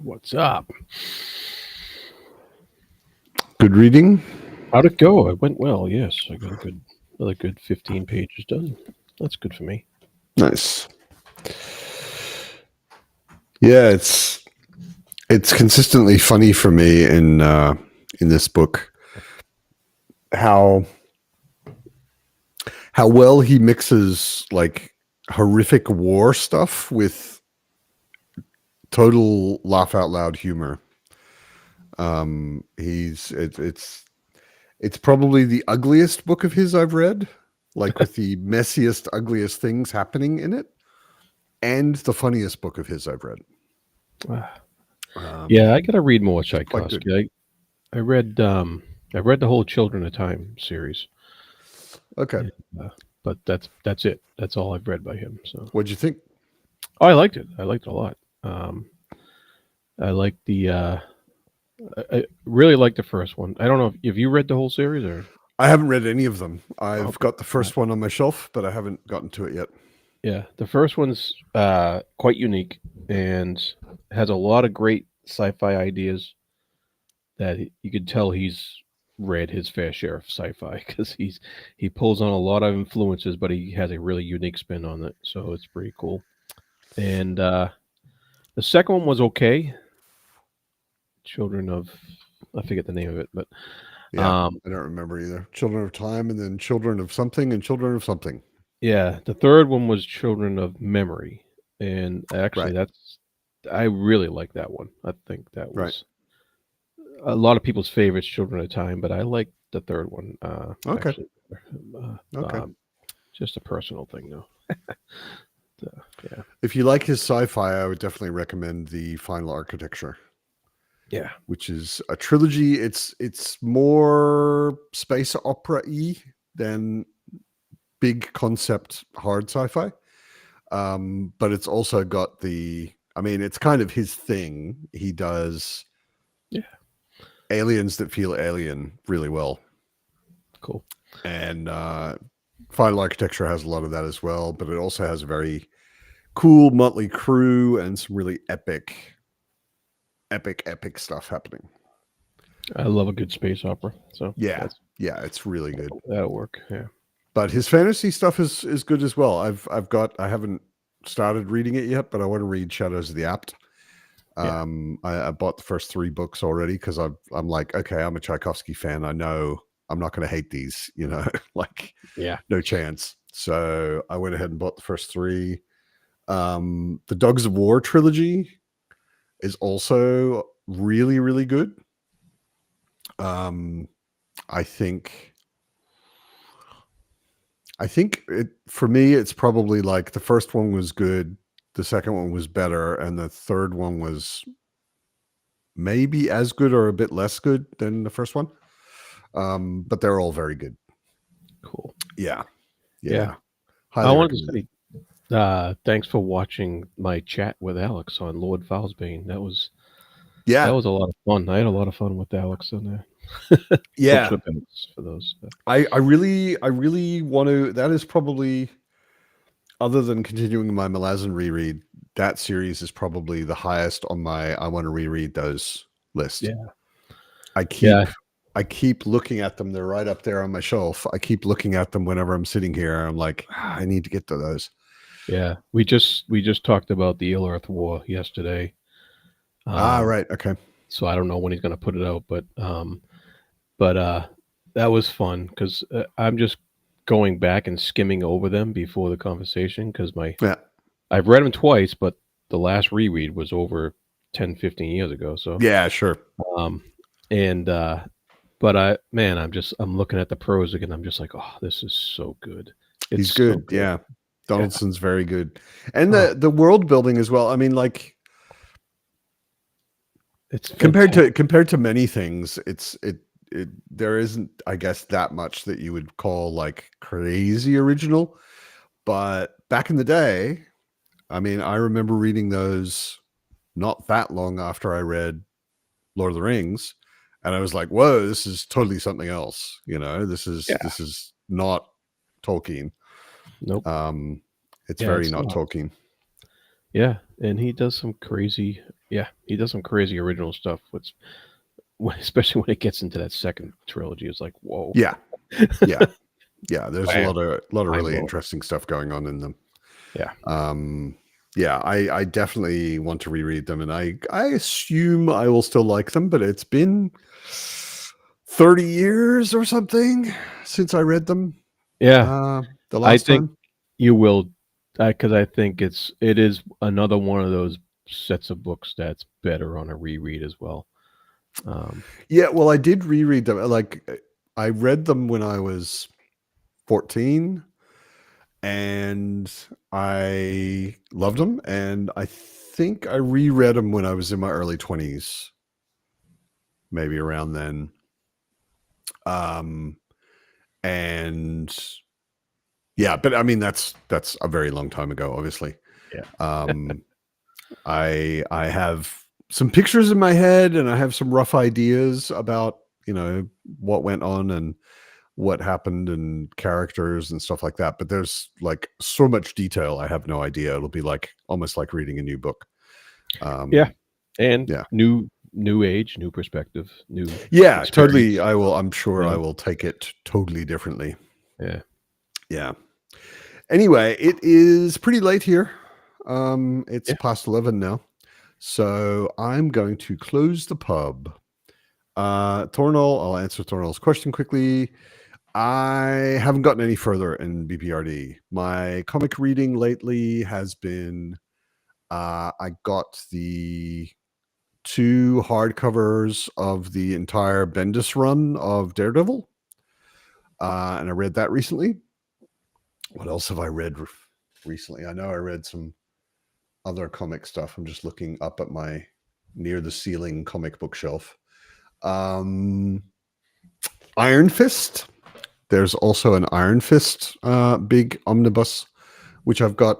What's up? Good reading? How'd it go? It went well, yes. I got another good 15 pages done. That's good for me. Nice. Yeah, it's consistently funny for me in this book how well he mixes like horrific war stuff with total laugh out loud humor. It's probably the ugliest book of his I've read, like with the messiest, ugliest things happening in it, and the funniest book of his I've read. Yeah, I gotta read more Tchaikovsky. I read the whole Children of Time series. Okay, but that's it. That's all I've read by him. So, what'd you think? Oh, I liked it. I liked it a lot. I liked the. I really liked the first one. I don't know if you read the whole series or. I haven't read any of them. I've got the first one on my shelf, but I haven't gotten to it yet. Yeah, the first one's quite unique and has a lot of great sci-fi ideas that you could tell he's read his fair share of sci-fi because he pulls on a lot of influences, but he has a really unique spin on it. So it's pretty cool. And the second one was okay. Children of, I forget the name of it, but yeah, I don't remember either. Children of Time, and then Children of Something, and Children of Something. Yeah, the third one was Children of Memory, and actually, I really like that one. I think that was a lot of people's favorites, Children of Time, but I like the third one. Okay. Actually, just a personal thing, though. Yeah. If you like his sci-fi, I would definitely recommend The Final Architecture. Yeah, which is a trilogy. It's more space opera-y than big concept hard sci-fi. But it's also got it's kind of his thing. He does aliens that feel alien really well. Cool. And Final Architecture has a lot of that as well, but it also has a very cool motley crew and some really epic stuff happening. I love a good space opera. So yeah, it's really good. That'll work. Yeah, but his fantasy stuff is good as well. I haven't started reading it yet, but I want to read Shadows of the Apt. I bought the first 3 books already because I'm like, okay, I'm a Tchaikovsky fan. I know I'm not going to hate these, like no chance. So I went ahead and bought the first 3. The Dogs of War trilogy is also really, really good. I think for me, it's probably like the first one was good, the second one was better, and the third one was maybe as good or a bit less good than the first one. But they're all very good. Cool. Yeah. I wanted to say thanks for watching my chat with Alex on Lord Falsbane. That was a lot of fun. I had a lot of fun with Alex on there. Yeah, for those. I really want to. That is probably, other than continuing my Malazan reread, that series is probably the highest on my I want to reread those list. Yeah, I keep looking at them. They're right up there on my shelf. I keep looking at them whenever I'm sitting here. I'm like, I need to get to those. Yeah, we just talked about the Ill Earth War yesterday. Right. Okay. So I don't know when he's going to put it out, but that was fun because I'm just going back and skimming over them before the conversation because I've read them twice, but the last reread was over 10, 15 years ago. So yeah, sure. But I'm looking at the prose again. I'm just like, oh, this is so good. He's good. So good. Yeah. Donaldson's very good. And the world building as well. I mean, like, it's compared to many things, there isn't, I guess, that much that you would call like crazy original. But back in the day, I mean, I remember reading those not that long after I read Lord of the Rings, and I was like, whoa, this is totally something else. This is not Tolkien. Nope. It's very not Tolkien. Yeah, and he does some crazy. Yeah, he does some crazy original stuff. Especially when it gets into that second trilogy, it's like, whoa. Yeah, yeah, yeah. There's Wow. a lot of really Mind-blowing. interesting stuff going on in them. Yeah. Yeah, I definitely want to reread them, and I assume I will still like them, but it's been 30 years or something since I read them. Yeah. The last time. You will, because I think it is another one of those sets of books that's better on a reread as well. Yeah, well, I did reread them. Like, I read them when I was 14, and I loved them. And I think I reread them when I was in my early 20s, maybe around then. And yeah, but I mean that's a very long time ago, obviously. Yeah. I have some pictures in my head, and I have some rough ideas about, what went on and what happened and characters and stuff like that. But there's like so much detail, I have no idea. It'll be like almost like reading a new book. Yeah. And yeah. New age, new perspective, new totally. I'm sure I will take it totally differently. Yeah. Anyway, it is pretty late here. It's past 11 now, so I'm going to close the pub. Thornall, I'll answer Thornall's question quickly. I haven't gotten any further in BPRD. My comic reading lately has been, I got the 2 hardcovers of the entire Bendis run of Daredevil, and I read that recently. What else have I read recently? I know I read some other comic stuff. I'm just looking up at my near the ceiling comic bookshelf. Iron Fist. There's also an Iron Fist big omnibus, which I've got.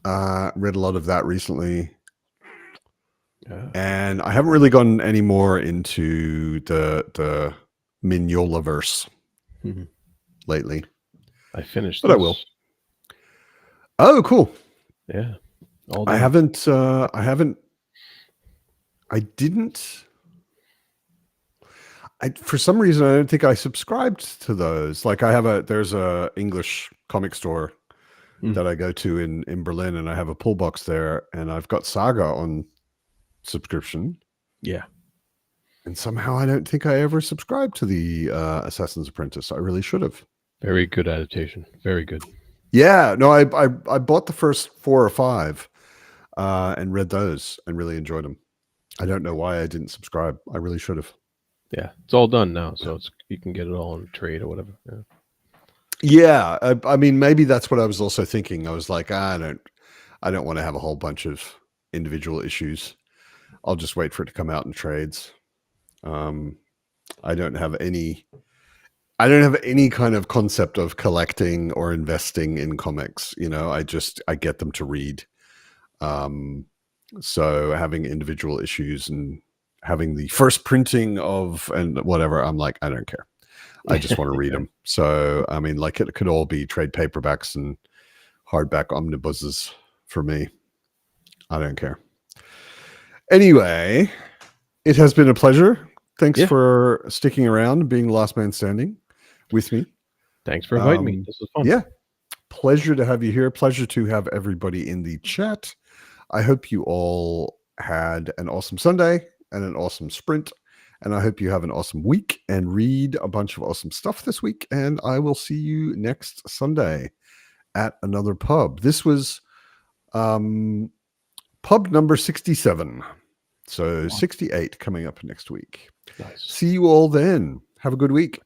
Read a lot of that recently. And I haven't really gone any more into the Mignolaverse lately. I finished, but I will. Oh, cool. Yeah. I haven't. I didn't. For some reason, I don't think I subscribed to those. Like, there's a English comic store that I go to in Berlin, and I have a pull box there, and I've got Saga on subscription. Yeah. And somehow I don't think I ever subscribed to the Assassin's Apprentice. I really should have. Very good adaptation. Very good. Yeah. No, I bought the first 4 or 5 and read those and really enjoyed them. I don't know why I didn't subscribe. I really should have. Yeah, it's all done now, so you can get it all in trade or whatever. Yeah, I mean, maybe that's what I was also thinking. I was like, I don't want to have a whole bunch of individual issues. I'll just wait for it to come out in trades. I don't have any kind of concept of collecting or investing in comics. I get them to read. So having individual issues and having the first printing of and whatever, I'm like, I don't care. I just want to read them. So, I mean, like, it could all be trade paperbacks and hardback omnibuses for me. I don't care. Anyway, it has been a pleasure. Thanks for sticking around and being the last man standing with me. Thanks for inviting me. This was fun. Yeah. Pleasure to have you here. Pleasure to have everybody in the chat. I hope you all had an awesome Sunday and an awesome sprint. And I hope you have an awesome week and read a bunch of awesome stuff this week. And I will see you next Sunday at another pub. This was pub number 67. So 68 coming up next week. Nice. See you all then. Have a good week.